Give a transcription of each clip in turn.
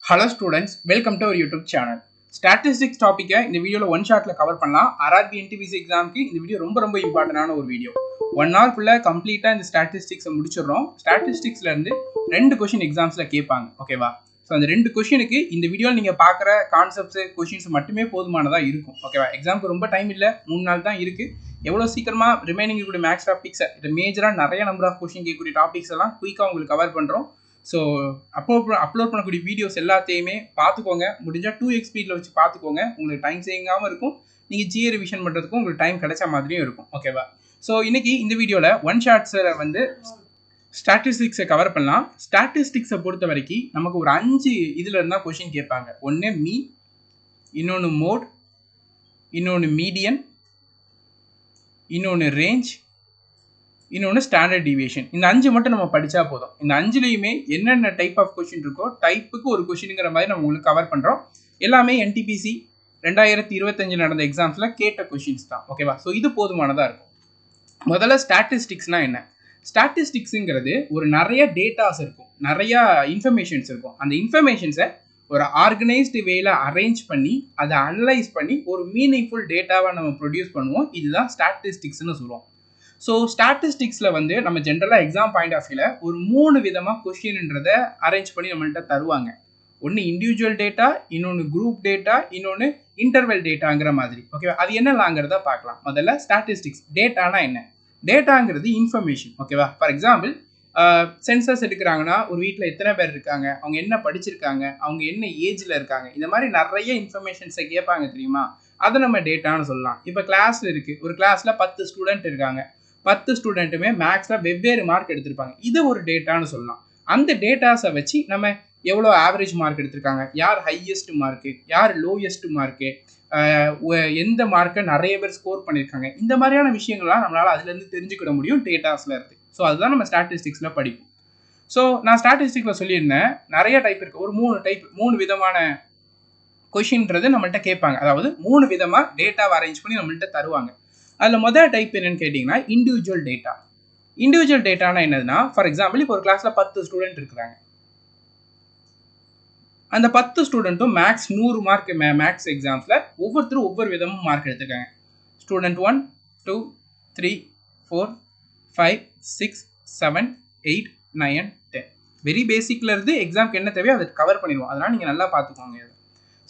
Hello students, welcome to our YouTube channel. Statistics topic இந்த வீடியோல one ஷாட்ல cover பண்ணலாம். RRB NTPC எக்ஸாம்க்கு இந்த வீடியோ ரொம்ப இம்பார்ட்டன்டான ஒரு வீடியோ. 1 hour குள்ள கம்ப்ளீட்டா இந்த ஸ்டாட்டிஸ்டிக்ஸை முடிச்சிடுறோம். ஸ்டாட்டிஸ்டிக்ஸ்ல இருந்து 2 क्वेश्चन எக்ஸாம்ஸ்ல கேட்பாங்க. ஓகேவா? ஸோ அந்த 2 क्वेश्चனுக்கு இந்த வீடியோவில் நீங்கள் பார்க்குற கான்செப்ட்ஸ் கொஷின்ஸ் மட்டுமே போதுமானதாக இருக்கும். ஓகேவா? எக்ஸாமுக்கு ரொம்ப டைம் இல்லை, 3 நாள் தான் இருக்குது. எவ்வளோ சீக்கிரமாக ரிமைனிங் இருக்கக்கூடிய மேக்ஸ் டாபிக்ஸை இது மேஜராக நிறைய நம்பர் ஆஃப் கொஷின் கேட்கக்கூடிய டாபிக்ஸ் எல்லாம் குயிக்காக உங்களுக்கு கவர் பண்ணுறோம். ஸோ அப்லோட் பண்ணக்கூடிய வீடியோஸ் எல்லாத்தையுமே பார்த்துக்கோங்க. முடிஞ்சால் 2x ஸ்பீடில் வச்சு பார்த்துக்கோங்க. உங்களுக்கு டைம் சேவிங்காகவும் இருக்கும். நீங்கள் ஜிஏ ரிவிஷன் பண்ணுறதுக்கும் உங்களுக்கு டைம் கிடைச்ச மாதிரியும் இருக்கும். ஓகேவா? ஸோ இன்னைக்கு இந்த வீடியோவில் ஒன் ஷாட்ஸில் வந்து ஸ்டாட்டிஸ்டிக்ஸை கவர் பண்ணலாம். ஸ்டாட்டிஸ்டிக்ஸை பொறுத்த வரைக்கும் நமக்கு ஒரு 5 இதில் இருந்தால் கொஷின் கேட்பாங்க. ஒன்று மீன், இன்னொன்று மோட், இன்னொன்று மீடியன், இன்னொன்று ரேஞ்ச், இன்னொன்று ஸ்டாண்டர்ட் டிவியேஷன். இந்த 5 மட்டும் நம்ம படித்தா போதும். இந்த 5லையுமே என்னென்ன டைப் ஆஃப் கொஷின் இருக்கோ டைப்புக்கு ஒரு கொஷினுங்கிற மாதிரி நம்ம உங்களுக்கு கவர் பண்ணுறோம். எல்லாமே NTPC 2025 நடந்த எக்ஸாம்ஸில் கேட்ட கொஷின்ஸ் தான். ஓகேவா? ஸோ இது போதுமானதாக இருக்கும். முதல்ல ஸ்டாட்டிஸ்டிக்ஸ்னால் என்ன? ஸ்டாட்டிஸ்டிக்ஸுங்கிறது ஒரு நிறைய டேட்டாஸ் இருக்கும், நிறையா இன்ஃபர்மேஷன்ஸ் இருக்கும். அந்த இன்ஃபர்மேஷன்ஸை ஒரு ஆர்கனைஸ்டு வேல அரேஞ்ச் பண்ணி அதை அனலைஸ் பண்ணி ஒரு மீனிங்ஃபுல் டேட்டாவை நம்ம ப்ரொடியூஸ் பண்ணுவோம். இதுதான் ஸ்டாட்டிஸ்டிக்ஸ்னு சொல்லுவோம். ஸோ ஸ்டாட்டிஸ்டிக்ஸில் வந்து நம்ம ஜென்ரலாக எக்ஸாம் பாயிண்ட் ஆஃப் வியூவில் ஒரு 3 விதமாக கொஷின்ன்றதை அரேஞ்ச் பண்ணி நம்மள்கிட்ட தருவாங்க. ஒன்று இண்டிவிஜுவல் டேட்டா, இன்னொன்று குரூப் டேட்டா, இன்னொன்று இன்டர்வெல் டேட்டாங்கிற மாதிரி. ஓகேவா? அது என்னலாங்கிறத பார்க்கலாம். முதல்ல ஸ்டாட்டிஸ்டிக்ஸ். டேட்டானா என்ன? டேட்டாங்கிறது இன்ஃபர்மேஷன். ஓகேவா? ஃபார் எக்ஸாம்பிள் சென்சஸ் எடுக்கிறாங்கன்னா ஒரு வீட்டில் எத்தனை பேர் இருக்காங்க, அவங்க என்ன படிச்சிருக்காங்க, அவங்க என்ன ஏஜில் இருக்காங்க, இந்த மாதிரி நிறைய இன்ஃபர்மேஷன்ஸை கேட்பாங்க தெரியுமா? அதை நம்ம டேட்டான்னு சொல்லலாம். இப்போ கிளாஸில் இருக்குது, ஒரு கிளாஸில் 10 ஸ்டூடெண்ட் இருக்காங்க. 10 ஸ்டூடெண்ட்டுமே மேக்ஸில் வெவ்வேறு மார்க் எடுத்திருப்பாங்க. இது ஒரு டேட்டான்னு சொல்லலாம். அந்த டேட்டாஸை வச்சு நம்ம எவ்வளோ ஆவரேஜ் மார்க் எடுத்திருக்காங்க, யார் ஹையஸ்ட் மார்க்கு, யார் லோயஸ்ட் மார்க்கு, எந்த மார்க்கை நிறைய பேர் ஸ்கோர் பண்ணியிருக்காங்க, இந்த மாதிரியான விஷயங்கள்லாம் நம்மளால் அதுலேருந்து தெரிஞ்சுக்கிட முடியும் டேட்டாஸில் இருந்து. ஸோ அதுதான் நம்ம ஸ்டாட்டிஸ்டிக்ஸில் படிப்போம். ஸோ நான் ஸ்டாட்டிஸ்டிக்ஸில் சொல்லியிருந்தேன் நிறைய டைப் இருக்குது. ஒரு 3 விதமான கொஷின்றது நம்மள்கிட்ட கேட்பாங்க. அதாவது 3 விதமாக டேட்டாவை அரேஞ்ச் பண்ணி நம்மள்கிட்ட தருவாங்க. அதில் முதல் டைப் என்னன்னு கேட்டிங்கன்னா இண்டிவிஜுவல் டேட்டா. இண்டிவிஜுவல் டேட்டானா என்னதுன்னா, ஃபார் எக்ஸாம்பிள் இப்போ ஒரு கிளாஸில் 10 ஸ்டூடெண்ட் இருக்கிறாங்க. அந்த 10 ஸ்டூடெண்ட்டும் மேக்ஸ் 100 மார்க் மேக்ஸ் எக்ஸாம்ஸில் ஒவ்வொருத்தரும் ஒவ்வொரு விதமும் மார்க் எடுத்துருக்காங்க. ஸ்டூடெண்ட் 1, 2, 3, 4, 5, 6, 7, 8, 9, 10. வெரி பேசிக்ல இருந்து எக்ஸாம்க்கு என்ன தேவையோ அதை கவர் பண்ணிடுவோம். அதனால் நீங்கள் நல்லா பார்த்துக்கோங்க.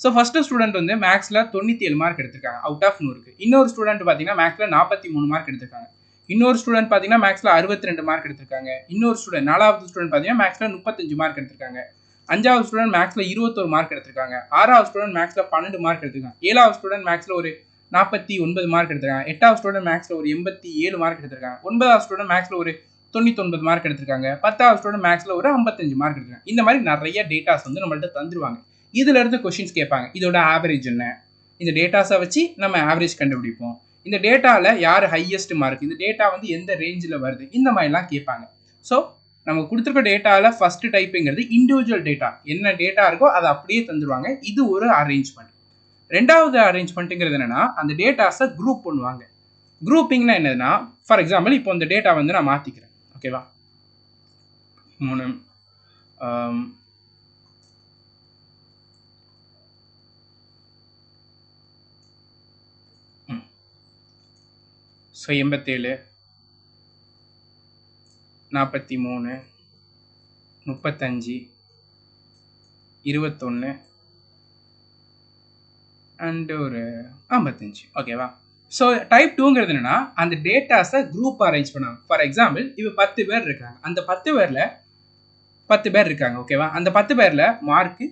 ஸோ ஃபஸ்ட்டு ஸ்டூடெண்ட் வந்து மேக்ஸில் 97 மார்க் எடுத்திருக்காங்க அவுட் ஆஃப் 100க்கு. இன்னொரு ஸ்டூடெண்ட் பார்த்தீங்கன்னா மேக்ஸில் 43 மார்க் எடுத்திருக்காங்க. இன்னொரு ஸ்டூடெண்ட் பார்த்தீங்கன்னா மேக்ஸில் 62 மார்க் எடுத்திருக்காங்க. இன்னொரு ஸ்டூடெண்ட் 4வது ஸ்டூடெண்ட் பார்த்தீங்கன்னா மேக்ஸில் 35 மார்க் எடுத்திருக்காங்க. 5வது ஸ்டூடெண்ட் மேக்ஸில் 21 மார்க் எடுத்திருக்காங்க. 6வது ஸ்டூடெண்ட் மேக்ஸில் 12 மார்க் எடுத்திருக்காங்க. 7வது ஸ்டூடெண்ட் மேக்ஸில் ஒரு 49 மார்க் எடுத்திருக்காங்க. 8வது ஸ்டூடெண்ட் மேக்ஸில் ஒரு 87 மார்க் எடுத்திருக்காங்க. 9வது ஸ்டூடெண்ட் மேக்ஸில் ஒரு 99 மார்க் எடுத்திருக்காங்க. 10வது ஸ்டூடெண்ட் மேக்ஸில் ஒரு 55 மார்க் எடுத்திருக்காங்க. இந்த மாதிரி நிறைய டேட்டாஸ் வந்து நம்மள்ட்ட தந்துருவாங்க. இதுல இருந்து கொஸ்டின்ஸ் கேட்பாங்க. இதோட ஆவரேஜ் என்ன? இந்த டேட்டாஸை வச்சு நம்ம ஆவரேஜ் கண்டுபிடிப்போம். இந்த டேட்டாவில் யார் ஹையஸ்ட் மார்க், இந்த டேட்டா வந்து எந்த ரேஞ்சில் வருது, இந்த மாதிரிலாம் கேட்பாங்க. ஸோ நம்ம கொடுத்துருக்க டேட்டாவில் ஃபர்ஸ்ட் டைப்புங்கிறது இண்டிவிஜுவல் டேட்டா. என்ன டேட்டா இருக்கோ அதை அப்படியே தந்துடுவாங்க. இது ஒரு அரேஞ்ச்மெண்ட். ரெண்டாவது அரேஞ்ச்மெண்ட்டுங்கிறது என்னன்னா, அந்த டேட்டாஸை குரூப் பண்ணுவாங்க. குரூப்பிங்னா என்னதுன்னா, ஃபார் எக்ஸாம்பிள் இப்போ இந்த டேட்டா வந்து நான் மாற்றிக்கிறேன். ஓகேவா? 3 ஸோ 87, 43, 35, 21 அண்ட் ஒரு 55. ஓகேவா? ஸோ டைப் 2ங்கிறது என்னன்னா, அந்த டேட்டாஸை குரூப் அரேஞ்ச் பண்ணுவாங்க. ஃபார் எக்ஸாம்பிள் இப்போ 10 பேர் இருக்காங்க. அந்த 10 பேரில் 10 பேர் இருக்காங்க. ஓகேவா? அந்த 10 பேரில் மார்க்கு,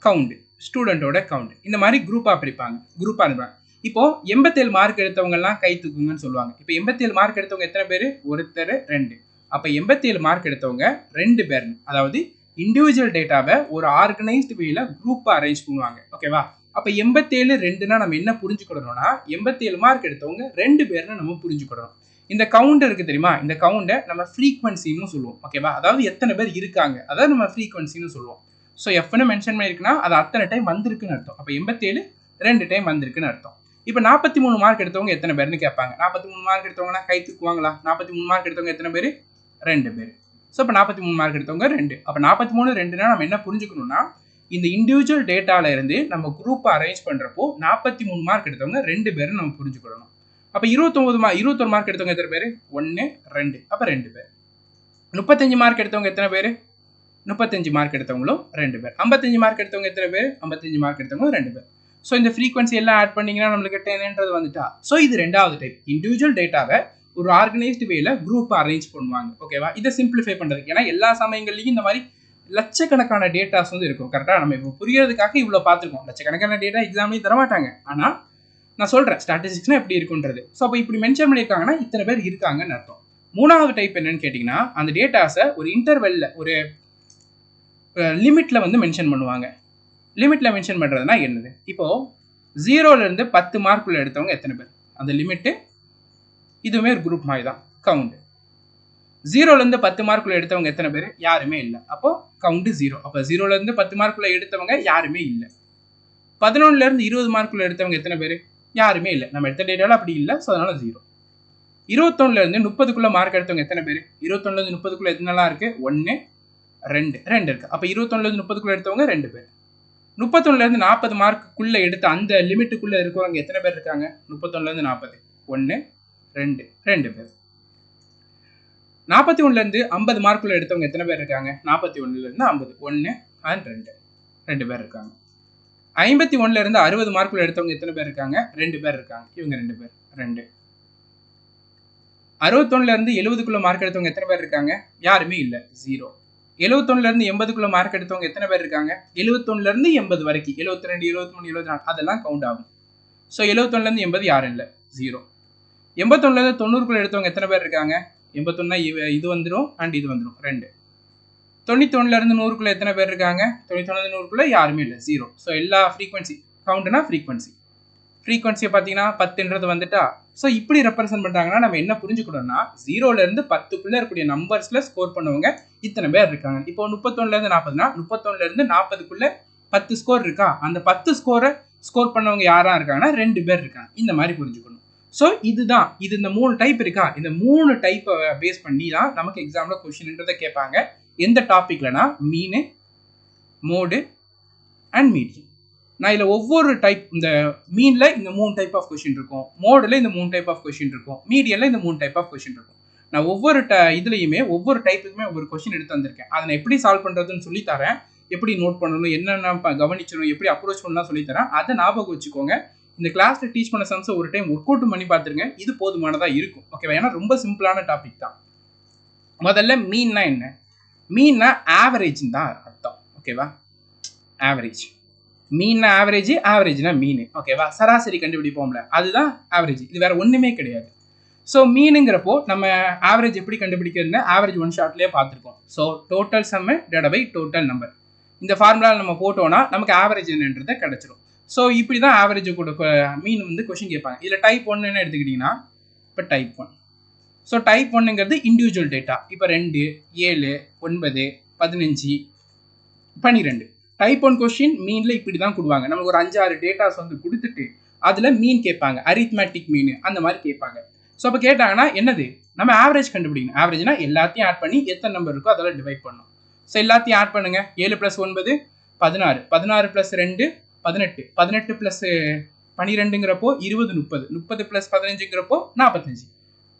கவுண்ட், ஸ்டூடெண்ட்டோட கவுண்ட், இந்த மாதிரி குரூப்பாக இருப்பாங்க. இப்போ 87 மார்க் எடுத்தவங்கலாம் கை தூக்குங்கன்னு சொல்லுவாங்க. இப்போ 87 மார்க் எடுத்தவங்க எத்தனை பேர்? ஒருத்தர், 2. அப்போ 87 மார்க் எடுத்தவங்க 2 பேர். அதாவது இண்டிவிஜுவல் டேட்டாவை ஒரு ஆர்கனைஸ்டு வேல குரூப்பாக அரேஞ்ச் பண்ணுவாங்க. ஓகேவா? அப்போ 87 2னா நம்ம என்ன புரிஞ்சுக்கிடணும்னா, 87 மார்க் எடுத்தவங்க 2 பேர்னு நம்ம புரிஞ்சுக்கிடணும். இந்த கவுண்ட் இருக்கு தெரியுமா? இந்த கவுண்டை நம்ம ஃப்ரீக்வன்சின்னு சொல்லுவோம். ஓகேவா? அதாவது எத்தனை பேர் இருக்காங்க, அதாவது நம்ம ஃப்ரீக்வன்சின்னு சொல்லுவோம். ஸோ எஃப்னு மென்ஷன் பண்ணியிருக்குன்னா அது அத்தனை டைம் வந்திருக்குன்னு அர்த்தம். அப்போ 87 2 டைம் வந்திருக்குன்னு அர்த்தம். இப்போ 43 மார்க் எடுத்தவங்க எத்தனை பேர்னு கேட்பாங்க. 43 மார்க் எடுத்தவங்கன்னா கை தூக்குவாங்களா? 43 மார்க் எடுத்தவங்க எத்தனை பேர்? 2 பேர். ஸோ இப்போ 43 மார்க் எடுத்தவங்க 2. அப்போ 43 2னா நம்ம என்ன புரிஞ்சுக்கணும்னா இந்த இண்டிவிஜுவல் டேட்டால இருந்து நம்ம குரூப் அரேஞ்ச் பண்றப்போ 43 மார்க் எடுத்தவங்க 2 பேரும் நம்ம புரிஞ்சுக்கணும். அப்போ 21 மார்க் எடுத்தவங்க எத்தனை பேர்? 1 2. அப்போ 2 பேர். 35 மார்க் எடுத்தவங்க எத்தனை பேர்? 35 மார்க் எடுத்தவங்களும் 2 பேர். 55 மார்க் எடுத்தவங்க எத்தனை பேர்? 55 மார்க் எடுத்தவங்க 2 பேர். ஸோ இந்த ஃப்ரீக்வன்சி எல்லாம் ஆட் பண்ணீங்கன்னா நம்மளுக்கு 10ன்றது வந்துட்டா. ஸோ இது ரெண்டாவது டைப். இண்டிவிஜுவல் டேட்டாவை ஒரு ஆர்கனைஸ்டு வேல குரூப் அரேஞ்ச் பண்ணுவாங்க. ஓகேவா? இதை சிம்பிளிஃபை பண்றதுக்கு, ஏன்னா எல்லா சமயங்கள்லையும் இந்த மாதிரி லட்சக்கணக்கான டேட்டாஸ் வந்து இருக்கும். கரெக்டாக நம்ம இப்போ புரியறதுக்காக இவ்வளோ பார்த்துருக்கோம். லட்சக்கணக்கான டேட்டா எக்ஸாம்லேயும் தரமாட்டாங்க. ஆனால் நான் சொல்கிறேன் ஸ்டாட்டிஸ்டிக்ஸ்னா எப்படி இருக்குன்றது. ஸோ அப்போ இப்படி மென்ஷன் பண்ணியிருக்காங்கன்னா இத்தனை பேர் இருக்காங்கன்னு அர்த்தம். மூணாவது டைப் என்னன்னு கேட்டிங்கன்னா அந்த டேட்டாஸை ஒரு இன்டர்வெல்ல ஒரு லிமிட்டில் வந்து மென்ஷன் பண்ணுவாங்க. லிமிட்டில் மென்ஷன் பண்ணுறதுனா என்னது? இப்போது 0லேருந்து 10 மார்க்குள்ள எடுத்தவங்க எத்தனை பேர்? அந்த லிமிட்டு இதுவுமே ஒரு குரூப் மாதிரி தான். கவுண்ட் 0லேருந்து 10 மார்க்குள்ள எடுத்தவங்க எத்தனை பேர்? யாருமே இல்லை. அப்போ கவுண்ட் 0. அப்போ 0லேருந்து 10 மார்க்குள்ள எடுத்தவங்க யாருமே இல்லை. 11லேருந்து 20 மார்க்குள்ள எடுத்தவங்க எத்தனை பேர்? யாருமே இல்லை. நம்ம எடுத்த டேட்டாவில் அப்படி இல்லை. ஸோ அதனால 0. 21லேருந்து 30க்குள்ள மார்க் எடுத்தவங்க எத்தனை பேர்? 21லேருந்து 30க்குள்ள எத்தனைலாம் இருக்குது? 1 2 இருக்குது. அப்போ 21லேருந்து 30க்குள்ள எடுத்தவங்க 2 பேர். 31லேருந்து 40 மார்க்குள்ள எடுத்த அந்த லிமிட்டுக்குள்ள இருக்கிறவங்க எத்தனை பேர் இருக்காங்க? 31லேருந்து 40 1 2 2 பேர். 41லேருந்து 50 மார்க்குள்ள எடுத்தவங்க எத்தனை பேர் இருக்காங்க? 41லேருந்து 50 1 and 2 2 பேர் இருக்காங்க. 51லேருந்து 60 மார்க்குள்ள எடுத்தவங்க எத்தனை பேர் இருக்காங்க? 2 பேர் இருக்காங்க. இவங்க 2 பேர் 2. 61லேருந்து 70க்குள்ள மார்க் எடுத்தவங்க எத்தனை பேர் இருக்காங்க? யாருமே இல்லை. 0. 71லேருந்து 80க்குள்ள மார்க் எடுத்தவங்க எத்தனை பேர் இருக்காங்க? 71லேருந்து 80 வரைக்கும் 72 73 74 அதெல்லாம் கவுண்ட் ஆகும். ஸோ 71லேருந்து 80 யாரும் இல்லை. 0. 81லேருந்து 90க்குள்ள எடுத்தவங்க எத்தனை பேர் இருக்காங்க? 81 இது வந்துடும் அண்ட் இது வந்துடும் 2. 91லேருந்து 100க்குள்ள எத்தனை பேர் இருக்காங்க? 91லேருந்து 100க்குள்ள யாருமே இல்லை. 0. ஸோ எல்லா ஃப்ரீக்வன்சி கவுண்ட்னா ஃப்ரீக்வன்சியை பார்த்தீங்கன்னா 10ன்றது வந்துட்டா. ஸோ இப்படி ரெப்ரசென்ட் பண்ணுறாங்கன்னா நம்ம என்ன புரிஞ்சுக்கணும்னா 0லேருந்து 10க்குள்ளே இருக்கக்கூடிய நம்பர்ஸில் ஸ்கோர் பண்ணவங்க இத்தனை பேர் இருக்காங்க. இப்போ 31லேருந்து 40னா 31லேருந்து 40க்குள்ளே 10 ஸ்கோர் இருக்கா? அந்த 10 ஸ்கோரை ஸ்கோர் பண்ணவங்க யாரா இருக்காங்கன்னா 2 பேர் இருக்காங்க. இந்த மாதிரி புரிஞ்சுக்கணும். ஸோ இதுதான் இந்த 3 டைப் இருக்கா? இந்த 3 டைப்பை பேஸ் பண்ணி தான் நமக்கு எக்ஸாமில் கொஷின்ன்றதை கேட்பாங்க. எந்த டாப்பிக்லனா மீனு, மோடு அண்ட் மீடியம். நான் இதில் ஒவ்வொரு டைப், இந்த மீனில் இந்த 3 டைப் ஆஃப் கொஷின் இருக்கும், மோடில் இந்த 3 டைப் ஆஃப் கொஷின் இருக்கும், மீடியமில் இந்த 3 டைப் ஆஃப் கொஷின் இருக்கும். நான் ஒவ்வொரு இதுலையுமே ஒவ்வொரு டைப்புக்குமே ஒவ்வொரு கொஷின் எடுத்து வந்திருக்கேன். அதை நான் எப்படி சால்வ் பண்ணுறதுன்னு சொல்லித்தரேன். எப்படி நோட் பண்ணணும், என்னென்ன கவனிச்சணும், எப்படி அப்ரோச் பண்ணலாம் சொல்லித்தரேன். அதை ஞாபகம் வச்சுக்கோங்க. இந்த கிளாஸில் டீச் பண்ண சம்ஸை ஒரு டைம் ஒர்க் அவுட் பண்ணி பார்த்துருங்க. இது போதுமானதாக இருக்கும். ஓகேவா? ஏன்னா ரொம்ப சிம்பிளான டாபிக் தான். முதல்ல மீன்னா என்ன? மீன்னா ஆவரேஜ்னு தான் அர்த்தம். ஓகேவா? ஆவரேஜ். மீன்னா ஆவரேஜ், ஆவரேஜ்னா மீன். ஓகேவா? சராசரி கண்டுபிடிப்போம்ல, அதுதான் ஆவரேஜ். இது வேற ஒன்றுமே கிடையாது. ஸோ மீனுங்கிறப்போ நம்ம ஆவரேஜ் எப்படி கண்டுபிடிக்கிறதுன்னு ஆவரேஜ் ஒன் ஷார்ட்லேயே பார்த்துருக்கோம். So total sum divide by total number. இந்த ஃபார்முலாவில் நம்ம போட்டோம்னா நமக்கு ஆவரேஜ் என்னன்றதை கிடைச்சிரும். ஸோ இப்படி தான் ஆவரேஜ் கூட மீன் வந்து கொஷின் கேட்பாங்க. இதில் டைப் 1 எடுத்துக்கிட்டிங்கன்னா இப்போ டைப் 1. ஸோ டைப் 1ங்கிறது இண்டிவிஜுவல் டேட்டா. இப்போ 2 7 9 15 12. டைப் 1 கொஸ்டின் மீனில் இப்படி தான் கொடுவாங்க. நமக்கு ஒரு 5-6 டேட்டாஸ் வந்து கொடுத்துட்டு அதில் மீன் கேட்பாங்க, அரித்மேட்டிக் மீன் அந்த மாதிரி கேட்பாங்க. ஸோ அப்போ கேட்டாங்கன்னா என்னது? நம்ம ஆவரேஜ் கண்டுபிடிக்கணும். ஆவரேஜ்னா எல்லாத்தையும் ஆட் பண்ணி எத்தனை நம்பர் இருக்கோ அதெல்லாம் டிவைட் பண்ணணும். ஸோ எல்லாத்தையும் ஆட் பண்ணுங்க. 7 + 9 16, 16 + 2 18, 18 + 12ங்கிறப்போ 20 30, 30 + 15ங்கிறப்போ 45.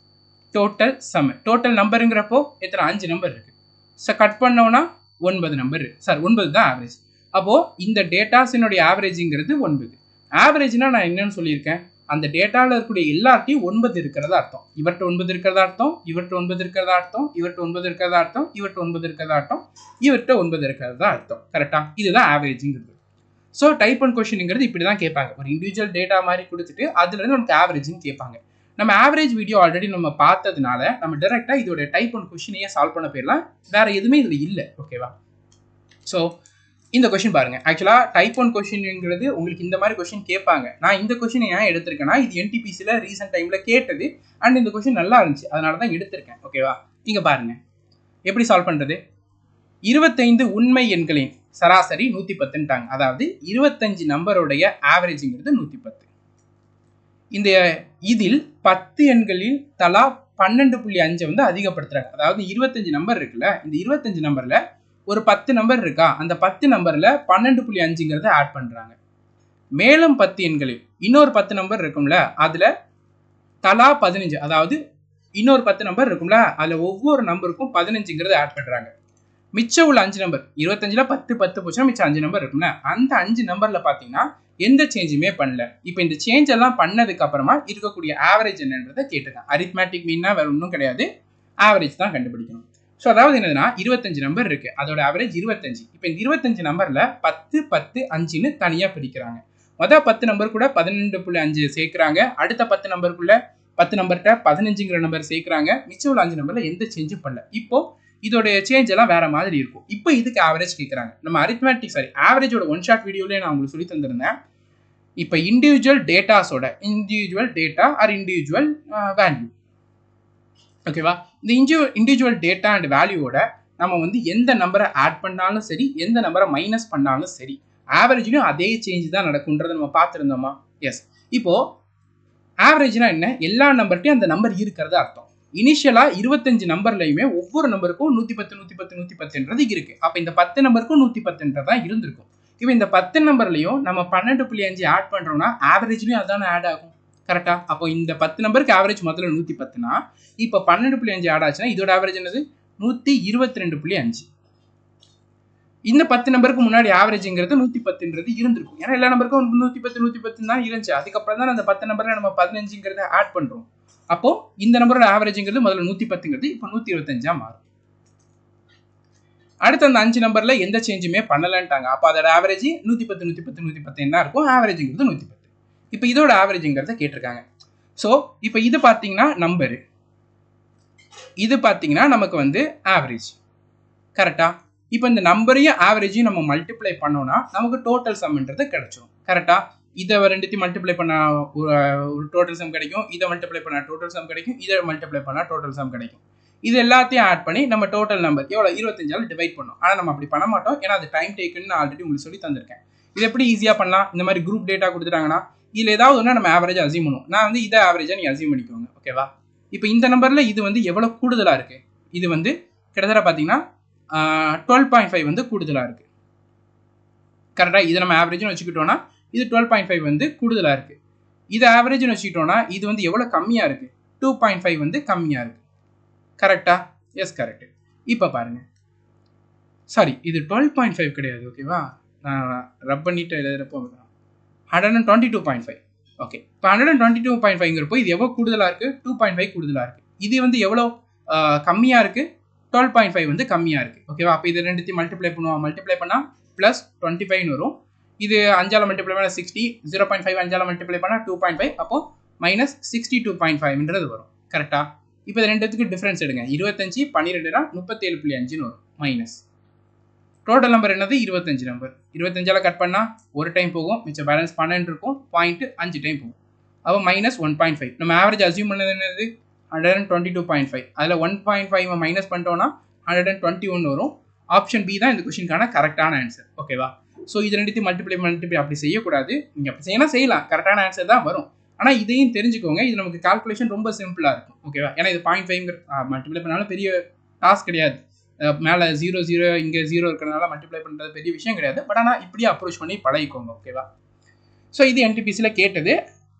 டோட்டல் சம், டோட்டல் நம்பருங்கிறப்போ எத்தனை? 5 நம்பர் இருக்கு. ஸோ கட் பண்ணோம்னா 9 நம்பர். சார் 9 தான் ஆவரேஜ். அப்போது இந்த டேட்டாஸினுடைய ஆவரேஜுங்கிறது 9. ஆவரேஜ்னா நான் என்னன்னு சொல்லியிருக்கேன்? அந்த டேட்டாவில் இருக்கக்கூடிய எல்லாத்தையும் 9 இருக்கிறதா அர்த்தம். இவர்கிட்ட 9 இருக்கிறதா அர்த்தம், இவர்கிட்ட 9 இருக்கிறதா அர்த்தம், இவர்கிட்ட 9 இருக்கிறதா அர்த்தம், இவர்கிட்ட 9 இருக்கிறதா அர்த்தம், இவர்கிட்ட 9 இருக்கிறதா அர்த்தம். கரெக்டாக? இதுதான் ஆவரேஜுங்கிறது. ஸோ டைப் 1 கொஸ்டின்ங்கிறது இப்படி தான் கேட்பாங்க. ஒரு இண்டிவிஜுவல் டேட்டா மாதிரி கொடுத்துட்டு அதுலேருந்து நமக்கு ஆவரேஜ்னு கேட்பாங்க. நம்ம ஆவரேஜ் வீடியோ ஆல்ரெடி நம்ம பார்த்ததுனால நம்ம டேரெக்டாக இதோட டைப் 1 கொஸ்டினையே சால்வ் பண்ண போயிடலாம். வேற எதுவுமே இதில் இல்லை. ஓகேவா? ஸோ இந்த கொஸ்டின் பாருங்க. ஆக்சுவலாக டைப் 1 கொஸ்டின்ங்கிறது உங்களுக்கு இந்த மாதிரி கொஸ்டின் கேட்பாங்க. நான் இந்த கொஸ்டினை ஏன் எடுத்திருக்கேன்னா இது என்டிபிசியில் ரீசெண்ட் டைமில் கேட்டது அண்ட் இந்த கொஸ்டின் நல்லா இருந்துச்சு, அதனால தான் எடுத்திருக்கேன். ஓகேவா? இங்கே பாருங்க எப்படி சால்வ் பண்ணுறது. 25 உண்மை எண்களின் சராசரி 110ன்ட்டாங்க. அதாவது 25 நம்பருடைய ஆவரேஜுங்கிறது 110. இதில் 10 எண்களில் தலா 12.5 வந்து அதிகப்படுத்துறாங்க. அதாவது 25 நம்பர் இருக்குல்ல, இந்த 25 நம்பர்ல ஒரு 10 நம்பர் இருக்கா, அந்த 10 நம்பர்ல 12.5ங்கிறத ஆட் பண்றாங்க. மேலும் 10 எண்களில் இன்னொரு 10 நம்பர் இருக்கும்ல, அதுல தலா 15, அதாவது இன்னொரு 10 நம்பர் இருக்கும்ல, அதுல ஒவ்வொரு நம்பருக்கும் 15ங்கிறத ஆட் பண்றாங்க. மிச்சம் உள்ள 5 நம்பர் 25ல 10 போச்சுன்னா மிச்சம் 5 நம்பர் இருக்கும்ல, அந்த 5 நம்பர்ல பாத்தீங்கன்னா எந்த சேஞ்சுமே பண்ணல. இப்போ இந்த சேஞ்ச் எல்லாம் பண்ணதுக்கு அப்புறமா இருக்கக்கூடிய ஆவரேஜ் என்னன்றதை கேட்டிருக்காங்க. அரித்மேட்டிக் மீன்னா வேற ஒன்றும் கிடையாது, ஆவரேஜ் தான் கண்டுபிடிக்கணும். ஸோ அதாவது என்னதுன்னா 25 நம்பர் இருக்கு, அதோட ஆவரேஜ் 25. இப்போ இந்த 25 நம்பர்ல 10 10 5ன்னு தனியா பிரிக்கிறாங்க. மொதல் 10 நம்பர் கூட 12.5 சேர்க்கிறாங்க, அடுத்த 10 நம்பருக்குள்ள 10 நம்பர்கிட்ட 15ங்கிற நம்பர் சேர்க்கிறாங்க, மிச்சம் உள்ள 5 நம்பர்ல எந்த சேஞ்சும் பண்ணல. இப்போ இதோட சேஞ்ச் எல்லாம் வேற மாதிரி இருக்கும். இப்போ இதுக்கு ஆவரேஜ் கேட்கறாங்க. நம்ம அரித்மேட்டிக் ஆவரேஜோட ஒன் ஷாட் வீடியோலயே நான் உங்களுக்கு சொல்லி தந்திருந்தேன். இப்போ இண்டிவிஜுவல் டேட்டாஸோட individual data or individual value, ஓகேவா? இந்த இண்டிவிஜுவல் டேட்டா அண்ட் வேல்யூவோட நம்ம வந்து எந்த நம்பரை ஆட் பண்ணாலும் சரி, எந்த நம்பரை மைனஸ் பண்ணாலும் சரி, ஆவரேஜ்லயும் அதே சேஞ்ச் தான் நடக்கும்ன்றதை நம்ம பார்த்துருந்தோமா? எஸ். இப்போ ஆவரேஜ்னா என்ன? எல்லா நம்பர்கிட்டையும் அந்த நம்பர் இருக்கிறது அர்த்தம். இனிஷியலா 25 நம்பர்லையுமே ஒவ்வொரு நம்பருக்கும் 110 110 110ன்றது இருக்கு. அப்ப இந்த 10 நம்பருக்கும் 110ன்றதா இருந்திருக்கும். இப்போ இந்த 10 நம்பர்லையும் நம்ம 12.5 ஆட் பண்றோம்னா ஆவரேஜ்லயும் அதான ஆட் ஆகும், கரெக்டா? அப்போ இந்த 10 நம்பருக்கு ஆவரேஜ் முதல்ல 110னா, இப்போ 12.5 ஆட் ஆச்சுன்னா இதோட ஆவரேஜ் என்னது? 122.5. இந்த 10 நம்பருக்கு முன்னாடி ஆவரேஜ்ங்கிறது 110ன்றது இருந்திருக்கும். ஏன்னா எல்லா நம்பருக்கும் 110 110 தான் இருந்துச்சு. அதுக்கப்புறம் தான் அந்த 10 நம்பர்ல நம்ம 15ங்கிறத ஆட் பண்றோம். அப்போ இந்த நம்பரோட ஆவரேஜ்ங்கிறது முதல்ல 110ங்கிறது இப்போ 125ஆ மாறும். அடுத்து அந்த 5 நம்பர்ல எந்த சேஞ்சுமே பண்ணலன்ட்டாங்க. அப்போ அதோட ஆவரேஜ் 110 110 110 தான் இருக்கும், ஆவரேஜ்ங்கிறது 110. இப்போ இதோட ஆவரேஜ்ங்கிறத கேட்டிருக்காங்க. ஸோ இப்போ இது பார்த்தீங்கன்னா நம்பரு, இது பார்த்தீங்கன்னா நமக்கு வந்து ஆவரேஜ், கரெக்டா? இப்போ இந்த நம்பரையும் ஆவரேஜையும் நம்ம மல்டிப்ளை பண்ணோம்னா நமக்கு டோட்டல் சம்ன்றது கிடைச்சிடும், கரெக்டா? இதை ரெண்டுத்தையும் மல்டிப்ளை பண்ண ஒரு டோட்டல் சம் கிடைக்கும், இதை மல்டிப்ளை பண்ண டோட்டல் சம் கிடைக்கும், இதை மல்டிப்ளை பண்ண டோட்டல் சம் கிடைக்கும். இது எல்லாத்தையும் ஆட் பண்ணி நம்ம டோட்டல் நம்பர் எவ்வளோ 25ஆல் டிவைட் பண்ணோம். ஆனால் நம்ம அப்படி பண்ண மாட்டோம், ஏன்னா அது டைம் டேக்குன்னு நான் ஆல்ரெடி உங்களுக்கு சொல்லி தந்திருக்கேன். இது எப்படி ஈஸியாக பண்ணலாம்? இந்த மாதிரி குரூப் டேட்டா கொடுத்துட்டாங்கன்னா இதில் ஏதாவது ஒன்று நம்ம ஆவரேஜ் அசியூம் பண்ணுவோம். நான் வந்து இதை ஆவரேஜாக நீங்கள் அசியூம் பண்ணிக்கோங்க, ஓகேவா? இப்போ இந்த நம்பரில் இது வந்து எவ்வளோ கூடுதலாக இருக்குது? இது வந்து கிட்டத்தட்ட பார்த்தீங்கன்னா 12.5 வந்து கூடுதலாக இருக்குது, கரெக்டாக? இதை நம்ம ஆவரேஜ்னு வச்சுக்கிட்டோம்னா இது 12.5 வந்து கூடுதலாக இருக்குது. இது ஆவரேஜ்னு வச்சுக்கிட்டோம்னா இது வந்து எவ்வளோ கம்மியாக இருக்குது? 2.5 வந்து கம்மியாக இருக்குது, கரெக்டா? Yes, correct. இப்போ பாருங்க, சாரி இது 12.5 கிடையாது, ஓகேவா? நான் ரப் பண்ணிட்டு எழுதுறப்போ 122.5. ஓகே, இப்போ 122.5ங்கிறப்போ இது எவ்வளோ கூடுதலாக இருக்குது? 2.5 கூடுதலாக இருக்குது. இது வந்து எவ்வளோ கம்மியாக இருக்குது? 12.5 வந்து கம்மியாக இருக்குது, ஓகேவா? அப்போ இது ரெண்டுத்தையும் மல்டிப்ளை பண்ணுவோம். மல்டிப்ளை பண்ணால் ப்ளஸ் 25ன்னு வரும். இது 5ஆல் மல்டிப்ளை பண்ணால் 60, 0.5 5ஆல் மல்டிப்ளை பண்ணால் 2.5, அப்போது மைனஸ் 62.5ன்றது வரும், கரெக்டாக? இப்போ இது ரெண்டுத்துக்கு டிஃபரன்ஸ் எடுங்க. 25 12 37.5ன்னு வரும் மைனஸ். டோட்டல் நம்பர் என்னது? 25 நம்பர். 25ஆல் கட் பண்ணால் ஒரு டைம் போகும், மிச்சம் பேலன்ஸ் 12 இருக்கும், 5 டைம் போகும். அப்போ மைனஸ் 1.5. நம்ம ஆவரேஜ் அசியூம் பண்ணது என்னது? 122.5. அதில் 1.5 மைனஸ் பண்ணிட்டோம்னா 121 வரும். ஆப்ஷன் பி தான் இந்த கொஸ்டினுக்கான கரெக்டான ஆன்சர், ஓகேவா? ஸோ இது ரெண்டுத்தையும் மல்டிப்ளை அப்படி செய்யக்கூடாது. நீங்கள் அப்படி செய்யலாம், கரெக்டான ஆன்சர் தான் வரும். ஆனால் இதையும் தெரிஞ்சுக்கோங்க, இது நமக்கு கால்குலேஷன் ரொம்ப சிம்பிளாக இருக்கும், ஓகேவா? ஏன்னா இது 0.5 மல்டிப்ளை பண்ணாலும் பெரிய டாஸ்க் கிடையாது. மேலே 0 0 இங்கே 0 இருக்கிறதுனால மல்டிப்ளை பண்ணுறது பெரிய விஷயம் கிடையாது. பட் ஆனால் இப்படியே அப்ரோச் பண்ணி பழகிக்கோங்க, ஓகேவா? ஸோ இது என்டிபிசியில் கேட்டது,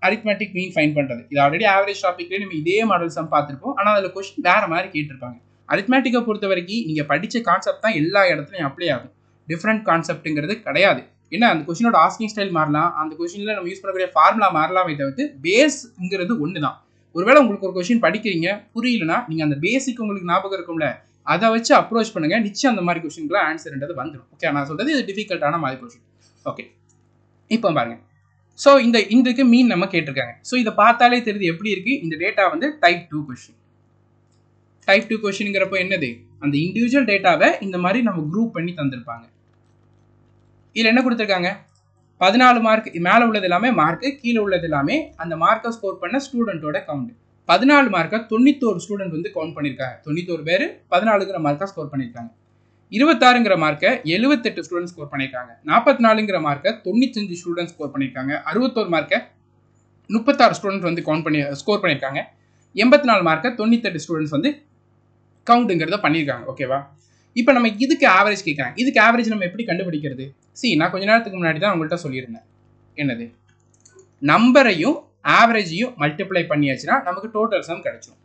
அரித்மேட்டிக் மீன் ஃபைண்ட் பண்ணுறது. இது ஆல்ரெடி ஆவரேஜ் டாபிக்லேயே நம்ம இதே மாடல் சம் பார்த்துருப்போம். ஆனால் அதில் கொஸ்டின் வேறு மாதிரி கேட்டிருப்பாங்க. அரித்மேட்டிக்கை பொறுத்த வரைக்கும் நீங்கள் படித்த கான்செப்ட் தான் எல்லா இடத்துலையும் அப்ளை ஆகும், டிஃப்ரெண்ட் கான்செப்ட்டுங்கிறது கிடையாது. ஏன்னா அந்த கொஸ்டினோட ஆஸ்கிங் ஸ்டைல் மாறலாம், அந்த கொஸ்டினில் நம்ம யூஸ் பண்ணக்கூடிய ஃபார்முலா மாறலாமே தவிர்த்து பேஸ்ங்கிறது ஒன்று தான். ஒருவேளை உங்களுக்கு ஒரு கொஸ்டின் படிக்கிறீங்க புரியலன்னா நீங்கள் அந்த பேசிக் உங்களுக்கு ஞாபகம் இருக்கும்ல, அதை வச்சு அப்ரோச் பண்ணுங்க, நிச்சயம் அந்த மாதிரி கொஸ்டின்க்குலாம் ஆன்சர்ன்றது வந்துடும், ஓகே? நான் சொல்கிறது இது டிஃபிகல்ட்டான மாதிரி கொஸ்டின், ஓகே? இப்போ பாருங்க, ஸோ இதுக்கு மீன் நம்ம கேட்டிருக்காங்க. ஸோ இதை பார்த்தாலே தெரியுது எப்படி இருக்குது. இந்த டேட்டா வந்து டைப் 2 கொஸ்டின். டைப் 2 கொஸ்டின்ங்கிறப்போ என்னது? அந்த இண்டிவிஜுவல் டேட்டாவை இந்த மாதிரி நம்ம குரூப் பண்ணி தந்திருப்பாங்க. இதில் என்ன கொடுத்துருக்காங்க? 14 மார்க். மேலே உள்ளது எல்லாமே மார்க்கு, கீழே உள்ளது எல்லாமே அந்த மார்க்கை ஸ்கோர் பண்ண ஸ்டூடெண்ட்டோட கவுண்ட். 14 மார்க்கை 91 ஸ்டூடெண்ட் வந்து கவுண்ட் பண்ணியிருக்காங்க. 91 பேர் 14ங்கிற மார்க்கை ஸ்கோர் பண்ணியிருக்காங்க. 26ங்கிற மார்க்கை 78 ஸ்டூடெண்ட் ஸ்கோர் பண்ணியிருக்காங்க. 44ங்கிற மார்க்கை 95 ஸ்டூடெண்ட் ஸ்கோர் பண்ணியிருக்காங்க. 61 மார்க்கை 36 ஸ்டூடெண்ட் வந்து ஸ்கோர் பண்ணியிருக்காங்க. 84 மார்க்கை 98 ஸ்டூடெண்ட்ஸ் வந்து கவுண்ட்டுங்கிறத பண்ணியிருக்காங்க. ஓகேவா? இப்போ நம்ம இதுக்கு ஆவரேஜ் கேட்குறாங்க. இதுக்கு ஆவரேஜ் நம்ம எப்படி கண்டுபிடிக்கிறது? நான் கொஞ்ச நேரத்துக்கு முன்னாடி தான் உங்கள்கிட்ட சொல்லியிருந்தேன். என்னது? நம்பரையும் ஆவரேஜையும் மல்டிப்ளை பண்ணியாச்சுன்னா நமக்கு டோட்டல் சம் கிடைச்சிடும்.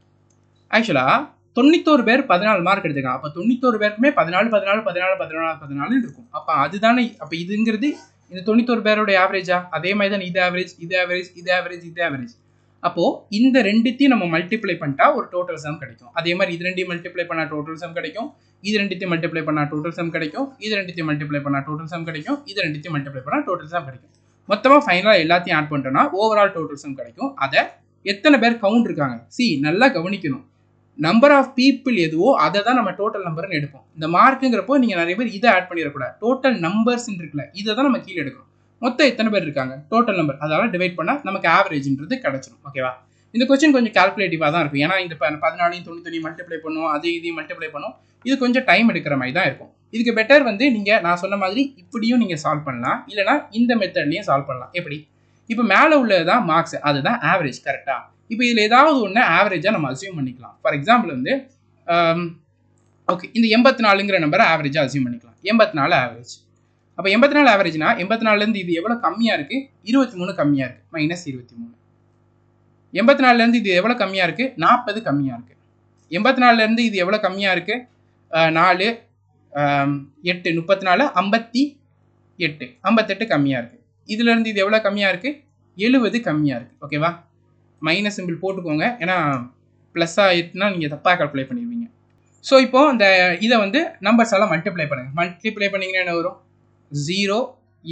ஆக்சுவலாக 91 பேர் 14 மார்க் எடுத்துக்காங்க. அப்போ 91 பேருக்குமே 14 14 14 14 14 இருக்கும். அப்போ அதுதானே, அப்போ இதுங்கிறது இந்த 91 பேரோட ஆவரேஜா? அதே மாதிரி தான் இது ஆவரேஜ், இது ஆவரேஜ், இது ஆவரேஜ், இது ஆவரேஜ். அப்போது இந்த ரெண்டுத்தையும் நம்ம மல்டிப்ளை பண்ணிட்டா ஒரு டோட்டல் சம் கிடைக்கும். அதே மாதிரி இது ரெண்டையும் மல்டிப்ளை பண்ணால் டோட்டல் சம் கிடைக்கும், இது ரெண்டுத்தையும் மல்டிப்ளை பண்ணால் டோட்டல் சம் கிடைக்கும், இது ரெண்டுத்தையும் மல்டிப்ளை பண்ணால் டோட்டல் சம் கிடைக்கும், இது ரெண்டுத்தையும் மல்டிப்ளை பண்ணால் டோட்டல் சம் கிடைக்கும். மொத்தமாக ஃபைனலாக எல்லாத்தையும் ஆட் பண்ணிட்டோம்னா ஓவரால் டோட்டல் சம் கிடைக்கும். அதை எத்தனை பேர் கவுண்ட் இருக்காங்க நல்லா கவனிக்கணும். நம்பர் ஆஃப் பீப்புள் எதுவோ அதை தான் நம்ம டோட்டல் நம்பர்னு எடுப்போம். இந்த மார்க்குங்கிறப்போ நீங்கள் நிறைய பேர் இதை ஆட் பண்ணிடக்கூடாது. டோட்டல் நம்பர்ஸ் இருக்குல்ல, இதை தான் நம்ம கீழே எடுக்கணும். மொத்தம் எத்தனை பேர் இருக்காங்க டோட்டல் நம்பர், அதெல்லாம் டிவைட் பண்ணால் நமக்கு ஆவரேஜ்ன்றது கிடைச்சிடும். ஓகேவா? இந்த கொஸ்டின் கொஞ்சம் கால்குலேட்டிவாக தான் இருக்கும். ஏன்னா இந்த 14 90 மல்டிப்ளை பண்ணுவோம், இதையும் மல்டிப்ளை பண்ணுவோம். இது கொஞ்சம் டைம் எடுக்கிற மாதிரி தான் இருக்கும். இதுக்கு பெட்டர் வந்து நீங்கள் நான் சொன்ன மாதிரி இப்படியும் நீங்கள் சால்வ் பண்ணலாம், இல்லைனா இந்த மெத்தட்லையும் சால்வ் பண்ணலாம். எப்படி? இப்போ மேலே உள்ளது தான் மார்க்ஸ், அதுதான் ஆவரேஜ். கரெக்டாக? இப்போ இதில் ஏதாவது ஒன்று ஆவரேஜாக நம்ம அசியூம் பண்ணிக்கலாம். ஃபார் எக்ஸாம்பிள் வந்து ஓகே, இந்த 84ங்கிற நம்பரை ஆவரேஜாக அசியூம் பண்ணிக்கலாம். 84 ஆவரேஜ். அப்போ 84 ஆவரேஜ்னா 84லேருந்து இது எவ்வளோ கம்மியாக இருக்குது? 23 கம்மியாக இருக்குது, -23. 84லேருந்து இது எவ்வளோ கம்மியாக இருக்குது? 40 கம்மியாக இருக்குது. 84லேருந்து இது எவ்வளோ கம்மியாக இருக்குது? 4 8 34 58 58 கம்மியாக இருக்குது. இதுலேருந்து இது எவ்வளோ கம்மியாக இருக்குது? 70 கம்மியாக இருக்குது. ஓகேவா? மைனஸ் சிம்பிள் போட்டுக்கோங்க, ஏன்னா ப்ளஸ் ஆகிட்டுனா நீங்கள் தப்பாக கால்குலேட் பண்ணிடுவீங்க. ஸோ இப்போது இந்த இதை வந்து நம்பர்ஸ் எல்லாம் மல்டிப்ளை பண்ணுங்கள். மல்டிப்ளை பண்ணிங்கன்னா என்ன வரும்? 0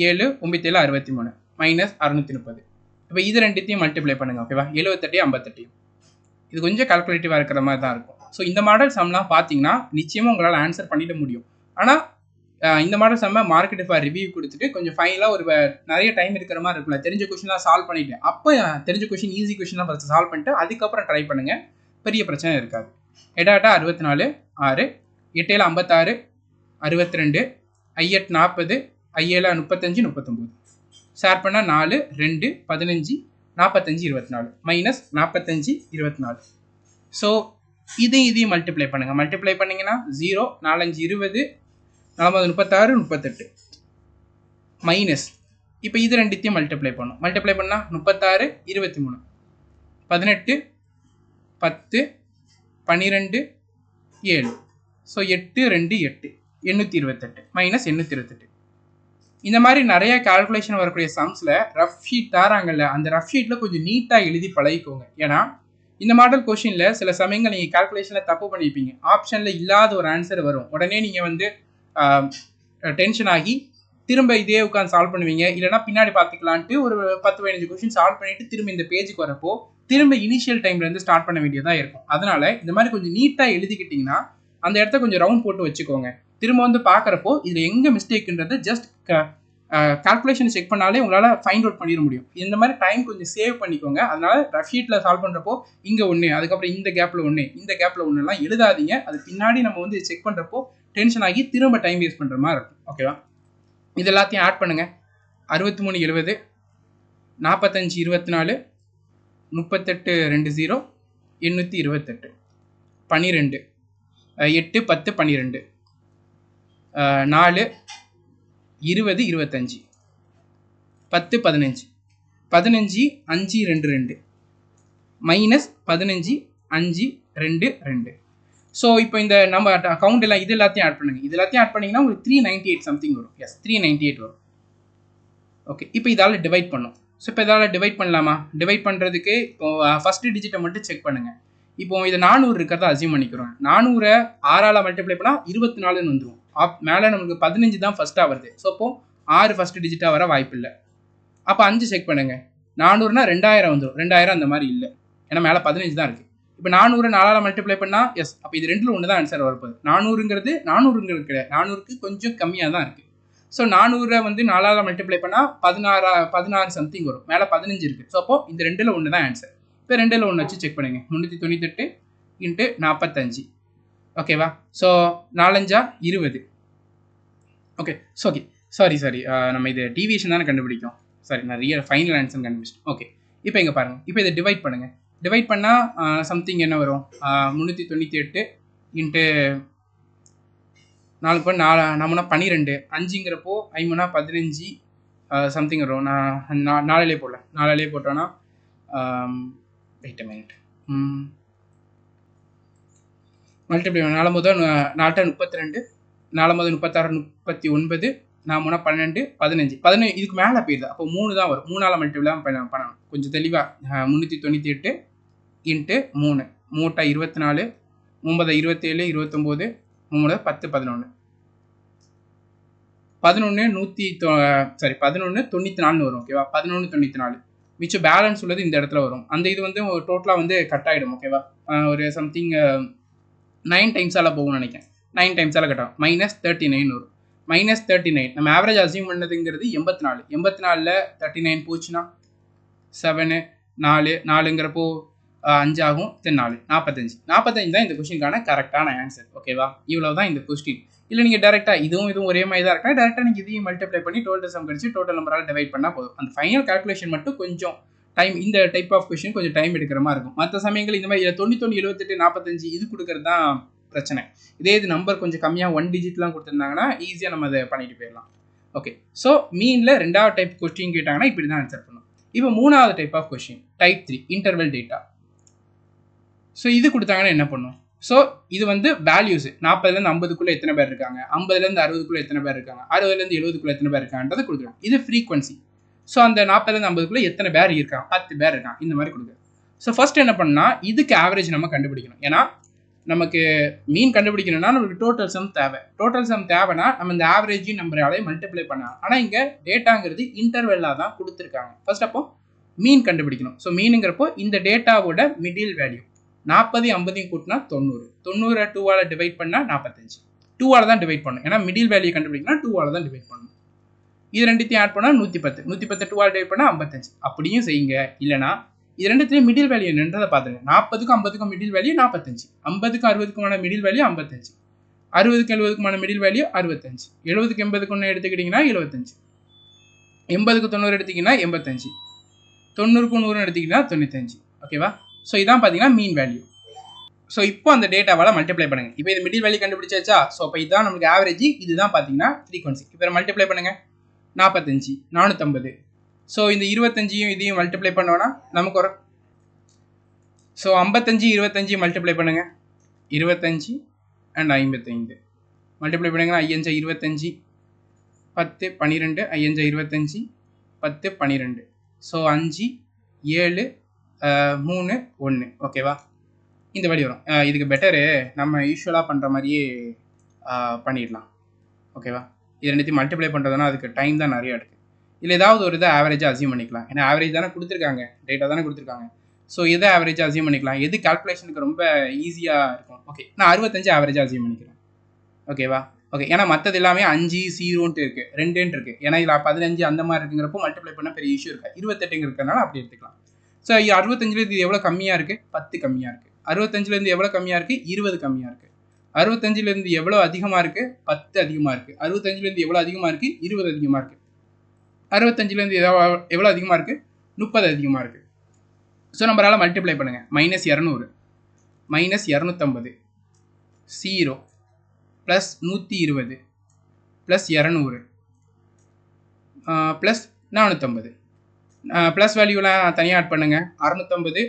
7 9 7 63 -630. இப்போ இது ரெண்டுத்தையும் மல்டிப்ளை பண்ணுங்கள். ஓகேவா? 78 58. இது கொஞ்சம் கால்குலேட்டிவாக இருக்கிற மாதிரி தான் இருக்கும். ஸோ இந்த மாடல் சம்லாம் பார்த்தீங்கன்னா நிச்சயமாக உங்களால் ஆன்சர் பண்ணிட முடியும். ஆனால் இந்த மாடல் சம்ம மார்க்கெட் ஃபார் ரிவ்யூ கொடுத்துட்டு கொஞ்சம் ஃபைனலாக ஒரு நிறைய டைம் இருக்கிற மாதிரி இருக்குல்ல, தெரிஞ்ச கொஷின்லாம் சால்வ் பண்ணிவிட்டு அப்போ தெரிஞ்ச கொஷின் ஈஸி கொஷின்லாம் ஃபஸ்ட்டு சால்வ் பண்ணிட்டு அதுக்கப்புறம் ட்ரை பண்ணுங்கள். பெரிய பிரச்சனை இருக்காது. 8 64 6 8 56 62 8 40 7 35 39 ஷேர் பண்ணால் 4 2 15 45 24 -45 24. ஸோ இதையும் மல்டிப்ளை பண்ணுங்கள். மல்டிப்ளை பண்ணிங்கன்னா 0 4 5 20 40 36 38 மைனஸ். இப்போ இது ரெண்டுத்தையும் மல்டிப்ளை பண்ணும். மல்டிப்ளை பண்ணால் 36 23 18 10 12 7. ஸோ 8 2 8 828 -828. இந்த மாதிரி நிறைய கால்குலேஷன் வரக்கூடிய சம்ஸில் ரஃப் ஷீட் தாராங்கல்ல, அந்த ரஃப் ஷீட்டில் கொஞ்சம் நீட்டாக எழுதி பழகிக்கோங்க. ஏன்னா இந்த மாடல் கொஷினில் சில சமயங்கள் நீங்கள் கால்குலேஷனில் தப்பு பண்ணியிருப்பீங்க. ஆப்ஷனில் இல்லாத ஒரு ஆன்சர் வரும். உடனே நீங்கள் வந்து டென்ஷன் ஆகி திரும்ப இதே உட்காந்து சால்வ் பண்ணுவீங்க. இல்லைனா பின்னாடி பார்த்துக்கலான்ட்டு ஒரு 10-15 கொஷின் சால்வ் பண்ணிவிட்டு திரும்ப இந்த பேஜுக்கு வரப்போ திரும்ப இனிஷியல் டைம்லேருந்து ஸ்டார்ட் பண்ண வேண்டியதாக இருக்கும். அதனால் இந்த மாதிரி கொஞ்சம் நீட்டாக எழுதிக்கிட்டிங்கன்னா அந்த இடத்த கொஞ்சம் ரவுண்ட் போட்டு வச்சுக்கோங்க. திரும்ப வந்து பார்க்குறப்போ இதில் எங்கே மிஸ்டேக்குன்றது ஜஸ்ட் கால்குலேஷன் செக் பண்ணாலே உங்களால் ஃபைண்ட் அவுட் பண்ணிட முடியும். இந்த மாதிரி டைம் கொஞ்சம் சேவ் பண்ணிக்கோங்க. அதனால் ரஃப் ஷீட்டில் சால்வ் பண்ணுறப்போ இங்கே ஒன்று, அதுக்கப்புறம் இந்த கேப்பில் ஒன்று, இந்த கேப்பில் ஒன்றுலாம் எழுதாதீங்க. அது பின்னாடி நம்ம வந்து செக் பண்ணுறப்போ டென்ஷன் ஆகி திரும்ப டைம் வேஸ்ட் பண்ணுற மாதிரி இருக்கும். ஓகேவா? இது எல்லாத்தையும் ஆட் பண்ணுங்கள். 63 70 45 24 38 20 828 12 8 10 12 4 20 25 10 15 15 5 2 2 -15 5 2 2. ஸோ இப்போ இந்த நம்ம அக்கௌண்ட் எல்லாம் இது எல்லாத்தையும் ஆட் பண்ணுங்கள். இது எல்லாத்தையும் ஆட் பண்ணிங்கன்னா உங்களுக்கு 398 சம்திங் வரும். எஸ் 398 வரும். ஓகே, இப்போ இதால் டிவைட் பண்ணும். ஸோ இப்போ இதால் டிவைட் பண்ணலாமா? டிவைட் பண்ணுறதுக்கு இப்போ ஃபஸ்ட்டு டிஜிட்டை மட்டும் செக் பண்ணுங்கள். இப்போ இது 400 இருக்கிறத அசியூம் பண்ணிக்கிறோம். 400 6ஆல் மல்டிப்ளை பண்ணால் 24ன்னு வந்துடும். மேலே நமக்கு 15 தான் ஃபஸ்ட்டாக வருது. ஸோ அப்போ 6 ஃபஸ்ட்டு டிஜிட்டாக வர வாய்ப்பு இல்லை. அப்போ 5 செக் பண்ணுங்கள். 400னா 2000 வந்துடும். 2000 அந்த மாதிரி இல்லை, ஏன்னா மேலே 15 தான் இருக்குது. இப்போ 400 4ஆல் மல்டிப்ளை பண்ணால் எஸ், அப்போ இது ரெண்டில் ஒன்று தான் ஆன்சர் வரப்போகுது. 400ங்கிறது கிடையாது, 400க்கு கொஞ்சம் கம்மியாக தான் இருக்குது. ஸோ 400 வந்து 4ஆல் மல்டிப்ளை பண்ணால் 16 சம்திங் வரும். மேலே 15 இருக்குது. ஸோ அப்போ இந்த ரெண்டில் ஒன்று தான் ஆன்சர். இப்போ ரெண்டில் ஒன்று வச்சு செக் பண்ணுங்கள். 398 × 45. ஓகேவா? So 4×5 20. Okay. So okay, sorry நம்ம இது டீவியேஷன் தானே கண்டுபிடிக்கும். சாரி, நான் ரியல் ஃபைனல் ஆன்சர் கண்டுபிடிச்சிட்டேன். ஓகே, இப்போ இங்கே பாருங்கள். இப்போ இதை டிவைட் பண்ணுங்கள். டிவைட் பண்ணால் சம்திங் என்ன வரும் 398 இன்ட்டு 4 பண்ண 12 5ங்கிறப்போ 5 15 சம்திங் வரும். நான் 4 போடல, 4 போட்டோன்னா வெயிட் அ மினிட் மல்டிப்ளை 4 முதல் 4 32 4 முதல் 36 39 4 12 15 இதுக்கு மேலே போயிடுது. அப்போ 3 தான் வரும். 3ஆல் மல்டிப்ளை தான் பண்ணணும் கொஞ்சம் தெளிவாக. 398 இன்ட்டு 3 3 24 9 27 29 3 10 11 11 வரும். ஓகேவா? 1194 மிச்சம் பேலன்ஸ் உள்ளது இந்த இடத்துல வரும். அந்த இது வந்து டோட்டலாக வந்து கட் ஆகிடும். ஓகேவா? ஒரு சம்திங் 9 டைம்ஸால் போகும்னு நினைக்கிறேன். 9 டைம்ஸால் கட் ஆகும். -39 வரும். -39 நம்ம ஆவரேஜ் அசியூம் பண்ணதுங்கிறது 84. 84ல் 39 போச்சுன்னா 7 4ங்கிறப்போ 5 ஆகும். 4 45 தான் இந்த கொஸ்டினுக்கான கரெக்டான ஆன்சர். ஓகேவா? இவ்வளோ தான் இந்த கொஸ்டின். இல்லை நீங்கள் டேரெக்டாக இதுவும் ஒரே மாதிரி தான் இருக்கா, டேரெக்டாக நீங்கள் இதையும் மல்டிப்ளை பண்ணி டோட்டல் சம் கழிச்சு டோட்டல் நம்பரால் டிவைட் பண்ணால் போதும். அந்த ஃபைனல் கால்குலேஷன் மட்டும் கொஞ்சம் டைம், இந்த டைப் ஆஃப் கொஸ்டின் கொஞ்சம் டைம் எடுக்கிற மாதிரி இருக்கும். மற்ற சமயங்கள் இந்த மாதிரி 99 78 45 இது கொடுக்கறது தான் பிரச்சனை. இதே இது நம்பர் கொஞ்சம் கம்மியாக 1 டிஜிட்லாம் கொடுத்துருந்தாங்கன்னா ஈஸியாக நம்ம அதை பண்ணிட்டு போயிடலாம். ஓகே, ஸோ மீனில் 2வது டைப் கொஸ்டின் கேட்டாங்கன்னா இப்படி தான் ஆன்சர் பண்ணணும். இப்போ 3வது type of question type 3 interval data. So இது கொடுத்தாங்கன்னா என்ன பண்ணும்? ஸோ இது வந்து வேல்யூஸ் 40லேருந்து 50க்குள்ளே எத்தனை பேர் இருக்காங்க, 50லேருந்து 60க்குள்ளே எத்தனை பேர் இருக்காங்க, 60லேருந்து 70க்குள்ளே எத்தனை பேர் இருக்காங்கன்றது கொடுக்குறோம். இது ஃப்ரீக்வன்சி. ஸோ அந்த 40லேருந்து 50க்குள்ளே எத்தனை பேர் இருக்காங்க, 10 பேர் இருக்காங்க, இந்த மாதிரி கொடுக்குறோம். ஸோ ஃபர்ஸ்ட் என்ன பண்ணால் இதுக்கு ஆவரேஜ் நம்ம கண்டுபிடிக்கணும். ஏன்னா நமக்கு மீன் கண்டுபிடிக்கணும்னா நமக்கு டோட்டல் சம் தேவை. டோட்டல் சம் தேவைன்னா நம்ம இந்த ஆவரேஜ் நம்பராலே மல்டிப்ளை பண்ணலாம். ஆனால் இங்கே டேட்டாங்கிறது இன்டர்வெல்லாக தான் கொடுத்துருக்காங்க. ஃபர்ஸ்ட் அப்போ மீன் கண்டுபிடிக்கணும். ஸோ மீனுங்கிறப்போ இந்த டேட்டாவோட மிடில் வேல்யூ 40 50 கூட்டினா 90. 90 2ஆல் டிவைட் பண்ணால் 45. 2ஆல் தான் டிவைட் பண்ணணும். ஏன்னா மிடில் வேல்யூ கண்டுபிடிக்கணும் 2ஆல் தான் டிவைட் பண்ணணும். இது ரெண்டுத்தையும் ஆட் பண்ணால் 110. 110 2ஆல் டிவைட் பண்ணால் 55. அப்படியும் செய்யுங்க. இல்லைனா இது ரெண்டுத்தையும் மிடில் வேல்யூ என்னன்றதை பார்த்துருங்க. 40க்கும் 50க்கும் மிடில் வேல்யூ 45, 50க்கும் 60க்குமான மிடில் வேல்யூ 55, 60க்கு 70க்குமான மிடில் வேல்யூ 65, 70க்கு 80க்கு ஒன்று எடுத்துக்கிட்டிங்கன்னா 75, 80க்கு 90 எடுத்திங்கன்னா 85, 90க்கு 100 எடுத்திங்கன்னா 95. ஓகேவா? ஸோ இதான் பார்த்தீங்கன்னா மீன் வேல்யூ. ஸோ இப்போ அந்த டேட்டாவால் மல்டிப்ளை பண்ணுங்க. இப்போ இது மிடில் வேல்யூ கண்டுபிடிச்சாச்சா? ஸோ இப்போ இதுதான் நமக்கு ஆவரேஜ், இதுதான் பார்த்தீங்கன்னா ஃப்ரீக்வன்சி. இப்போ மல்டிப்ளை பண்ணுங்க. 45 450. ஸோ இந்த 25யும் இதையும் மல்டிப்ளை பண்ணோன்னா நமக்கு வரும். ஸோ 55 25 மல்டிப்ளை பண்ணுங்க. 25 அண்ட் 55 மல்டிப்ளை பண்ணுங்கன்னா 5 25 10 12 5 25 10 12. ஸோ 5 7 3 1. ஓகேவா? இந்த வழி வரும். இதுக்கு பெட்டரு நம்ம யூஸ்வலாக பண்ணுற மாதிரியே பண்ணிடலாம். ஓகேவா? இது ரெண்டுத்தையும் மல்டிப்ளை பண்ணுறதுனா அதுக்கு டைம் தான் நிறைய எடுக்கு. இல்லை ஏதாவது ஒரு இதை ஆவரேஜாக அசியூம் பண்ணிக்கலாம். ஏன்னா ஆவரேஜ் தானே கொடுத்துருக்காங்க, டேட்டா தானே கொடுத்துருக்காங்க. ஸோ எதை ஆவரேஜாக அசியூம் பண்ணிக்கலாம், எது கால்குலேஷனுக்கு ரொம்ப ஈஸியாக இருக்கும். ஓகே, நான் 65 ஆவரேஜாக அசியூம் பண்ணிக்கிறேன். ஓகேவா? ஓகே, ஏன்னா மற்றது எல்லாமே 5 0ன்ட்டு இருக்குது, 2ன்ட்டு இருக்குது. ஏன்னா இதில் 15 அந்த மாதிரி இருக்குங்கிறப்போ மல்டிப்ளை பண்ண பெரிய இஷ்யூ இருக்கா. 28 இருக்கிறதுனால அப்படி எடுத்துக்கலாம். ஸோ 65லேருந்து இது எவ்வளோ கம்மியாக இருக்குது? 10 கம்மியாக இருக்குது. 65லேருந்து எவ்வளோ கம்மியாக இருக்குது? 20 கம்மியாக இருக்குது. 65லேருந்து எவ்வளோ அதிகமாக இருக்குது? 10 அதிகமாக இருக்குது. 65லேருந்து எவ்வளோ அதிகமாக இருக்குது? 20 அதிகமாக இருக்குது. 65லேருந்து எவ்வளோ அதிகமாக இருக்குது? 30 அதிகமாக இருக்குது. ஸோ நம்மளால் மல்டிப்ளை பண்ணுங்கள். -200 -250 0 ப்ளஸ் 120 ப்ளஸ் 200 ப்ளஸ் 450. ப்ளஸ் வேல்யூலாம் தனியாக ஆட் பண்ணுங்கள். 650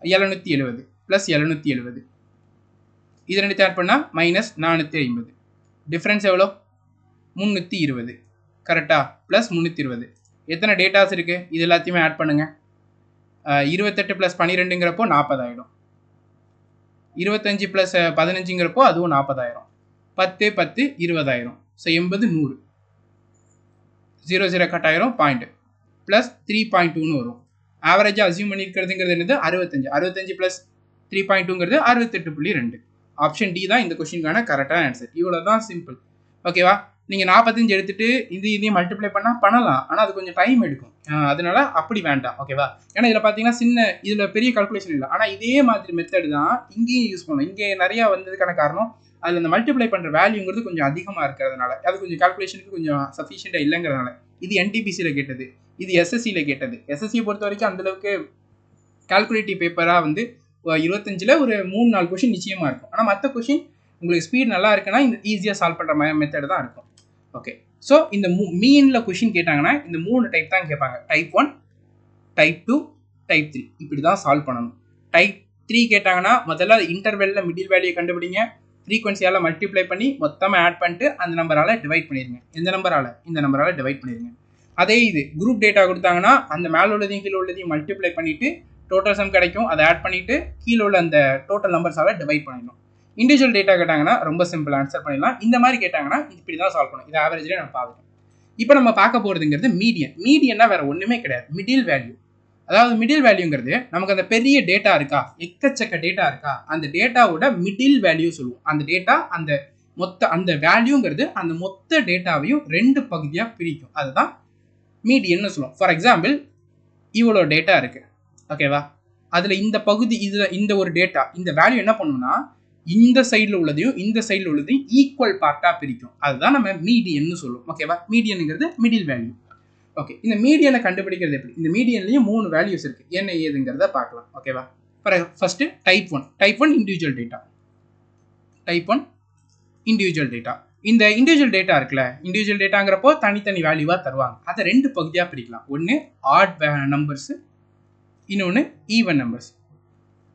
770 ப்ளஸ் 770. இது ரெண்டு ஆட் பண்ணால் -450. டிஃப்ரென்ஸ் எவ்வளோ? 320. கரெக்டாக? ப்ளஸ் 320. எத்தனை டேட்டாஸ் இருக்குது? இது எல்லாத்தையுமே ஆட் பண்ணுங்கள். 28 ப்ளஸ் 12ங்கிறப்போ 40 ஆகிடும். 25 ப்ளஸ் 15ங்கிறப்போ அதுவும் 40 ஆயிரும். 10 10 20 ஆயிரும். ஸோ 80 100. 0 0 கட் ஆயிரும். பாயிண்ட் ப்ளஸ் 3.2ன்னு வரும். ஆவரேஜாக அசியூம் பண்ணியிருக்கிறதுங்கிறது என்னது? 65. 65 ப்ளஸ் 3.2ங்கிறது 68.2. ஆப்ஷன் டி தான் இந்த கொஸ்டினுக்கான கரெக்டான ஆன்சர். இவ்வளோ தான் சிம்பிள். ஓகேவா? நீங்கள் 45 எடுத்துகிட்டு இதையும் மல்டிப்ளை பண்ணலாம். ஆனால் அது கொஞ்சம் டைம் எடுக்கும். அதனால அப்படி வேண்டாம். ஓகேவா? ஏன்னா இதில் பார்த்தீங்கன்னா இதில் பெரிய கால்குலேஷன் இல்லை. ஆனால் இதே மாதிரி மெத்தட் தான் இங்கேயும் யூஸ் பண்ணணும். இங்கே நிறையா வந்ததுக்கான காரணம் அதில் இந்த மல்டிப்ளை பண்ணுற வேல்யூங்கிறது கொஞ்சம் அதிகமாக இருக்கிறதுனால, அது கொஞ்சம் கால்குலேஷனுக்கு கொஞ்சம் சஃபிஷியண்டாக இல்லைங்கிறதுனால. இது NTPCயில் கேட்டது, இது SSCயில் கேட்டது. SSCயை பொறுத்த வரைக்கும் அந்தளவுக்கு கால்குலேட்டிவ் பேப்பராக வந்து 25ல் ஒரு 3-4 கொஷின் நிச்சயமாக இருக்கும். ஆனால் மற்ற கொஷின் உங்களுக்கு ஸ்பீட் நல்லா இருக்குன்னா இந்த ஈஸியாக சால்வ் பண்ணுற மெத்தட் தான் இருக்கும். ஓகே, ஸோ இந்த மீனில் கொஷின் கேட்டாங்கன்னா இந்த 3 டைப் தான் கேட்பாங்க. Type 1, type 2, type 3. இப்படி தான் சால்வ் பண்ணணும். டைப் 3 கேட்டாங்கன்னா முதல்ல இன்டர்வெல்ல மிடில் வேல்யூ கண்டுபிடிங்க, ஃப்ரீக்வன்சியால் மல்டிப்ளை பண்ணி மொத்தமாக ஆட் பண்ணிட்டு அந்த நம்பரால் டிவைட் பண்ணிடுங்க. எந்த நம்பரால்? இந்த நம்பரால் டிவைட் பண்ணிடுங்க. அதே இது குரூப் டேட்டா கொடுத்தாங்கன்னா அந்த மேலே உள்ளதையும் கீழே உள்ளதையும் மல்டிப்ளை பண்ணிவிட்டு டோட்டல் சம் கிடைக்கும், அதை ஆட் பண்ணிவிட்டு கீழே உள்ள அந்த டோட்டல் நம்பர்ஸால் டிவைட் பண்ணிடணும். இண்டிவிஜுவல் டேட்டா கேட்டாங்கன்னா ரொம்ப சிம்பிள் ஆன்சர் பண்ணிடலாம். இந்த மாதிரி கேட்டாங்கன்னா இப்படி தான் சால்வ் பண்ணணும். இது ஆவரேஜ்லேயே நம்ம பார்க்கணும். இப்போ நம்ம பார்க்க போகிறதுங்கிறது மீடியன். மீடியன்னா வேறு ஒன்றுமே கிடையாது, மிடில் வேல்யூ. அதாவது மிடில் வேல்யூங்கிறது நமக்கு அந்த பெரிய டேட்டா இருக்கா, எக்கச்சக்க டேட்டா இருக்கா, அந்த டேட்டாவோட மிடில் வேல்யூ சொல்லுவோம். அந்த டேட்டா அந்த வேல்யூங்கிறது அந்த மொத்த டேட்டாவையும் 2 பகுதியாக பிரிக்கும். அதுதான் மீடியன்னு சொல்லுவோம். ஃபார் எக்ஸாம்பிள் இவ்வளோ டேட்டா இருக்குது, ஓகேவா? அதில் இந்த பகுதி இந்த ஒரு டேட்டா இந்த வேல்யூ என்ன பண்ணுன்னா இந்த சைடில் உள்ளதையும் இந்த சைடில் உள்ளதையும் ஈக்குவல் பார்ட்டாக பிரிக்கும். அதுதான் நம்ம மீடியன்னு சொல்லுவோம், ஓகேவா? மீடியனுங்கிறது மிடில் வேல்யூ. ஓகே, இந்த மீடியனை கண்டுபிடிக்கிறது எப்படி? இந்த மீடியன்லேயும் 3 வேல்யூஸ் இருக்குது, என்ன ஏதுங்கிறத பார்க்கலாம், ஓகேவா? First type 1. Type 1 individual data. Type 1 individual data. இந்த இண்டிவிஜுவல் டேட்டா இருக்குல்ல, இண்டிவிஜுவல் டேட்டாங்கிறப்போ தனித்தனி வேல்யூவாக தருவாங்க. அதை 2 பகுதியாக பிரிக்கலாம். ஒன்று ஆட் நம்பர்ஸு, இன்னொன்று even numbers.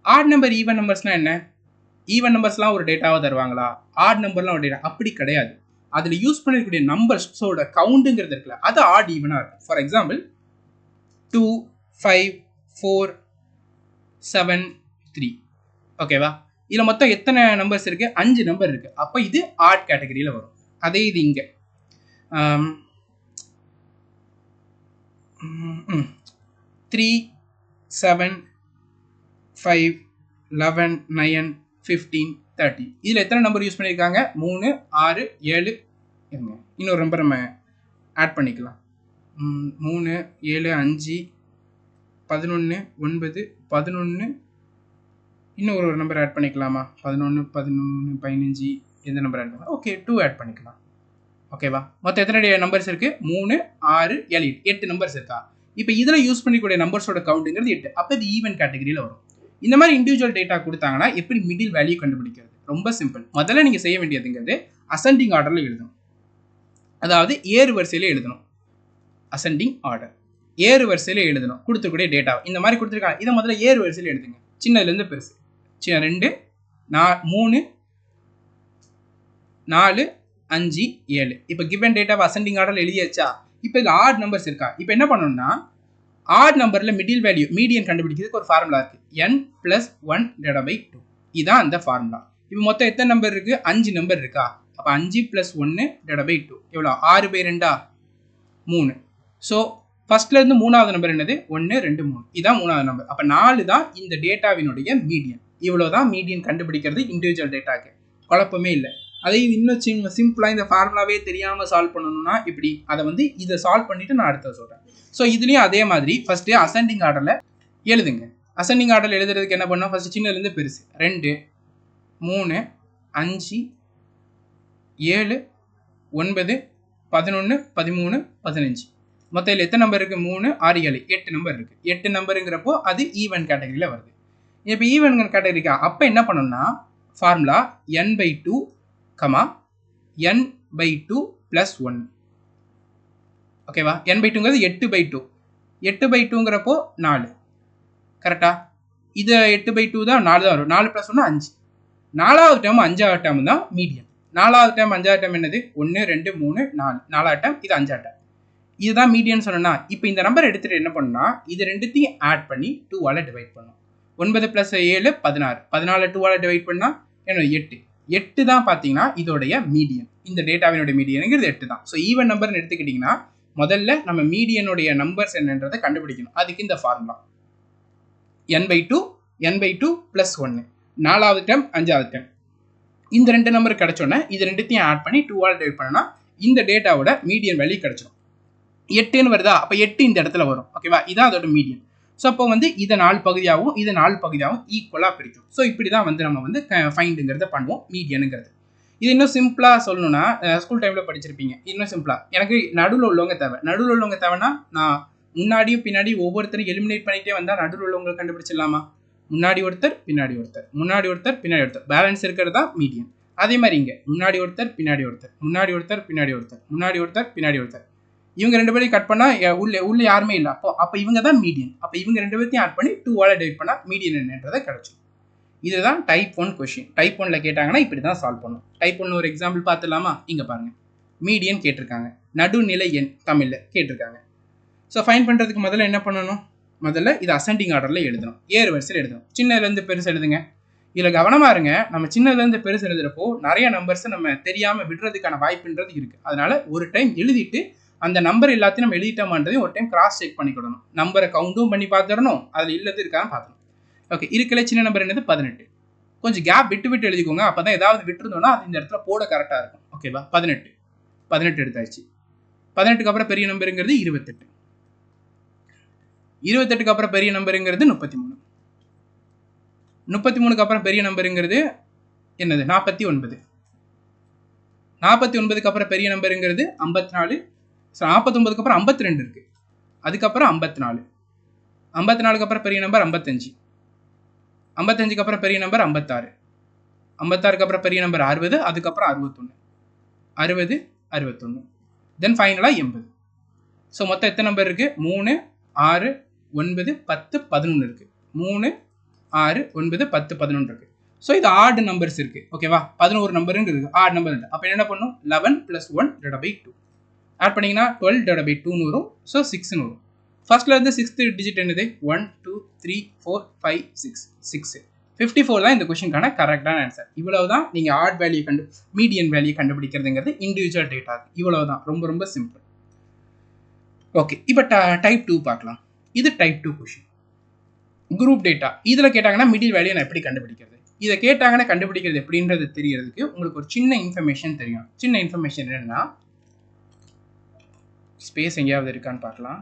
Odd number even நம்பர்ஸ்னால் என்ன? ஈவன் நம்பர்ஸ்லாம் ஒரு டேட்டாவாக தருவாங்களா? ஆட் நம்பர்லாம் ஒரு டேட்டா அப்படி கிடையாது. அதில் யூஸ் பண்ணிருக்கக்கூடிய நம்பர்ஸோட கவுண்டுங்கிறது இருக்குல்ல, அது ஆட் ஈவனாக இருக்கும். ஃபார் எக்ஸாம்பிள் 2, 5, 4, 7, 3, ஓகேவா? இதில் மொத்தம் எத்தனை நம்பர்ஸ் இருக்குது? 5 நம்பர் இருக்குது. அப்போ இது ஆட் கேட்டகரியில் வரும். அதே இது இங்கே 3, 7, 5, 11, 9, 15, 30. இதில் எத்தனை நம்பர் யூஸ் பண்ணியிருக்காங்க? 3, 6, 7. இன்னொரு நம்பர் நம்ம ஆட் பண்ணிக்கலாம். 3, 7, 5, 11, 9, 11. இன்னும் ஒரு நம்பர் ஆட் பண்ணிக்கலாமா? 11, 11, 15. எந்த நம்பர் ஆட் பண்ணலாம்? ஓகே, 2 ஆட் பண்ணிக்கலாம், ஓகேவா? மொத்தம் எத்தனை நம்பர்ஸ் இருக்குது? 3, 6, 7, 8 நம்பர்ஸ் இருக்கா? இப்போ இதில் யூஸ் பண்ணிக்கூடிய நம்பர்ஸோட கவுண்டுங்கிறது 8. அப்போ இது ஈவன் கேட்டகரியில் வரும். இந்த மாதிரி இண்டிவிஜுவல் டேட்டா கொடுத்தாங்கன்னா எப்படி மிடில் வேல்யூ கண்டுபிடிக்கிறது? ரொம்ப சிம்பிள். முதல்ல நீங்கள் செய்ய வேண்டியதுங்கிறது அசெண்டிங் ஆர்டரில் எழுதணும். அதாவது ஏறு வரிசையில் எழுதணும். அசெண்டிங் ஆர்டர், ஏறு வரிசையில் எழுதணும் கொடுத்துக்கூடிய டேட்டா. இந்த மாதிரி கொடுத்துருக்காங்க, இதை முதல்ல ஏறு வரிசையில் எழுதுங்க, சின்னதுலேருந்து பெருசு. சின்ன 2, 3, 4, 5, 7. இப்போ கிவன் டேட்டாவை அசெண்டிங் ஆர்டரில் எழுதியாச்சா? இப்போ இதில் ஆட் நம்பர்ஸ் இருக்கா? இப்போ என்ன பண்ணணும்னா ஆட் நம்பரில் மிடில் வேல்யூ மீடியன் கண்டுபிடிக்கிறதுக்கு ஒரு ஃபார்முலா இருக்குது, n + 1/2. இதுதான் அந்த ஃபார்முலா. இப்போ மொத்தம் எத்தனை நம்பர் இருக்குது? 5 நம்பர் இருக்கா? அப்போ 5 + 1/2 எவ்வளோ? 6/2 3. ஸோ ஃபர்ஸ்ட்லேருந்து 3வது நம்பர் என்னது? 1, 2, 3. இதுதான் 3வது நம்பர். அப்போ 4 தான் இந்த டேட்டாவினுடைய மீடியன். இவ்வளோ தான் மீடியன் கண்டுபிடிக்கிறது இண்டிவிஜுவல் டேட்டாக்கு. குழப்பமே இல்லை. அதை இன்னும் சிம்பிளாக இந்த ஃபார்முலாவே தெரியாமல் சால்வ் பண்ணணும்னா இப்படி அதை இதை சால்வ் பண்ணிவிட்டு நான் அடுத்த சொல்கிறேன். ஸோ இதுலேயும் அதே மாதிரி ஃபஸ்ட்டு அசெண்டிங் ஆர்டரில் எழுதுங்க. அசெண்டிங் ஆர்டரில் எழுதுறதுக்கு என்ன பண்ணோம்? ஃபஸ்ட்டு சின்னதுலேருந்து பெருசு. 2, 3, 5, 7, 9, 11, 13, 15. மொத்தம் இதில் எத்தனை நம்பர் இருக்குது? 3, 6, 7, 8 நம்பர் இருக்குது. 8 நம்பருங்கிறப்போ அது ஈவன் கேட்டகரியில் வருது. இப்போ ஈவன் கேட்டகரிக்கா அப்போ என்ன பண்ணணும்னா ஃபார்முலா n/2, n/2 + 1. ஓகேவா? n/2ங்கிறது 8/2. 8/2ங்கிறப்போ 4. கரெக்டா? இது 8/2 தான், 4 தான் வரும். 4 + 1 5. 4வது டேர்ம் 5வது டேர்ம் தான் மீடியன். 4வது டேர்ம் 5வது டேர்ம் என்னது? 1, 2, 3, 4. 4வது டேர்ம், இது 5வது டேர்ம். இதுதான் மீடியன் சொன்னா. இப்போ இந்த நம்பர் எடுத்துட்டு என்ன பண்ணா இது ரெண்டுத்தையும் ஆட் பண்ணி 2ஆல் டிவைட் பண்ணும். 9 + 7 16. 14 2ஆல் டிவைட் பண்ணா என்ன? 8. 8 தான் பார்த்தீங்கன்னா இதோடைய மீடியன். இந்த டேட்டாவினுடைய மீடியனுங்கிறது 8 தான். ஸோ ஈவன் நம்பர்னு எடுத்துக்கிட்டிங்கன்னா முதல்ல நம்ம மீடியனுடைய நம்பர்ஸ் என்னன்றதை கண்டுபிடிக்கணும். அதுக்கு இந்த ஃபார்முலா n/2 + 1. 4வது டேர்ம் 5வது டேர்ம். இந்த 2 நம்பர் கிடைச்சோன்னே இது ரெண்டுத்தையும் ஆட் பண்ணி 2ஆல் டிவைட் பண்ணா இந்த டேட்டாவோட மீடியன் வேல்யூ கிடைச்சிடும். 8ன்னு வருதா? அப்போ 8 இந்த இடத்துல வரும், ஓகேவா? இதான் அதோட மீடியன். ஸோ அப்போ இதை 4 பகுதியாகவும் இதை 4 பகுதியாகவும் ஈக்குவலாக பிரிக்கும். ஸோ இப்படி தான் நம்ம ஃபைண்டுங்கிறத பண்ணுவோம், மீடியனுங்கிறது. இது இன்னும் சிம்பிளாக சொல்லணும்னா ஸ்கூல் டைமில் படிச்சிருப்பீங்க. இன்னும் சிம்பிளாக எனக்கு நடுவில் உள்ளவங்க தேவை. நடுவில் உள்ளவங்க தேவைன்னா நான் முன்னாடியும் பின்னாடி ஒவ்வொருத்தரும் எலிமினேட் பண்ணிட்டே வந்தால் நடுவில் உள்ளவங்களை கண்டுபிடிச்சிடலாமா? முன்னாடி ஒருத்தர் பின்னாடி ஒருத்தர், முன்னாடி ஒருத்தர் பின்னாடி ஒருத்தர், பேலன்ஸ் இருக்கிறது தான் மீடியன். அதே மாதிரி இங்கே முன்னாடி ஒருத்தர் பின்னாடி ஒருத்தர், முன்னாடி ஒருத்தர் பின்னாடி ஒருத்தர், முன்னாடி ஒருத்தர் பின்னாடி ஒருத்தர், இவங்க 2 பேரையும் கட் பண்ணால் உள்ள யாருமே இல்லை. அப்போ இவங்க தான் மீடியன். அப்போ இவங்க 2 பேர்த்தையும் ஆட் பண்ணி 2ஆல் டிவைட் பண்ணால் மீடியன் என்னன்றதை கிடைச்சிடும். இதுதான் டைப் 1 கொஷின். டைப் 1ல் கேட்டாங்கன்னா இப்படி தான் சால்வ் பண்ணும். டைப் 1 ஒரு எக்ஸாம்பிள் பார்த்துலாமா? இங்கே பாருங்கள், மீடியன் கேட்டிருக்காங்க, நடுநிலை எண் தமிழில் கேட்டிருக்காங்க. ஸோ ஃபைன் பண்ணுறதுக்கு முதல்ல என்ன பண்ணணும்? முதல்ல இது அசெண்டிங் ஆர்டரில் எழுதணும், ஏறு வரிசையில் எழுதணும். சின்னதுலேருந்து பெருசு எழுதுங்க. இதில் கவனமாக இருங்க, நம்ம சின்னதுலேருந்து பெருசு எழுதுகிறப்போ நிறைய நம்பர்ஸை நம்ம தெரியாமல் விடுறதுக்கான வாய்ப்புன்றது இருக்குது. அதனால் ஒரு டைம் எழுதிட்டு அந்த நம்பர் எல்லாத்தையும் நம்ம எழுதிட்டோமான்றதையும் ஒரு டைம் கிராஸ் செக் பண்ணிக்கிடணும். நம்பரை கவுண்டும் பண்ணி பார்த்துடணும், அதில் இல்லது இருக்கான்னு பார்த்துக்கணும். ஓகே, இருக்கல சின்ன நம்பர் என்னது? 18. கொஞ்சம் கேப் விட்டு விட்டு எழுதிக்கோங்க, அப்போ தான் ஏதாவது விட்டுருந்தோம்னா அது இந்த இடத்துல போட கரெக்டாக இருக்கும். ஓகேவா? 18 எடுத்தாச்சு. 18க்கு அப்புறம் பெரிய நம்பருங்கிறது 28. 28க்கு அப்புறம் பெரிய நம்பருங்கிறது 33. 33க்கு அப்புறம் பெரிய நம்பருங்கிறது என்னது? 49. 49க்கு அப்புறம் பெரிய நம்பருங்கிறது 54. 49க்கு அப்புறம் 52 இருக்கு, அதுக்கப்புறம் 54. 54க்கு அப்புறம் பெரிய நம்பர் 55. 55க்கு அப்புறம் பெரிய நம்பர் 56. 56க்கு அப்புறம் பெரிய நம்பர் 60, அதுக்கப்புறம் 61. 60, 61, தென் ஃபைனலாக 80. ஸோ மொத்தம் எத்தனை நம்பர் இருக்குது? 3, 6, 9, 10, 11 இருக்குது. 3, 6, 9, 10, 11 இருக்குது. ஸோ இது ஆட் நம்பர்ஸ் இருக்குது. ஓகேவா? 11 நம்பருங்கிறது ஆட் நம்பர் இருக்குது. அப்போ என்ன பண்ணும்? 11 + 1 / 2 ஆட் பண்ணிங்கன்னா 12 / 2 வரும். ஸோ 6 வரும். ஃபர்ஸ்ட்லேருந்து 6th டிஜிட் என்னது? 1, 2, 3, 4, 5, 6. 54 தான் இந்த கொஷினுக்கான கரெக்டான ஆன்சர். இவ்வளவு தான் நீங்கள் ஆட் வேல்யூ மீடியன் வேல்யூ கண்டுபிடிக்கிறதுங்கிறது இண்டிவிஜுவல் டேட்டா. இவ்வளவு தான், ரொம்ப ரொம்ப சிம்பிள். ஓகே, இப்போ டைப் 2 பார்க்கலாம். இது டைப் 2 கொஷின், குரூப் டேட்டா. இதில் கேட்டாங்கன்னா மிடில் வேல்யூ நான் எப்படி கண்டுபிடிக்கிறது? இதை கேட்டாங்கன்னா கண்டுபிடிக்கிறது எப்படின்றது தெரியறதுக்கு உங்களுக்கு ஒரு சின்ன இன்ஃபர்மேஷன் தெரியும். சின்ன இன்ஃபர்மேஷன் என்னன்னா, ஸ்பேஸ் எங்கேயாவது இருக்கான்னு பார்க்கலாம்.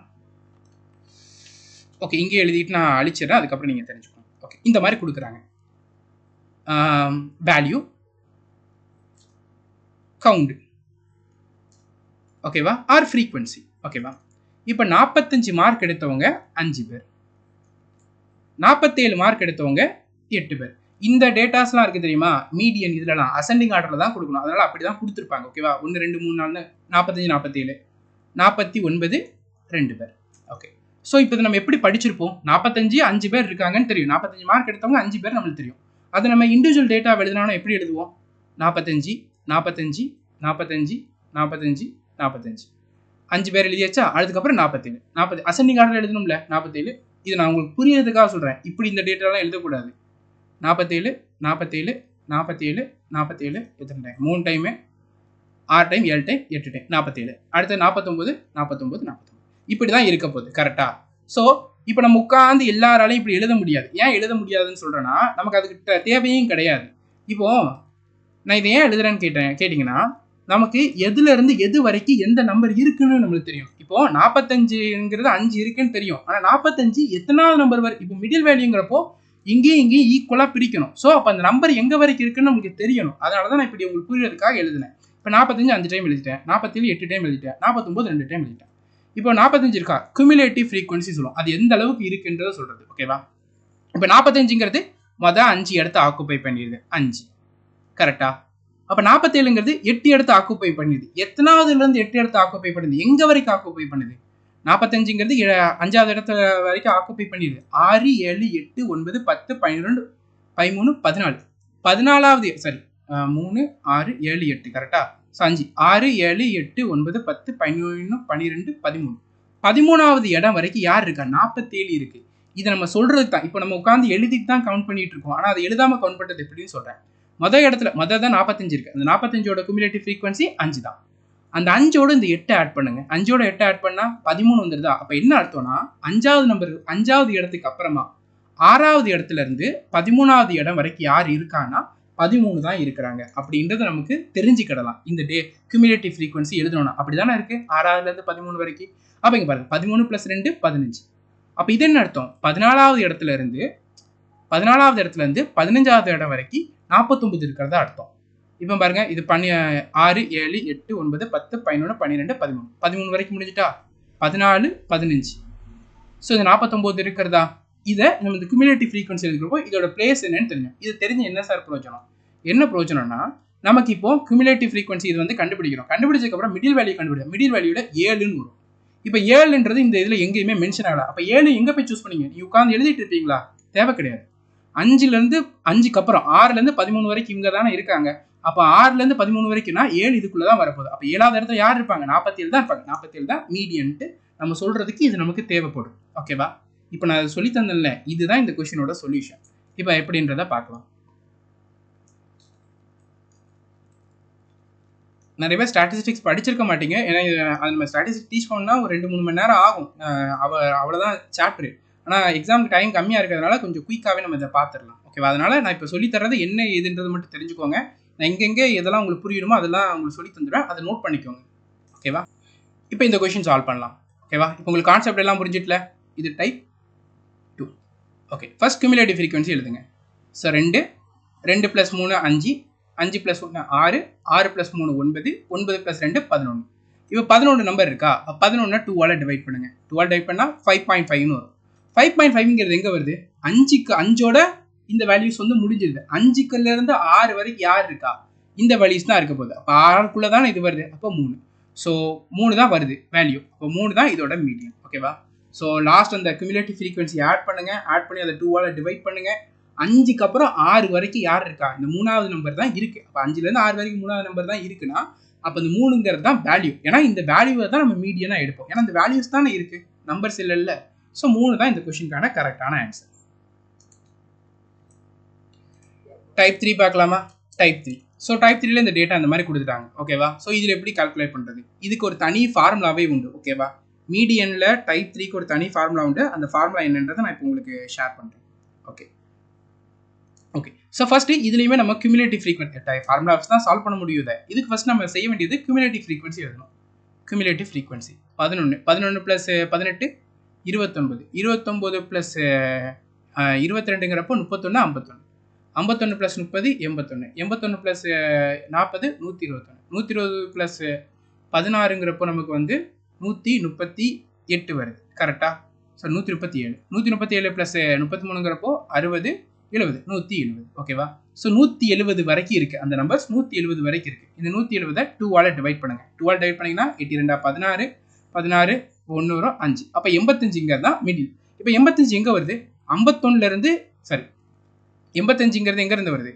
ஓகே, இங்கே எழுதிட்டு நான் அழிச்சிடறேன், அதுக்கப்புறம் நீங்கள் தெரிஞ்சுக்கணும். ஓகே, இந்த மாதிரி கொடுக்குறாங்க. வேல்யூ, கவுண்ட், ஓகேவா, ஆர் ஃப்ரீக்வன்சி. ஓகேவா? இப்போ 45 மார்க் எடுத்தவங்க 5 பேர், 47 மார்க் எடுத்தவங்க 8 பேர். இந்த டேட்டாஸ்லாம் இருக்குது தெரியுமா? மீடியன் இதுலலாம் அசெண்டிங் ஆர்டரில் தான் கொடுக்கணும். அதனால் அப்படி தான் கொடுத்துருப்பாங்க. ஓகேவா? 1, 2, 3, 4, 45, 47, 49, 2 பேர். ஓகே, ஸோ இப்போ நம்ம எப்படி படிச்சிருப்போம்? 45 5 பேர் இருக்காங்கன்னு தெரியும். 45 மார்க் எடுத்தவங்க 5 பேர் நம்மளுக்கு தெரியும். அதை நம்ம இண்டிவிஜுவல் டேட்டா எழுதினாலும் எப்படி எழுதுவோம்? 45, 45, 45, 45, 45. 5 பேர் எழுதியாச்சா? அதுக்கப்புறம் 47. 40 அசெண்டிங் ஆர்டர் எழுதணும்ல? 47. இது நான் உங்களுக்கு புரியறதுக்காக சொல்கிறேன். இப்படி இந்த டேட்டாலாம் எழுதக்கூடாது. 47, 47, 47, 47, எத்தனை time? 3 time, 6 time, 7 time, 8 time, 47. அடுத்து 49, 49, 49. இப்படி தான் இருக்க போகுது. கரெக்டா? ஸோ இப்போ நம்ம உட்காந்து எல்லாராலையும் இப்படி எழுத முடியாது. ஏன் எழுத முடியாதுன்னு சொல்கிறேன்னா, நமக்கு அதுக்கு தேவையும் கிடையாது. இப்போ நான் இதை ஏன் எழுதுறேன்னு கேட்டிங்கன்னா, நமக்கு எதுலேருந்து எது வரைக்கும் எந்த நம்பர் இருக்குன்னு நம்மளுக்கு தெரியும். இப்போ 45ங்கிறது 5 இருக்குன்னு தெரியும். ஆனால் 45 எத்தனாவது நம்பர் வரை? இப்போ மிடில் வேல்யூங்கிறப்போ இங்கேயும் ஈக்குவலாக பிரிக்கணும். ஸோ அப்போ அந்த நம்பர் எங்கே வரைக்கும் இருக்குன்னு நமக்கு தெரியணும். அதனால தான் நான் இப்படி உங்களுக்கு புரியறதுக்காக எழுதினேன். இப்போ 45 5 டைம் எழுதிட்டேன், 47 8 டைம் எழுதிட்டேன், 49 2 டைம் எழுதிட்டேன். இப்போ 45 இருக்கா? குமுலேட்டிவ் ஃப்ரீக்வன்சி சொல்லுவோம். அது எந்த அளவுக்கு இருக்குன்றத சொல்றது. ஓகேவா? இப்போ 45ங்கிறது மொதல் 5 இடத்த ஆக்குப்பை பண்ணிடுது, 5. கரெக்டா? அப்போ 47ங்கிறது 8 இடத்த ஆக்குப்பை பண்ணிடுது. எத்தனாவதுலேருந்து 8 இடத்த ஆக்குப்பை பண்ணுது? எங்கே வரைக்கும் ஆக்குப்பை பண்ணுது? 45ங்கிறது 5வது இடத்த வரைக்கும் ஆக்குப்பை பண்ணிடுது. 6 7 8 9 10 12 13 14. 14வது, சாரி, 3 6 7 8. கரெக்டா? 5 6 7 8 9 10 11 12 13. 13வது இடம் வரைக்கும் யார் இருக்கா? 47 இருக்கு. இதை நம்ம சொல்றது தான். இப்போ நம்ம உட்காந்து எழுதிட்டு தான் கவுண்ட் பண்ணிட்டு இருக்கோம். ஆனால் அதை எழுதாம கவுண்ட் பண்ணுறது எப்படின்னு சொல்றேன். மொதல் இடத்துல தான் 45 இருக்கு. அந்த 45ஓட குமுலேட்டிவ் ஃப்ரீக்வன்சி 5 தான். அந்த 5ஓட இந்த 8 ஆட் பண்ணுங்க. 5ஓட 8 ஆட் பண்ணா 13 வந்துருதா? அப்போ என்ன அர்த்தம்னா 5வது இடத்துக்கு அப்புறமா 6வது இடத்துல இருந்து 13வது இடம் வரைக்கும் யார் இருக்கான்னா 13 தான் இருக்கிறாங்க அப்படின்றது நமக்கு தெரிஞ்சுக்கிடலாம். இந்த குமுலேட்டிவ் ஃப்ரீக்வன்சி எழுதணும்னா அப்படிதானே இருக்கு, 6வதுலேருந்து 13 வரைக்கும். அப்போ இங்கே பாருங்க, 13 + 2 15. அப்போ இது என்ன அர்த்தம்? 14வது இடத்துல இருந்து 15வது இடம் வரைக்கும் 49 இருக்கிறதா அர்த்தம். இப்போ பாருங்க, இது 6 7 8 9 10 11 12 13 13 வரைக்கும் முடிஞ்சிட்டா? 14 15 ஸோ இது 49 இருக்கிறதா? இதை நம்ம இந்த குமுலேட்டிவ் ஃப்ரீக்வன்சி இருக்கிறப்போ இதோட பிளேஸ் என்னன்னு தெரியும். இது தெரிஞ்சு என்ன சார் பிரயோஜனம்? என்ன பிரயோஜனம்னா நமக்கு இப்போ குமுலேட்டிவ் ஃப்ரீக்வன்சி இது வந்து கண்டுபிடிக்கிறோம். கண்டுபிடிச்சதுக்கப்புறம் மிடில் வேல்யூ கண்டுபிடிக்கும். மிடில் வேல்யூல 7ன்னு வரும். இப்போ 7ன்றது இந்த இதில் எங்கேயுமே மென்ஷன் ஆகல. அப்போ 7 எங்கே போய் சூஸ் பண்ணீங்க? நீ உட்காந்து எழுதிட்டு இருப்பீங்களா? தேவை கிடையாது. 5லேருந்து 5க்கு அப்புறம் 6லேருந்து 13 வரைக்கும் இவங்க தானே இருக்காங்க. அப்போ 6லேருந்து 13 வரைக்கும்னா 7 இதுக்குள்ளே தான் வரப்போகுது. அப்போ 7வது இடத்துல யார் இருப்பாங்க? 47 தான் இருப்பாங்க. 47 தான் மீடியன்ட்டு நம்ம சொல்கிறதுக்கு இது நமக்கு தேவைப்படும். ஓகேவா? இப்போ நான் சொல்லி தந்தேன்ல, இதுதான் இந்த கொஷினோட சொல்யூஷன். இப்போ எப்படின்றத பார்க்கலாம். நிறைய பேர் ஸ்டாட்டிஸ்டிக்ஸ் படிச்சிருக்க மாட்டீங்க. ஏன்னா அது நம்ம ஸ்டாட்டிஸ்டிக்ஸ் டீச் பண்ணால் ஒரு 2-3 மணி நேரம் ஆகும். அவ்வளோதான் சாப்டர். ஆனால் எக்ஸாமுக்கு டைம் கம்மியாக இருக்கிறதுனால கொஞ்சம் குயிக்காகவே நம்ம இதை பார்த்துடலாம். ஓகேவா? அதனால் நான் இப்போ சொல்லித்தரது என்ன ஏதுன்றது மட்டும் தெரிஞ்சுக்கோங்க. நான் எங்கெங்கே எதெல்லாம் உங்களுக்கு புரியணுமோ அதெல்லாம் உங்களுக்கு சொல்லி தந்துடுவேன். அதை நோட் பண்ணிக்கோங்க. ஓகேவா? இப்போ இந்த கொஷின் சால்வ் பண்ணலாம். ஓகேவா? இப்போ உங்களுக்கு கான்செப்ட் எல்லாம் புரிஞ்சிட்டல? இது type 2. Okay, first cumulative frequency எழுதுங்க. ஸோ 2 2 + 3 5 5 + 1 6 6 + 3 9 9 + 2 11. இப்போ 11 நம்பர் இருக்கா? 11 2ஆல் டிவைட் பண்ணுங்க. 2ஆல் டிவைட் பண்ணால் 5.5ன்னு வரும். 5.5ங்கிறது எங்கே வருது? 5க்கு 5ஓட இந்த வேல்யூஸ் வந்து முடிஞ்சிருது. 5க்குலேருந்து 6 வரைக்கும் யார் இருக்கா? இந்த வேல்யூஸ் தான் இருக்க போகுது. அப்போ 6க்குள்ளே தானே இது வருது. அப்போ 3. ஸோ 3 தான் வருது வேல்யூ. அப்போ 3 தான் இதோட மீடியம். ஓகேவா? ஸோ லாஸ்ட் அந்த குமுலேட்டிவ் ஃப்ரீக்வன்சி ஆட் பண்ணுங்க. ஆட் பண்ணி அதை 2ஆல் டிவைட் பண்ணுங்க. 5க்கு அப்புறம் 6 வரைக்கும் யார் இருக்கா? இந்த 3வது நம்பர் தான் இருக்கு. அப்போ 5லேருந்து 6 வரைக்கும் 3வது நம்பர் தான் இருக்குன்னா அப்போ இந்த 3ங்கிறது தான் வேல்யூ. ஏன்னா இந்த வேல்யூவை தான் நம்ம மீடியனாக எடுப்போம். ஏன்னா இந்த வேல்யூஸ் தானே இருக்கு, நம்பர்ஸ் இல்லைல்ல. ஸோ 3 தான் இந்த கொஸ்டினுக்கான கரெக்டான ஆன்சர். டைப் 3 பார்க்கலாமா? டைப் 3. ஸோ டைப் 3ல இந்த டேட்டா அந்த மாதிரி கொடுத்துட்டாங்க. ஓகேவா? ஸோ இதில் எப்படி கால்குலேட் பண்ணுறது? இதுக்கு ஒரு தனி ஃபார்முலாவே உண்டு. ஓகேவா? மீடியனில் டைப் 3க்கு ஒரு தனி ஃபார்முலா உண்டு. அந்த ஃபார்முலா என்னன்றதை நான் இப்போ உங்களுக்கு ஷேர் பண்ணுறேன். Okay okay. ஸோ ஃபர்ஸ்ட் இதுலேயுமே நம்ம குமுலேட்டிவ் ஃப்ரீக்வன்சி ஃபார்முலாஸ் தான் சால்வ் பண்ண முடியுது. இதுக்கு ஃபர்ஸ்ட் நம்ம செய்ய வேண்டியது குமுலேட்டிவ் ஃப்ரீக்வன்சி எழுதணும். குமுலேட்டிவ் ஃப்ரீக்வன்சி 11 11 + 18 29 29 + 22ங்கிறப்போ 31 51 51 + 30 81 81 + 40 121 120 + 16ங்கிறப்போ நமக்கு வந்து 138 வருது. கரெக்டா? ஸோ 137 137 + 33ங்கிறப்போ 60 70 170. ஓகேவா? ஸோ 170 வரைக்கும் இருக்குது. அந்த நம்பர்ஸ் 170 வரைக்கும் இருக்குது. இந்த 170 2ஆல் டிவைட் பண்ணுங்க. 2ஆல் டிவைட் பண்ணிங்கன்னா 8 2 16 16 1 வரும் 5. அப்போ 85ங்கிறது தான் மிடில். இப்போ 85 எங்கே வருது? 51லேருந்து சரி 85ங்கிறது எங்கேருந்து வருது?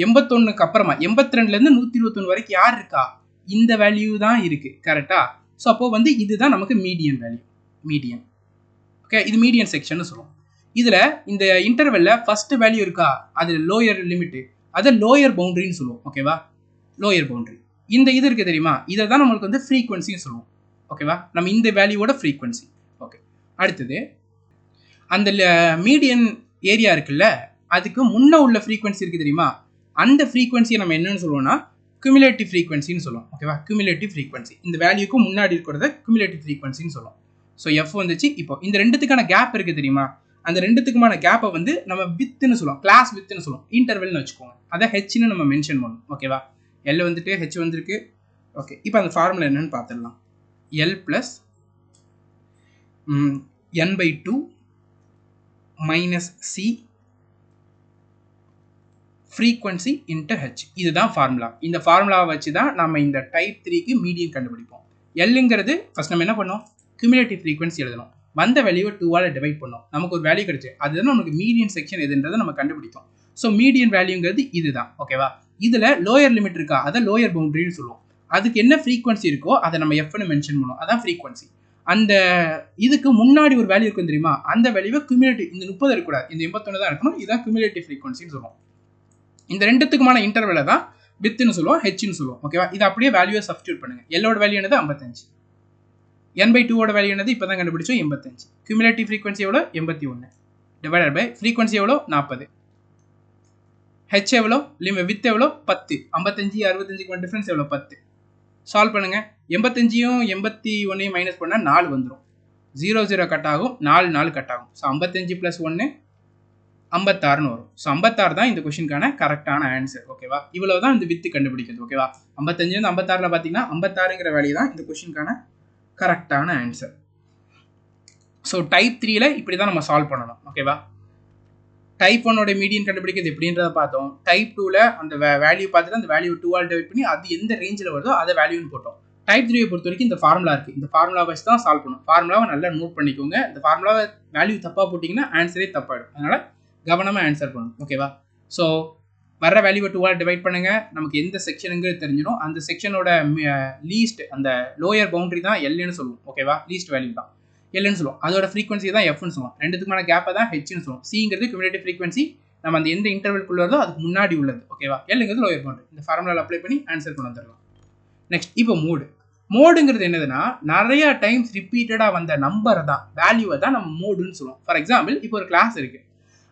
81க்கு அப்புறமா 82லேருந்து 121 வரைக்கும் யார் இருக்கா? இந்த வேல்யூ தான் இருக்குது. கரெக்டா? ஸோ அப்போ வந்து இதுதான் நமக்கு மீடியன் வேல்யூ. மீடியன். ஓகே, இது மீடியன் செக்ஷன் சொல்லுவோம். இதில் இந்த இன்டர்வெல்ல ஃபர்ஸ்ட் வேல்யூ இருக்கா? அது லோயர் லிமிட்டு, அதை லோயர் பவுண்டரின்னு சொல்லுவோம். ஓகேவா? Lower boundary. இந்த இது இருக்குது தெரியுமா? இதை தான் நம்மளுக்கு வந்து ஃப்ரீக்வன்சின்னு சொல்லுவோம். ஓகேவா? நம்ம இந்த வேல்யூவோட ஃப்ரீக்வன்சி. ஓகே, அடுத்தது அந்த மீடியன் ஏரியா இருக்குல்ல, அதுக்கு முன்ன உள்ள ஃப்ரீக்வன்சி இருக்குது தெரியுமா? அந்த ஃப்ரீக்வன்சியை நம்ம என்னன்னு சொல்லுவோம்னா குமுலேட்டிவ் ஃப்ரீக்வன்சின்னு சொல்லுவோம். ஓகேவா? Cumulative frequency. இந்த வேல்யூக்கு முன்னாடி இருக்கிறத குமுலேட்டிவ் ஃப்ரீக்வன்சின்னு சொல்லுவோம். ஸோ எஃப் வந்துச்சு. இப்போ இந்த ரெண்டுத்துக்கான கேப் இருக்குது தெரியுமா? அந்த ரெண்டுத்துக்குமான கேப்பை வந்து நம்ம வித்துன்னு சொல்லுவோம். கிளாஸ் வித்துன்னு சொல்லுவோம். இன்டர்வெல்னு வச்சுக்கோங்க. அதை ஹெச்னு நம்ம மென்ஷன் பண்ணுவோம். ஓகேவா? எல் வந்துட்டு ஹெச் வந்திருக்கு. ஓகே, இப்போ அந்த ஃபார்முலா என்னன்னு பார்த்துடலாம். L plus n/2 minus C frequency into H. இதுதான் ஃபார்முலா. இந்த ஃபார்முலாவை வச்சு தான் நம்ம இந்த டைப் 3க்கு மீடியன் கண்டுபிடிப்போம். எல்லுங்கிறது ஃபர்ஸ்ட் நம்ம என்ன பண்ணோம்? குமுலேட்டிவ் ஃப்ரீக்வன்சி எழுதணும். வந்த வேல்யூவை 2ஆல் டிவைட் பண்ணோம். நமக்கு ஒரு வேல்யூ கிடைச்சு. அதுதான் நமக்கு மீடியன் செக்ஷன் எதுன்றதை நம்ம கண்டுபிடித்தோம். ஸோ மீடியன் வேல்யூங்கிறது இதுதான். ஓகேவா? இதில் லோயர் லிமிட் இருக்கா? அதை லோயர் பவுண்டரின்னு சொல்லுவோம். அதுக்கு என்ன ஃப்ரீக்வன்சி இருக்கோ அதை நம்ம எஃப்னு மென்ஷன் பண்ணுவோம். அதான் ஃப்ரீக்வன்சி. அந்த இதுக்கு முன்னாடி ஒரு வேல்யூ இருக்கும் தெரியுமா? அந்த வேல்யூவை குமுலேட்டிவ், இந்த 30 இருக்கக்கூடாது, இந்த 81 தான் இருக்கணும். இதுதான் குமுலேட்டிவ் ஃப்ரீக்வன்சின்னு சொல்லுவோம். இந்த ரெண்டுத்துக்குமான இன்டர்வெல்லை தான் வித்துன்னு சொல்லுவோம், ஹெச்னு சொல்லுவோம். ஓகேவா? இது அப்படியே வேல்யூவை சப்ஸ்டியூட் பண்ணுங்க. எல்லோட வேல்யூ என்னது? 55. n/2ஓட வேல்யூ என்னது? இப்போ தான் கண்டுபிடிச்சோம், 85. குமுலேட்டிவ் ஃப்ரீக்வன்சி எவ்வளோ? 81 டிவைடட் பை ஃப்ரீக்வன்சி எவ்வளோ? 40. ஹெச் எவ்வளோ? வித் எவ்வளோ? 10. 55 65க்கு டிஃபரன்ஸ் எவ்வளோ? 10. சால்வ் பண்ணுங்க. 85யும் 81யும் மைனஸ் பண்ணால் 4 வந்துடும். 0 0 கட் ஆகும், 4 4 கட் ஆகும். ஸோ 55 + 1 56ன்னு வரும். ஸோ 56 தான் இந்த கொஸ்டினுக்கான கரெக்டான ஆன்சர். ஓகேவா? இவ்வளோ தான் இந்த வித்து கண்டுபிடிக்கிறது. ஓகேவா? 55 56ல் பார்த்தீங்கன்னா 56ங்கிற வேல்யூ தான் இந்த கொஸ்டினுக்கான கரெக்டான ஆன்சர். ஸோ டைப் 3ல இப்படி தான் நம்ம சால்வ் பண்ணணும். ஓகேவா? டைப் 1ஓட மீடியன் கண்டுபிடிக்கிறது எப்படின்றத பார்த்தோம். டைப் 2ல அந்த வேல்யூ பார்த்துட்டு அந்த வேல்யூ 2 ஆல் டிவைட் பண்ணி அது எந்த ரேஞ்சில் வருதோ அதை வேல்யூன்னு போட்டோம். டைப் 3 பொறுத்த வரைக்கும் இந்த ஃபார்முலா இருக்குது. இந்த ஃபார்முலா வச்சு தான் சால்வ் பண்ணணும். ஃபார்முலாவை நல்லா நோட் பண்ணிக்கோங்க. இந்த ஃபார்முலாவை வேல்யூ தப்பாக போட்டிங்கன்னா ஆன்சரே தப்பாயிடும். அதனால் கவனமாக ஆன்சர் பண்ணணும். ஓகேவா? ஸோ வர வேல்யூவை 2 ஆல் டிவைட் பண்ணுங்கள். நமக்கு எந்த செக்ஷனுங்கிறது தெரிஞ்சிடும். அந்த செக்ஷனோட லீஸ்ட் அந்த லோயர் பவுண்டரி தான் எல்லுன்னு சொல்லுவோம். ஓகேவா? லீஸ்ட் வேல்யூ தான் எல்லுன்னு சொல்லுவோம். அதோட ஃப்ரீக்வன்சி தான் எஃப்னு சொல்லுவோம். ரெண்டுத்துக்குமான கேப்பை தான் ஹெச்னு சொல்லுவோம். சிங்கிறது கியூமுலேட்டிவ் ஃப்ரீக்வன்சி, நம்ம அந்த எந்த இன்டர்வல்குள்ள வருதோ அதுக்கு முன்னாடி உள்ளது. ஓகேவா? எல்லுங்கிறது லோயர் பவுண்டரி. இந்த ஃபார்முலாவில் அப்ளை பண்ணி ஆன்சர் கொண்டு வந்துடலாம். நெக்ஸ்ட் இப்போ மோடுங்கிறது என்னதுன்னா நிறைய டைம்ஸ் ரிப்பீட்டடாக வந்த நம்பரை தான் வேல்யூவை தான் நம்ம மோடுன்னு சொல்லுவோம். ஃபார் எக்ஸாம்பிள் இப்போ ஒரு கிளாஸ் இருக்குது.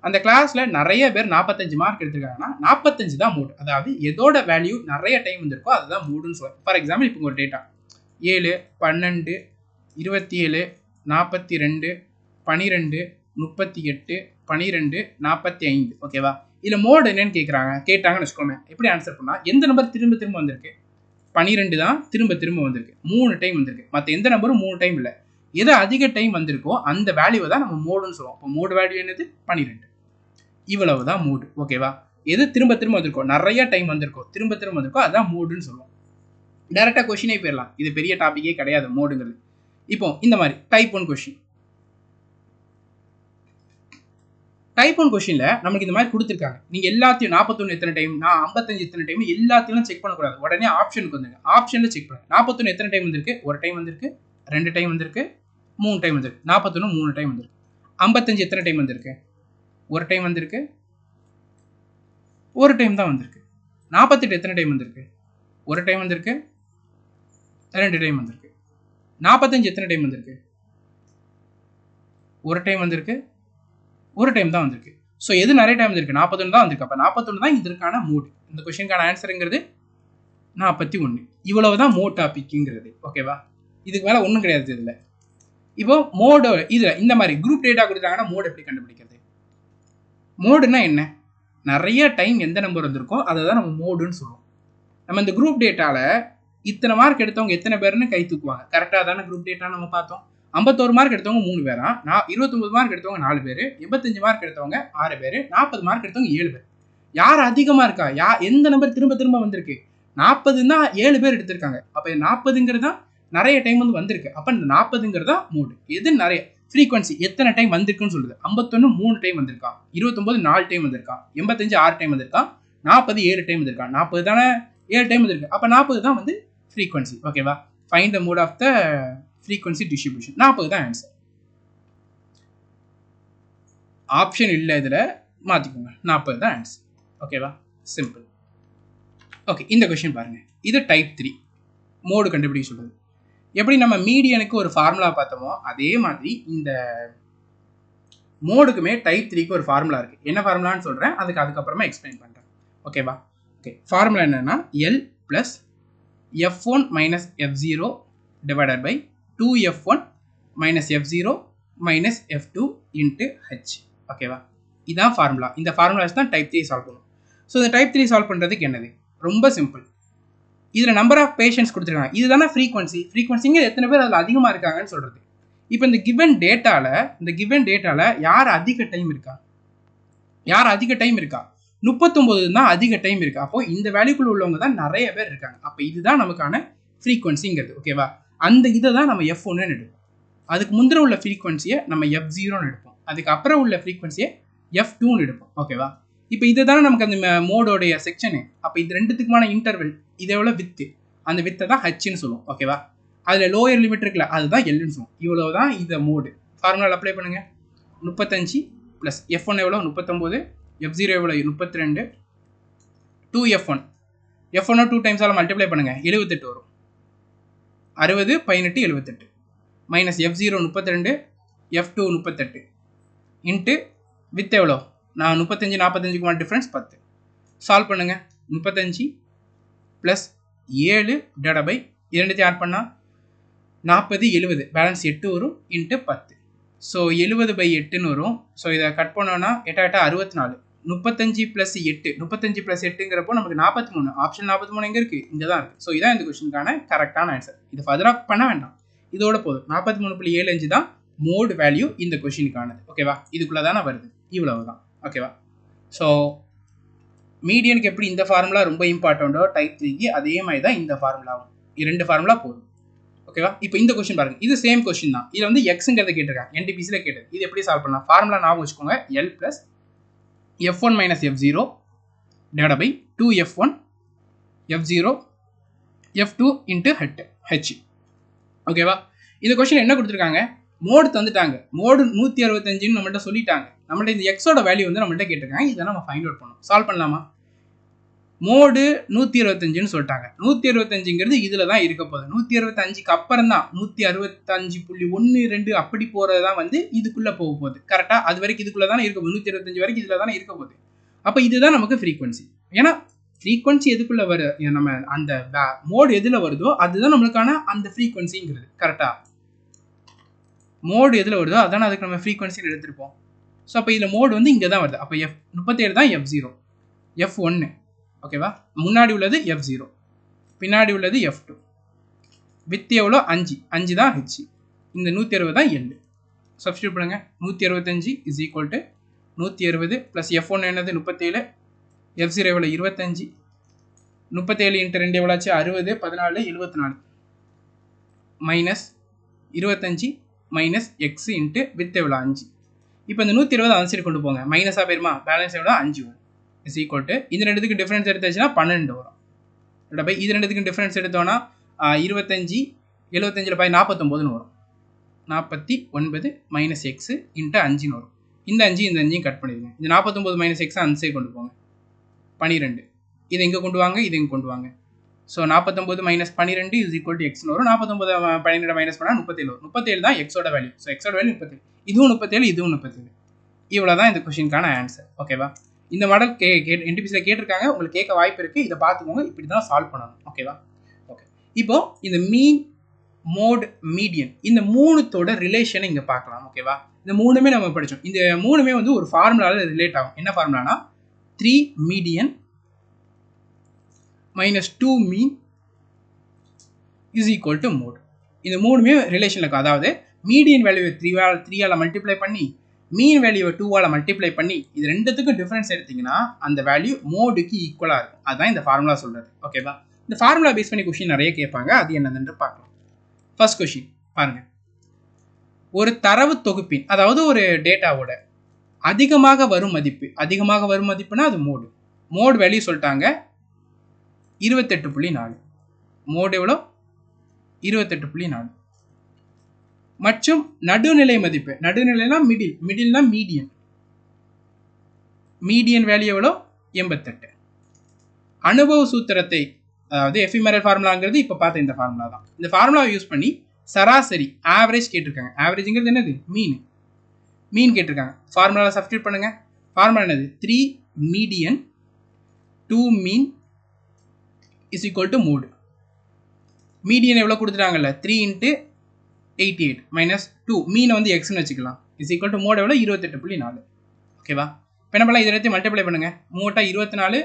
அந்த கிளாஸில் நிறைய பேர் 45 மார்க் எடுத்திருக்காங்கன்னா 45 தான் மோடு. அதாவது எதோட வேல்யூ நிறைய டைம் வந்திருக்கோ அதுதான் மோடுன்னு சொல்லுவோம். ஃபார் எக்ஸாம்பிள் இப்போ ஒரு டேட்டா 7, 12, 27, 42, 12, 38, 12, 45. ஓகேவா? இதில் மோடு என்னன்னு கேட்டாங்கன்னு வச்சுக்கோங்க. எப்படி ஆன்சர் பண்ணால் எந்த நம்பர் திரும்ப திரும்ப வந்திருக்கு? 12 தான் திரும்ப திரும்ப வந்திருக்கு. 3 டைம் வந்திருக்கு. மற்ற எந்த நம்பரும் 3 டைம் இல்லை. எது அதிக டைம் வந்திருக்கோ அந்த வேல்யூவை தான் நம்ம மோடுன்னு சொல்லுவோம். இப்போ மோடு வேல்யூ என்னது? 12. இவ்வளவு தான் மோடு. ஓகேவா? எது திரும்ப திரும்ப வந்திருக்கோ, நிறைய டைம் வந்திருக்கோ, திரும்ப திரும்ப வந்திருக்கோ அதான் மோடுன்னு சொல்லுவோம். டேரெக்டாக கொஷினே போயிடலாம். இது பெரிய டாப்பிக்கே கிடையாது மோடுங்கிறது. இப்போ இந்த மாதிரி டைப் 1 கொஷின். டைப் 1 கொஷினில் நமக்கு இந்த மாதிரி கொடுத்துருக்காங்க. நீங்கள் எல்லாத்தையும் 41 எத்தனை டைம், 55 எத்தனை டைம், எல்லாத்தையும் செக் பண்ணக்கூடாது. உடனே ஆப்ஷனுக்கு வந்துங்க. ஆப்ஷனில் செக் பண்ணுங்க. 41 எத்தனை டைம் வந்திருக்கு? ஒரு டைம் வந்திருக்கு, 2 டைம் வந்திருக்கு, 3 டைம் வந்திருக்கு. 41 3 டைம் வந்திருக்கு. 55 எத்தனை டைம் வந்திருக்கு? ஒரு டைம் வந்திருக்கு, ஒரு டைம் தான் வந்திருக்கு. 48 எத்தனை டைம் வந்திருக்கு? ஒரு டைம் வந்திருக்கு, 2 டைம் வந்திருக்கு. 45 எத்தனை டைம் வந்திருக்கு? ஒரு டைம் வந்திருக்கு, ஒரு டைம் தான் வந்திருக்கு. ஸோ எது நிறைய டைம் வந்திருக்கு? 41 தான் வந்திருக்கு. அப்போ 41 தான் இதற்கான மோடு. இந்த கொஸ்டினுக்கான ஆன்சருங்கிறது 41. இவ்வளவு தான் மோட் டாபிக்ங்கிறது. ஓகேவா? இதுக்கு மேலே ஒன்றும் கிடையாது இதில். இப்போ மோடு இதில் இந்த மாதிரி குரூப் டேட்டா கொடுத்தாங்கன்னா மோடு எப்படி கண்டுபிடிக்கிறது? மோடுன்னா என்ன? நிறைய டைம் எந்த நம்பர் வந்திருக்கோ அதை தான் நம்ம மோடுன்னு சொல்லுவோம். நம்ம இந்த குரூப் டேட்டாவில் இத்தனை மார்க் எடுத்தவங்க எத்தனை பேர்னு கை தூக்குவாங்க. கரெக்டாக தானே குரூப் டேட்டா நம்ம பார்த்தோம். 51 மார்க் எடுத்தவங்க 3 பேரா, 29 மார்க் எடுத்தவங்க 4 பேர், 85 மார்க் எடுத்தவங்க 6 பேர், 40 மார்க் எடுத்தவங்க 7 பேர். யார் அதிகமாக இருக்கா? எந்த நம்பர் திரும்ப திரும்ப வந்திருக்கு? 40ன்னா 7 பேர் எடுத்திருக்காங்க. அப்போ 40ங்கிறது தான் நிறைய டைம் வந்திருக்கு. அப்போ இந்த 40ங்கிறது தான் மோடு. எது நிறைய ஃப்ரீக்வன்சி எத்தனை டைம் வந்திருக்குன்னு சொல்லுது. 51 3 டைம் வந்திருக்கான், 29 4 டைம் வந்திருக்கான், 85 6 டைம் வந்திருக்கான், 40 7 டைம் வந்திருக்கான். 40 தானே 7 டைம் வந்திருக்கு. அப்போ 40 தான் வந்து ஃப்ரீக்வன்சி. ஓகேவா? Find the mode of the frequency distribution. 40 தான் ஆன்சர். ஆப்ஷன் இல்லை, இதில் மாற்றிக்கோங்க. 40 தான் ஆன்சர். ஓகேவா? சிம்பிள். ஓகே, இந்த கொஸ்டின் பாருங்கள். இது டைப் 3 மோடு கண்டுபிடிக்க சொல்லுது. எப்படி நம்ம மீடியனுக்கு ஒரு ஃபார்முலா பார்த்தோமோ அதே மாதிரி இந்த மோடுக்குமே டைப் 3க்கு ஒரு ஃபார்முலா இருக்குது. என்ன ஃபார்முலான்னு சொல்கிறேன், அதுக்கப்புறமா எக்ஸ்பிளைன் பண்ணுறேன். ஓகேவா? ஓகே, ஃபார்முலா என்னென்னா L plus f1 minus f0 divided by 2f1 minus f0 minus f2 into h. ஓகேவா? இதுதான் ஃபார்முலா. இந்த ஃபார்முலாஸ் தான் டைப் 3 சால்வ் பண்ணும். ஸோ இந்த டைப் 3 சால்வ் பண்ணுறதுக்கு என்னது? ரொம்ப சிம்பிள். இதில் நம்பர் ஆஃப் பேஷண்ட்ஸ் கொடுத்துருக்காங்க. இதுதானே ஃப்ரீக்வன்சிங்க எத்தனை பேர் அதில் அதிகமாக இருக்காங்கன்னு சொல்கிறது. இப்போ இந்த கிவன் டேட்டாவில் யார் அதிக டைம் இருக்கா? 39 தான் அதிக டைம் இருக்கா. அப்போ இந்த வேல்யூக்குள்ள உள்ளவங்க தான் நிறைய பேர் இருக்காங்க. அப்போ இதுதான் நமக்கான ஃப்ரீக்வன்சிங்கிறது. ஓகேவா? அந்த இதை தான் நம்ம f1ன்னு எடுப்போம். அதுக்கு முந்திர உள்ள ஃப்ரீக்வன்சியை நம்ம f0ன்னு எடுப்போம். அதுக்கப்புறம் உள்ள ஃப்ரீக்வன்சியை f2ன்னு எடுப்போம். ஓகேவா? இப்போ இது தானே நமக்கு அந்த மோடோடைய செக்ஷனு. அப்போ இது ரெண்டுத்துக்குமான இன்டர்வல் இது எவ்வளோ வித்து, அந்த வித்தை தான் ஹச்ன்னு சொல்லுவோம். ஓகேவா? அதில் லோயர் லிமிட் இருக்குல்ல, அதுதான் எல்லுன்னு சொல்லுவோம். இவ்வளோ தான் இந்த மோடு. ஃபார்முலா அப்ளை பண்ணுங்கள். 35 ப்ளஸ் f1 எவ்வளோ? 39, f0 எவ்வளோ? 32, 2f1 f1 2 டைம்ஸால் மல்டிப்ளை பண்ணுங்கள், 78 வரும். 60 18 78 minus f0 32, f2 38 into with எவ்வளோ? நான் 35 45க்குமான டிஃப்ரென்ஸ் 10. சால்வ் பண்ணுங்கள். 35 ப்ளஸ் 7 டிவைட் பை 2 ஆட் பண்ணால் 40 70 பேலன்ஸ் 8 வரும் இன்ட்டு 10. ஸோ 70/8ன்னு வரும். ஸோ இதை கட் பண்ணோன்னா 8 64. 35 + 8 35 + 8ங்கிறப்போ நமக்கு 43. ஆப்ஷன் 43 எங்கே இருக்குது? இங்கே தான் இருக்குது. ஸோ இதான் இந்த கொஸ்டினுக்கான கரெக்டான ஆன்சர். இது ஃபர்தராக பண்ண வேண்டாம், இதோட போதும். 43.75 தான் மோட் வேல்யூ இந்த கொஷினுக்கானது. ஓகேவா, இதுக்குள்ளே தானே வருது, இவ்வளவு தான். ஓகேவா, ஸோ மீடியனுக்கு எப்படி இந்த ஃபார்முலா ரொம்ப இம்பார்ட்டண்ட்டோ டைப் 3க்கு அதே மாதிரி தான் இந்த ஃபார்முலாவும். 2 ஃபார்முலா போதும். ஓகேவா, இப்போ இந்த கொஸ்டின் பாருங்க, இது சேம் கொஸ்டின் தான். இது வந்து எக்ஸுங்கிறத கேட்டிருக்காங்க, என்டிபிசியில் கேட்டது. இது எப்படி சால்வ் பண்ணலாம்? ஃபார்முலா ஞாபகம் வச்சுக்கோங்க, L plus f1 minus f0 divide by 2f1 f0 f2 into h. ஓகேவா, இந்த கொஸ்டின் என்ன கொடுத்துருக்காங்க? மோடு தந்துட்டாங்க, மோடு 165 நம்மள்ட்ட சொல்லிட்டாங்க. நம்மள்ட்ட இந்த எக்ஸோட வேல்யூ வந்து நம்மள்ட்ட கேட்டிருக்காங்க. இதை நம்ம ஃபைண்ட் அவுட் பண்ணணும். சால்வ் பண்ணலாமா? மோடு 165 சொல்லிட்டாங்க. 165ங்கிறது இதில் தான் இருக்க போகுது. 165க்கு அப்புறம் தான் 165.12 அப்படி போகிறது தான் வந்து இதுக்குள்ளே போக போகுது. கரெக்டாக அது வரைக்கும் இதுக்குள்ளே தானே இருக்க போகுது. 125 வரைக்கும் இதில் தானே இருக்க போகுது. அப்போ இதுதான் நமக்கு ஃப்ரீக்வன்சி. ஏன்னா ஃப்ரீக்வன்சி எதுக்குள்ளே நம்ம அந்த மோடு எதில் வருதோ அதுதான் நம்மளுக்கான அந்த ஃப்ரீக்வன்சிங்கிறது. கரெக்டாக மோடு எதில் வருதோ அதான அதுக்கு நம்ம ஃப்ரீக்வன்சின்னு எடுத்துருப்போம். ஸோ அப்போ இதில் மோடு வந்து இங்கே தான் வருது. அப்போ F37 தான் f0, f1. ஓகேவா, முன்னாடி உள்ளது f0, பின்னாடி உள்ளது f2. வித் எவ்வளோ? 5 தான் h. இந்த 160 தான் l. சப்ஸ்டியூட் பண்ணுங்க. 165 is equal to 160 plus f1 என்னது 37, f0 எவ்வளோ 25, 37 into 2 எவ்வளோச்சு 60, 14 74 minus 25 minus X into with எவ்வளோ 5. இப்போ இந்த 120 அந்த சைடு கொண்டு போங்க, மைனஸாக போயிருமா? பேலன்ஸ் எவ்வளோ 5 வரும். இஸ் ஈக்குவல் டு இந்த ரெண்டுத்துக்கு டிஃப்ரென்ஸ் எடுத்துச்சுன்னா 12 வரும். பை இது ரெண்டுத்துக்கு டிஃப்ரென்ஸ் எடுத்தோன்னா 25 75 பை 49 வரும். 49 மைனஸ் எக்ஸ் இன்ட்டு 5 வரும். இந்த 5 இந்த 5 கட் பண்ணிடுங்க. இந்த 49 மைனஸ் எக்ஸ் அந்த சைடு கொண்டு போங்க, 12. இதை இங்கே கொண்டு வாங்க, இதை இங்கே கொண்டு வாங்க. So 49 minus 12 is equal to எக்ஸ்னு வரும். 49 12 மைனஸ் பண்ணால் 37 வரும். 37 தான் எக்ஸோட வேல்யூ. ஸோ எக்ஸோட வேல்யூ 37. இதுவும் 37, இதுவும் 37. இவ்வளோ தான் இந்த கொஷினுக்கான ஆன்சர். ஓகேவா, இந்த மாடல் என்டிபிசியில் கேட்டிருக்காங்க, உங்களுக்கு கேட்க வாய்ப்பு இருக்குது. இதை பார்த்துக்கோங்க, இப்படி தான் சால்வ் பண்ணணும். ஓகேவா, ஓகே. இப்போ இந்த மீன், மோட், மீடியன் இந்த மூணுத்தோட ரிலேஷனை இங்கே பார்க்கலாம். ஓகேவா, இந்த மூணுமே நம்ம படித்தோம். இந்த மூணுமே வந்து ஒரு ஃபார்முலாவில் ரிலேட் ஆகும். என்ன ஃபார்முலானா 3 median minus 2 mean is equal to mode. இந்த மூணுமே ரிலேஷனில் இருக்கும். அதாவது மீடியன் வேல்யூவை 3ஆல் மல்டிப்ளை பண்ணி மீன் வேல்யூவை 2ஆல் மல்டிப்ளை பண்ணி இது ரெண்டுத்துக்கும் டிஃப்ரென்ஸ் எடுத்திங்கன்னா அந்த வேல்யூ மோடுக்கு ஈக்குவலாக இருக்கும். அதுதான் இந்த ஃபார்முலா சொல்கிறது. ஓகேவா, இந்த ஃபார்முலா பேஸ் பண்ணி கொஷின் நிறைய கேட்பாங்க, அது என்னதுன்னு பார்க்கலாம். ஃபர்ஸ்ட் கொஷின் பாருங்கள். ஒரு தரவு தொகுப்பின், அதாவது ஒரு டேட்டாவோட அதிகமாக வரும் மதிப்புனா அது மோடு. மோடு வேல்யூ சொல்லிட்டாங்க 28.4. மோடு எவ்வளோ? 28.4. மற்றும் நடுநிலை மதிப்பு, நடுநிலைனா மிடில்னா மீடியன் வேல்யூ எவ்வளோ? 88. அனுபவ சூத்திரத்தை, அதாவது எஃபிமெரல் ஃபார்முலாங்கிறது இப்போ பார்த்த இந்த ஃபார்முலா தான். இந்த ஃபார்முலாவை யூஸ் பண்ணி சராசரி ஆவரேஜ் கேட்டிருக்காங்க. ஆவரேஜ்ங்கிறது என்னது? மீன் கேட்டிருக்காங்க. ஃபார்முலாவில் சப்ஸ்டியூட் பண்ணுங்க. ஃபார்முலா என்னது? 3 median 2 mean is equal to mode. Median எவ்வளோ கொடுத்துட்டாங்கல்ல? 3 இன்ட்டு 88 மைனஸ் 2 மீனை வந்து எக்ஸ்னு வச்சுக்கலாம். இஸ் ஈக்குவல் டு மோடு எவ்வளோ? 28.4. ஓகேவா, இப்போ என்ன பண்ணலாம்? இதை எடுத்து மல்டிப்ளை பண்ணுங்கள். 3 24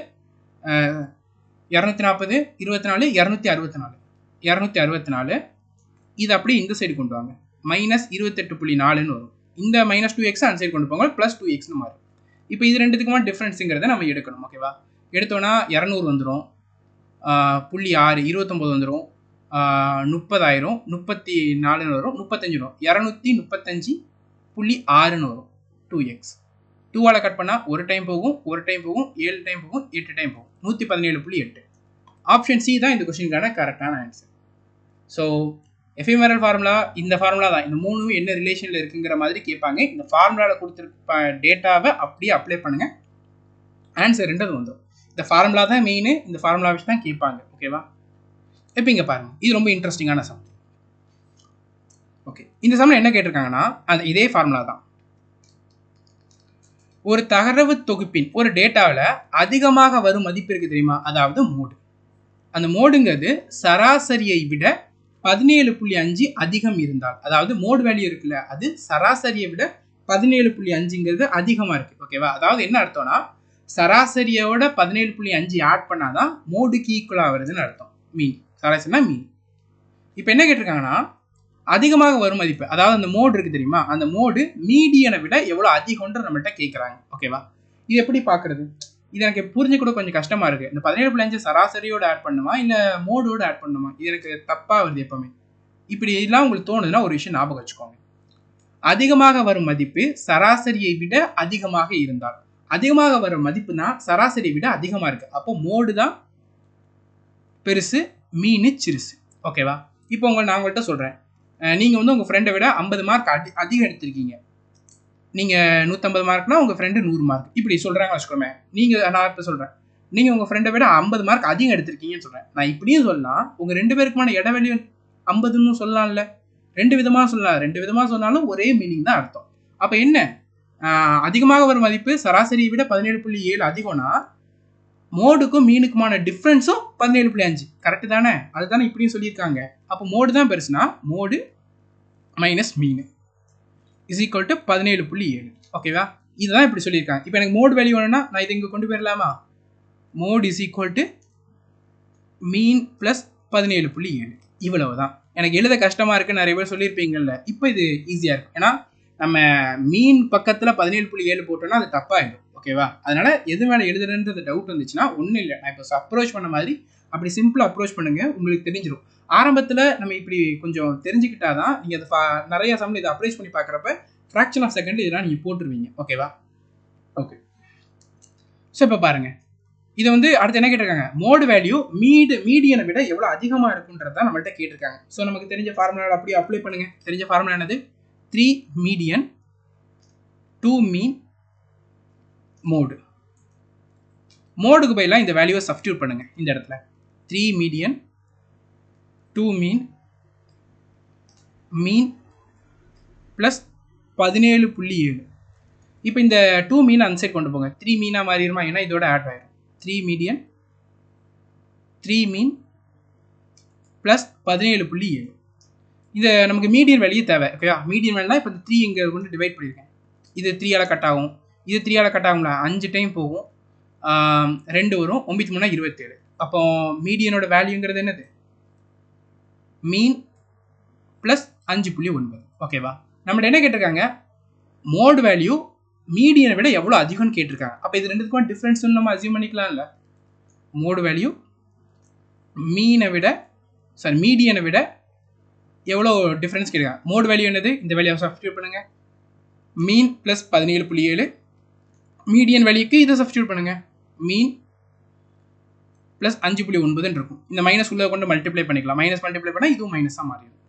240 24 264 264. இது அப்படியே இந்த சைடு கொண்டு வாங்க, மைனஸ் 28.4ன்னு வரும். இந்த மைனஸ் 2x அந்த சைடு கொண்டு போங்க, ப்ளஸ் 2xன்னு மாறும். இப்போ இது ரெண்டுத்துக்குமா டிஃப்ரென்ஸுங்கிறத நம்ம எடுக்கணும். ஓகேவா, எடுத்தோன்னா 200 வந்துடும், 0.6 29 வந்துடும், 30,000 34 வரும், 35 வரும், 235.6ன்னு வரும். 2x 2ஆல் கட் பண்ணால் ஒரு டைம் போகும், 7 டைம் போகும், 8 டைம் போகும், 117.8. ஆப்ஷன் சி தான் இந்த கொஸ்டினுக்கான கரெக்டான ஆன்சர். ஸோ எஃபிமெரல் ஃபார்முலா இந்த ஃபார்முலா தான். இந்த மூணும் என்ன ரிலேஷனில் இருக்குங்கிற மாதிரி கேட்பாங்க. இந்த ஃபார்முலாவில் கொடுத்துருக்க டேட்டாவை அப்படியே அப்ளை பண்ணுங்கள், ஆன்சர் ரெண்டது வந்துடும். இந்த ஃபார்முலா தான் மெயின், இந்த ஃபார்முலா வச்சு தான் கேட்பாங்க. ஓகேவா, இப்போ இங்கே பாருங்கள், இது ரொம்ப இன்ட்ரெஸ்டிங்கான சம். ஓகே, இந்த சம்மில் என்ன கேட்டிருக்காங்கன்னா அந்த இதே ஃபார்முலா தான். ஒரு தரவு தொகுப்பின் ஒரு டேட்டாவில் அதிகமாக வரும் மதிப்பு இருக்குது தெரியுமா? அதாவது மோடு. அந்த மோடுங்கிறது சராசரியை விட 17.5 அதிகம் இருந்தால், அதாவது மோடு வேல்யூ இருக்குல்ல, அது சராசரியை விட 17.5ங்கிறது அதிகமாக இருக்குது. ஓகேவா, அதாவது என்ன அர்த்தம்னா சராசரியோட 17.5 ஆட் பண்ணாதான் மோடுக்கு ஈக்குவலாக வருதுன்னு அர்த்தம். மீன், சராசரினா மீன். இப்போ என்ன கேட்டிருக்காங்கன்னா அதிகமாக வரும் மதிப்பு, அதாவது அந்த மோடு இருக்கு தெரியுமா, அந்த மோடு மீடியனை விட எவ்வளோ அதிகம்ன்ற நம்மள்ட்ட கேட்குறாங்க. ஓகேவா, இது எப்படி பார்க்குறது? இது எனக்கு புரிஞ்சு கூட கொஞ்சம் கஷ்டமாக இருக்குது. இந்த 17.5 சராசரியோட ஆட் பண்ணுமா இல்லை மோடோடு ஆட் பண்ணுமா, இது எனக்கு தப்பாக வருது எப்பவுமே. இப்படி எல்லாம் உங்களுக்கு தோணுதுன்னா ஒரு விஷயம் ஞாபகம் வச்சுக்கோங்க. அதிகமாக வரும் மதிப்பு சராசரியை விட அதிகமாக இருந்தால், அதிகமாக வரும் மதிப்புனா சராசரியை விட அதிகமாக இருக்குது, அப்போ மோடு தான் பெருசு, மீன் சிறுசு. ஓகேவா, இப்போ நான் உங்கள்கிட்ட சொல்கிறேன், நீங்கள் வந்து உங்கள் ஃப்ரெண்டை விட 50 மார்க் அதிகம் எடுத்திருக்கீங்க. நீங்கள் 150 மார்க்னா உங்கள் ஃப்ரெண்டு 100 மார்க், இப்படி சொல்கிறாங்க வச்சுக்கோமே. நான் இப்போ சொல்கிறேன், நீங்கள் உங்கள் ஃப்ரெண்டை விட 50 மார்க் அதிகம் எடுத்திருக்கீங்கன்னு சொல்கிறேன். நான் இப்படியும் சொல்லலாம், உங்கள் 2 பேருக்குமான இடைவெளி 50ன்னு சொல்லலாம்ல, 2 விதமாக சொல்லலாம். 2 விதமாக சொன்னாலும் ஒரே மீனிங் தான் அர்த்தம். அப்போ என்ன, அதிகமாக வரும் மதிப்பு சராசரியை விட 17.7 அதிகம்னா மோடுக்கும் மீனுக்குமான டிஃப்ரென்ஸும் 17.5. கரெக்டு தானே? அதுதானே இப்படியும் சொல்லியிருக்காங்க. அப்போ மோடு தான் பெருசுனா mode minus mean is equal to 17.7. ஓகேவா, இதுதான் இப்படி சொல்லியிருக்காங்க. இப்போ எனக்கு மோடு வேல்யூ வேணும்னா நான் இதை இங்கே கொண்டு போயிடலாமா? Mode is equal to mean plus 17.7. இவ்வளவு தான். எனக்கு எழுத கஷ்டமாக இருக்குது, நிறைய பேர் சொல்லியிருப்பீங்கல்ல. இப்போ இது ஈஸியாக இருக்கும், ஏன்னா நம்ம மீன் பக்கத்தில் 17.7 போட்டோம்னா அது தப்பாகிடும். ஓகேவா, அதனால எது மேலே எழுதுறதுன்றது டவுட் வந்துச்சுன்னா ஒன்றும் இல்லை, நான் இப்போ அப்ரோச் பண்ண மாதிரி அப்படி சிம்பிளாக அப்ரோச் பண்ணுங்க, உங்களுக்கு தெரிஞ்சிடும். ஆரம்பத்தில் நம்ம இப்படி கொஞ்சம் தெரிஞ்சுக்கிட்டாதான் நீங்கள் அதை நிறைய சமயம் இதை அப்ரோச் பண்ணி பார்க்குறப்ப ஃப்ராக்ஷன் ஆஃப் செகண்ட் இதெல்லாம் நீங்கள் போட்டுருவீங்க. ஓகேவா, ஓகே. ஸோ இப்போ பாருங்க, இதை வந்து அடுத்து என்ன கேட்டிருக்காங்க, மோடு வேல்யூ மீடியனை விட எவ்வளோ அதிகமாக இருக்குன்றதான் நம்மள்ட்ட கேட்டிருக்காங்க. ஸோ நமக்கு தெரிஞ்ச ஃபார்முலா அப்படியே அப்ளை பண்ணுங்க. தெரிஞ்ச ஃபார்முலா என்னது? 3 மீடியன் 2 மீன் மோடு. மோடுக்கு பதிலாக இந்த வேல்யூவை சப்ஸ்டியூட் பண்ணுங்க. இந்த இடத்துல 3 மீடியன் 2 மீன் மீன் ப்ளஸ் 17.7. இப்போ இந்த 2 மீன் அந்த சைட் கொண்டு போங்க, 3 மீனாக மாறிடுமா, ஏன்னா இதோட ஆட் ஆகிடும். 3 மீடியன் 3 மீன் ப்ளஸ் 17.7. இது நமக்கு மீடியன் வேல்யூ தேவை. ஓகேவா, மீடியன் வேல்யூனா இப்போ 3 இங்கே கொண்டு டிவைட் பண்ணியிருக்கேன், இது 3ஆல் கட் ஆகும், இது 3ஆல் கட் ஆகும்ல, 5 டைம் போகும், 2 வரும், 9 3 27. அப்போ மீடியனோட வேல்யூங்கிறது என்னது? மீன் ப்ளஸ் 5.9. ஓகேவா, நம்மள்ட்ட என்ன கேட்டிருக்காங்க, மோடு வேல்யூ மீடியனை விட எவ்வளோ அதிகம்னு கேட்டிருக்காங்க. அப்போ இது ரெண்டுத்துக்கும் டிஃப்ரென்ஸ் நம்ம அசியூம் பண்ணிக்கலாம்ல. மோடு வேல்யூ மீடியனை விட எவ்வளோ டிஃப்ரென்ஸ் கேட்குறாங்க. மோடு வேல்யூ என்னது? இந்த வேல்யூவை சப்ஸ்டியூட் பண்ணுங்க, மீன் ப்ளஸ் 17.7. மீடியன் வேல்யூக்கு இதை சப்ஸ்டியூட் பண்ணுங்க, மீன் ப்ளஸ் 5.9 இருக்கும். இந்த மைனஸ் உள்ள கொண்டு மல்டிப்ளை பண்ணிக்கலாம், மைனஸ் மல்டிப்ளை பண்ணால் இதுவும் மைனஸாக மாறிடும்,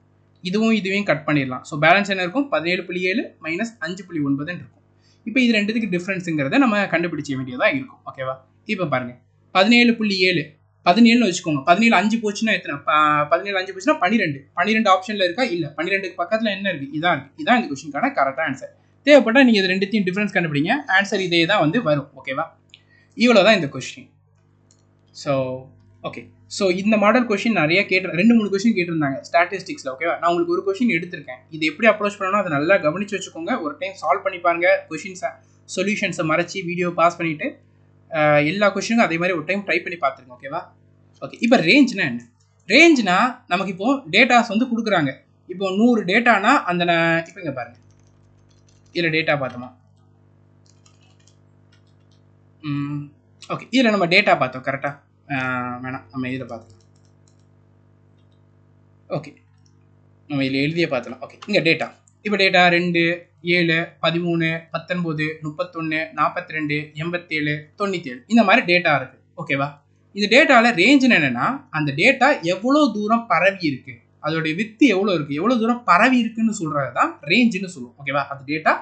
இதுவும் கட் பண்ணிடலாம். ஸோ பேலன்ஸ் என்ன இருக்கும்? 17.7 மைனஸ் 5.9 இருக்கும். இப்போ இது ரெண்டுத்துக்கு டிஃப்ரென்ஸுங்கிறத நம்ம கண்டுபிடிச்ச வேண்டியதாக இருக்கும். ஓகேவா, இப்போ பாருங்கள், 17.7 17ன்னு வச்சுக்கோங்க. 17 5 போச்சுன்னா எத்தனை? 17 5 போச்சுன்னா 12. 12 ஆப்ஷனில் இருக்கா? இல்லை. 12க்கு பக்கத்தில் என்ன இருக்குது? இதான் இருக்குது. இதான் இந்த கொஸ்டினுக்கான கரெக்டாக ஆன்சர். தேவைப்பட்டால் நீங்கள் இது ரெண்டுத்தையும் டிஃப்ரென்ஸ் கண்டுபிடிங்க, ஆன்சர் இதே தான் வந்து வரும். ஓகேவா, இவ்வளோ தான் இந்த கொஸ்டின். ஸோ ஓகே, ஸோ இந்த மாடல் கொஸ்டின் நிறைய 2-3 கொஸ்டின் கேட்டிருந்தாங்க ஸ்டாட்டிஸ்டிக்ஸில். ஓகேவா, நான் உங்களுக்கு ஒரு கொஸ்டின் எடுத்திருக்கேன், இது எப்படி அப்ரோச் பண்ணணும் அதை நல்லா கவனித்து வச்சுக்கோங்க. ஒரு டைம் சால்வ் பண்ணி பாருங்க, கொஸ்டின்ஸை சொல்யூஷன்ஸை மறைச்சி வீடியோ பாஸ் பண்ணிவிட்டு எல்லா கொஸ்டினுக்கும் அதே மாதிரி ஒரு டைம் ட்ரை பண்ணி பார்த்துருங்க. ஓகேவா, ஓகே. இப்போ ரேஞ்ச்னா என்ன? ரேஞ்ச்னா நமக்கு இப்போ டேட்டாஸ் வந்து கொடுக்குறாங்க. இப்போ 100 டேட்டானா அந்த இப்போ இங்கே பாருங்கள், இதில் டேட்டா பார்த்தோமா? ஓகே, இதில் நம்ம டேட்டா பார்த்தோம் கரெக்டாக, வேணாம் நம்ம இதில் பார்த்தோம். ஓகே, நம்ம இதில் எழுதியே பார்த்தலாம். ஓகே, இங்கே டேட்டா, இப்போ டேட்டா 2 7 13 19 31 42 87 97 இந்த மாதிரி டேட்டா இருக்குது. ஓகேவா, இந்த டேட்டாவில் ரேஞ்சுன்னு என்னென்னா அந்த டேட்டா எவ்வளோ தூரம் பரவி இருக்குது, அதோடைய வித்து எவ்வளோ இருக்குது, எவ்வளோ தூரம் பரவி இருக்குன்னு சொல்கிறது தான் ரேஞ்சுன்னு சொல்லுவோம். ஓகேவா, அந்த டேட்டா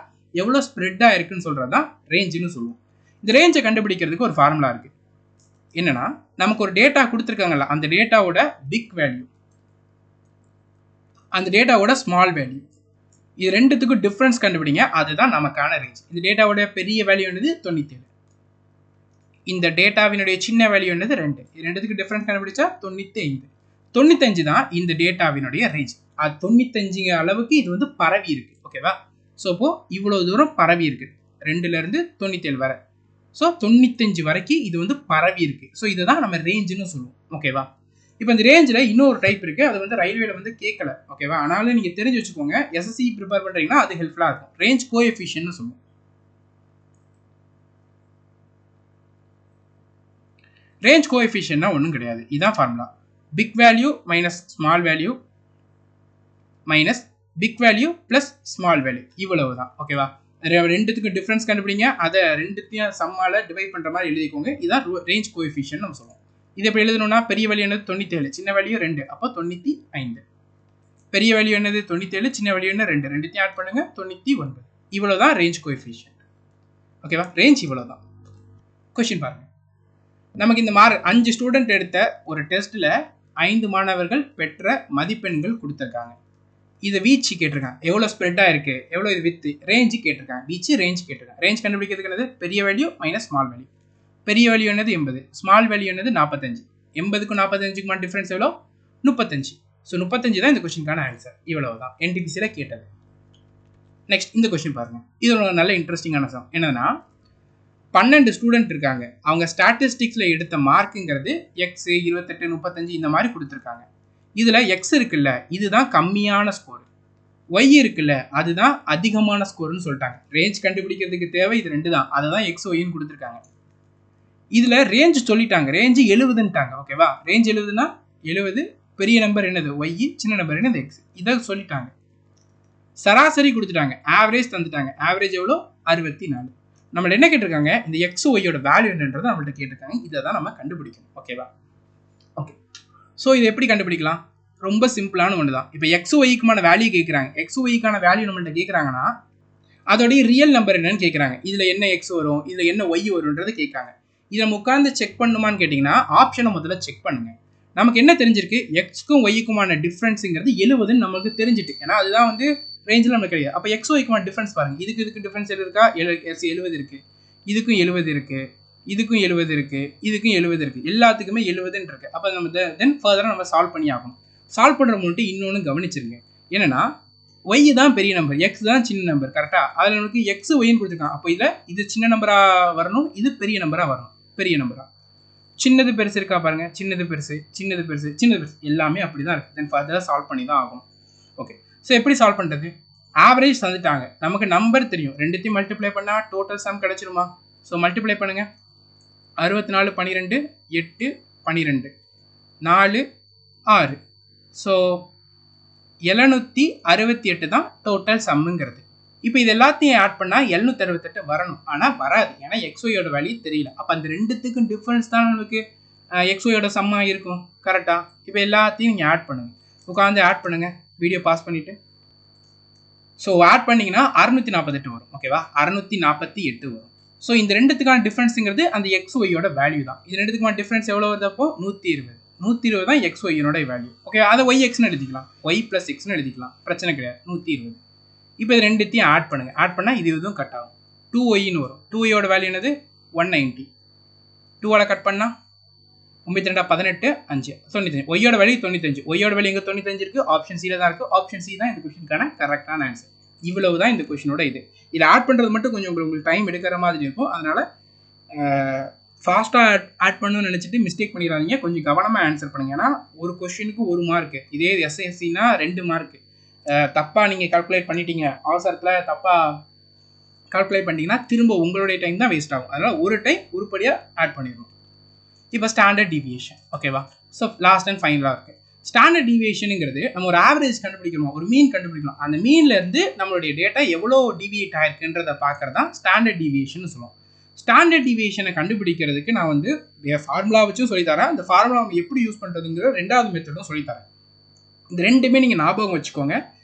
எவ்வளோ ஸ்ப்ரெட்டாக இருக்குன்னு சொல்கிறது தான் ரேஞ்சுன்னு சொல்லுவோம். இந்த ரேஞ்சை கண்டுபிடிக்கிறதுக்கு ஒரு ஃபார்முலா இருக்குது. என்னன்னா, நமக்கு ஒரு டேட்டா கொடுத்துருக்காங்கல்ல, அந்த டேட்டாவோட பிக் வேல்யூ, அந்த டேட்டாவோட ஸ்மால் வேல்யூ, இது ரெண்டுத்துக்கும் டிஃப்ரென்ஸ் கண்டுபிடிங்க, அதுதான் நமக்கான ரேஞ்ச். இந்த டேட்டாவோட பெரிய வேல்யூ என்னது? 97. இந்த டேட்டாவினுடைய சின்ன வேல்யூ என்னது? 2. இது ரெண்டுத்துக்கு டிஃப்ரென்ஸ் கண்டுபிடிச்சா 95. 95 தான் இந்த டேட்டாவினுடைய ரேஞ்ச். அது 95 அளவுக்கு இது வந்து பரவி இருக்கு. ஓகேவா, ஸோ இப்போ இவ்வளோ தூரம் பரவி இருக்கு, 2லேருந்து 97 வரை. ஸோ 95 வரைக்கும் இது வந்து பரவி இருக்கு. ஸோ இதுதான் நம்ம ரேஞ்சுன்னு சொல்லுவோம். ஓகேவா, இப்போ இந்த ரேஞ்சில் இன்னொரு டைப் இருக்குது, அது வந்து ரயில்வேல வந்து கேட்கல, ஓகேவா? ஆனாலும் நீங்கள் தெரிஞ்சு வச்சுக்கோங்க, எஸ்எஸ்சி ப்ரிப்பேர் பண்ணுறீங்கன்னா அது ஹெல்ப்ஃபுல்லாக இருக்கும். ரேஞ்ச் கோஎஃபிஷியன்ட்னு சொல்லுவோம். ரேஞ்ச் கோஎஃபிஷியன்ட்னா ஒன்றும் கிடையாது, இதுதான் formula. Big value minus small value minus big value plus small value, இவ்வளவு தான், ஓகேவா? ரெண்டுத்துக்கும் டிஃப்ரென்ஸ் கண்டுபிடிங்க, அதை ரெண்டுத்தையும் சம்மால் டிவைட் பண்ணுற மாதிரி எழுதிக்கோங்க. இதுதான் ரேஞ்ச் கோஎஃபிஷியன்ட் நம்ம சொல்லுவோம். இது எப்படி எழுதணும்னா, பெரிய வேல்யூ என்னது 97, சின்ன வேல்யூ 2, அப்போ 95. பெரிய வேல்யூ என்னது 97, சின்ன வேல்யூ என்ன 2, ரெண்டுத்தையும் ஆட் பண்ணுங்க 99. இவ்வளோ தான் ரேஞ்ச் கோஎஃபிஷியன்ட், ஓகேவா? ரேஞ்ச் இவ்வளோ தான். கொஸ்டின் பாருங்க, நமக்கு இந்த 5 ஸ்டூடெண்ட் எடுத்த ஒரு டெஸ்ட்டில் 5 மாணவர்கள் பெற்ற மதிப்பெண்கள் கொடுத்துருக்காங்க. இதை வீச்சு கேட்டிருக்காங்க, எவ்வளோ ஸ்ப்ரெட்டாக இருக்குது, எவ்வளோ இது வித்து ரேஞ்சு கேட்டிருக்காங்க, வீச்சு ரேஞ்ச் கேட்டிருக்காங்க. ரேஞ்ச் கண்டுபிடிக்கிறதுக்கு என்னது, பெரிய வேல்யூ மைனஸ் ஸ்மால் வேல்யூ. பெரிய வேல்யூ என்னது 80, ஸ்மால் வேல்யூ என்னது 45. 80க்கும் 45க்குமான டிஃப்ரென்ஸ் எவ்வளோ, 35. ஸோ 35 தான் இந்த கொஸ்டினுக்கான ஆன்சர். இவ்வளவு தான் என்டிபிசியில் கேட்டது. நெக்ஸ்ட் இந்த கொஸ்டின் பாருங்க, இது ஒரு நல்ல இன்ட்ரெஸ்டிங்கான சம். என்னன்னா, 12 ஸ்டூடெண்ட் இருக்காங்க, அவங்க ஸ்டாட்டிஸ்டிக்ஸில் எடுத்த மார்க்குங்கிறது எக்ஸ் 28, 35 இந்த மாதிரி கொடுத்துருக்காங்க. இதில் எக்ஸ் இருக்குல்ல, இதுதான் கம்மியான ஸ்கோர், ஒய் இருக்குல்ல அதுதான் அதிகமான ஸ்கோர்னு சொல்லிட்டாங்க. ரேஞ்ச் கண்டுபிடிக்கிறதுக்கு தேவை இது ரெண்டு தான், அதை தான் எக்ஸ் ஒய்ன்னு கொடுத்துருக்காங்க. இதில் ரேஞ்ச் சொல்லிட்டாங்க, ரேஞ்சு 70ன்ட்டாங்க, ஓகேவா? ரேஞ்ச் 70னா 70, பெரிய நம்பர் என்னது ஒய், சின்ன நம்பர் என்னது எக்ஸ், இதை சொல்லிட்டாங்க. சராசரி கொடுத்துட்டாங்க, ஆவரேஜ் தந்துட்டாங்க. ஆவரேஜ் எவ்வளோ, 64. நம்மள என்ன கேட்டிருக்காங்க, இந்த எக்ஸ் ஒய்யோட வேல்யூ என்னன்றதை நம்மள்ட்ட கேட்டிருக்காங்க. இதை தான் நம்ம கண்டுபிடிக்கணும், ஓகேவா? ஓகே, ஸோ இதை எப்படி கண்டுபிடிக்கலாம்? ரொம்ப சிம்பிளான ஒன்று தான். இப்போ எக்ஸ் ஒய்க்குமான வேல்யூ கேட்குறாங்க, எக்ஸ் ஒய்க்கான வேல்யூ நம்மள்ட்ட கேட்குறாங்கன்னா அதோடைய ரியல் நம்பர் என்னன்னு கேட்குறாங்க. இதில் என்ன எக்ஸ் வரும், இதில் என்ன ஒய் வரும்ன்றது கேட்குறாங்க. இதை நம்ம உட்காந்து செக் பண்ணுமான்னு கேட்டிங்கன்னா, ஆப்ஷனை முதல்ல செக் பண்ணுங்க. நமக்கு என்ன தெரிஞ்சிருக்கு, எக்ஸ்க்கும் ஒய்க்குமான டிஃப்ரென்ஸுங்கிறது 70ன்னு நமக்கு தெரிஞ்சிட்டு, ஏன்னா அதுதான் வந்து ரேஞ்சில் நமக்கு கிடையாது. அப்போ எக்ஸ் ஒய்க்குமான டிஃப்ரென்ஸ் பாருங்கள், இதுக்கு டிஃப்ரென்ஸ் இருக்கா, 70 இருக்குது, இதுக்கும் 70 இருக்குது, இதுக்கும் 70 இருக்குது, இதுக்கும் 70 இருக்குது, எல்லாத்துக்குமே 70ன்னு இருக்குது. அப்போ நம்ம தென் ஃபர்தராக நம்ம சால்வ் பண்ணி ஆகணும். சால்வ் பண்ணுற முன்னாடி இன்னொன்று கவனிச்சிருங்க, என்னன்னா ஒய் தான் பெரிய நம்பர், எக்ஸ் தான் சின்ன நம்பர், கரெக்டாக? அதில் நமக்கு எக்ஸ் ஒய்ன்னு கொடுத்துருக்காங்க. அப்போ இதில் இது சின்ன நம்பராக வரணும், இது பெரிய நம்பராக வரணும். பெரிய நம்பராக சின்னது பெருசு இருக்கா பாருங்கள், சின்னது பெருசு, சின்னது பெருசு, சின்னது பெருசு, எல்லாமே அப்படி தான் இருக்குது. தென் ஃபர்தராக சால்வ் பண்ணி தான் ஆகணும். ஓகே, ஸோ எப்படி சால்வ் பண்ணுறது? ஆவரேஜ் தந்துட்டாங்க, நமக்கு நம்பர் தெரியும், ரெண்டுத்தையும் மல்டிப்ளை பண்ணால் டோட்டல் சம் கிடச்சிருமா? ஸோ மல்டிப்ளை பண்ணுங்கள், 64, 12, 8, 12, 4, 6. ஸோ 768 தான் டோட்டல் சம்முங்கிறது. இப்போ இது எல்லாத்தையும் ஆட் பண்ணால் 768 வரணும், ஆனால் வராது, ஏன்னா எக்ஸ்ஒயோட வேல்யூ தெரியல. அப்போ அந்த ரெண்டுத்துக்கும் டிஃப்ரென்ஸ் தான் நமக்கு எக்ஸ்ஒயோட சம்மாக இருக்கும், கரெக்டாக? இப்போ எல்லாத்தையும் நீங்கள் ஆட் பண்ணுங்கள், உட்காந்து ஆட் பண்ணுங்கள், வீடியோ பாஸ் பண்ணிவிட்டு. ஸோ ஆட் பண்ணிங்கன்னா 648 வரும், ஓகேவா? 648 வரும். ஸோ இந்த ரெண்டுத்துக்கான டிஃப்ரென்ஸுங்கிறது அந்த எக்ஸ் ஒய்யோட வேல்யூ தான். இது ரெண்டுத்துக்கான டிஃப்ரென்ஸ் எவ்வளோ வருது, அப்போ 120. 120 தான் எக்ஸ் ஒய்யோட வேல்யூ, ஓகே? அதை ஒய் எக்ஸ்னு எழுதிக்கலாம், ஒய் ப்ளஸ் எக்ஸ்னு எழுதிக்கலாம், பிரச்சனை கிடையாது. 120. இப்போ இது ரெண்டுத்தையும் ஆட் பண்ணுங்கள், ஆட் பண்ணால் இது இதுவும் கட் ஆகும், 2ஒய்ன்னு வரும். 2ஒய்யோட வேல்யூ என்னது, 190. 2ஆல் கட் பண்ணால் 92, 18, 5, 95. ஒய்யோட வேல்யூ 95. ஒய்யோட வேல்யூ எங்கே 95 இருக்குது, ஆப்ஷன் சியில் தான் இருக்குது. ஆப்ஷன் சி தான் இந்த கொஸ்டினுக்கான கரெக்டான ஆன்சர். இவ்வளவு தான் இந்த கொஸ்டினோட இது. இதில் ஆட் பண்ணுறது மட்டும் கொஞ்சம் உங்களுக்கு டைம் எடுக்கிற மாதிரி இருக்கும், அதனால் ஃபாஸ்ட்டாக ஆட் பண்ணணும்னு நினச்சிட்டு மிஸ்டேக் பண்ணிடாதீங்க, கொஞ்சம் கவனமாக ஆன்சர் பண்ணுங்கள். ஏன்னா ஒரு கொஸ்டினுக்கு 1 மார்க்கு, இதே எஸ்எஸ்சினா 2 மார்க்கு. தப்பாக நீங்கள் கால்குலேட் பண்ணிட்டீங்க, அவசரத்தில் தப்பாக கால்குலேட் பண்ணிட்டீங்கன்னா திரும்ப உங்களுடைய டைம் தான் வேஸ்ட் ஆகும். அதனால் ஒரு டைம் உருப்படியாக ஆட் பண்ணிடணும். இப்போ ஸ்டாண்டர்ட் டீவியேஷன், ஓகேவா? ஸோ லாஸ்ட் அண்ட் ஃபைனலாக இருக்குது. ஸ்டாண்டர்ட் டீவியேஷனுங்கிறது நம்ம ஒரு ஆவரேஜ் கண்டுபிடிக்கணும், ஒரு மீன் கண்டுபிடிக்கணும். அந்த மீன்லேருந்து நம்மளுடைய டேட்டா எவ்வளோ டிவியேட் ஆயிருக்குன்றதை பார்க்குறது தான் ஸ்டாண்டர்ட் டீவியேஷன் சொல்லுவோம். ஸ்டாண்டர்ட் டீவியேஷனை கண்டுபிடிக்கிறதுக்கு நான் வந்து ஃபார்முலா வச்சும் சொல்லித்தரேன், அந்த ஃபார்முலா எப்படி யூஸ் பண்ணுறதுங்கிற 2வது மெத்தடும் சொல்லித்தரேன். இந்த ரெண்டுமே நீங்கள் ஞாபகம் வச்சுக்கோங்க,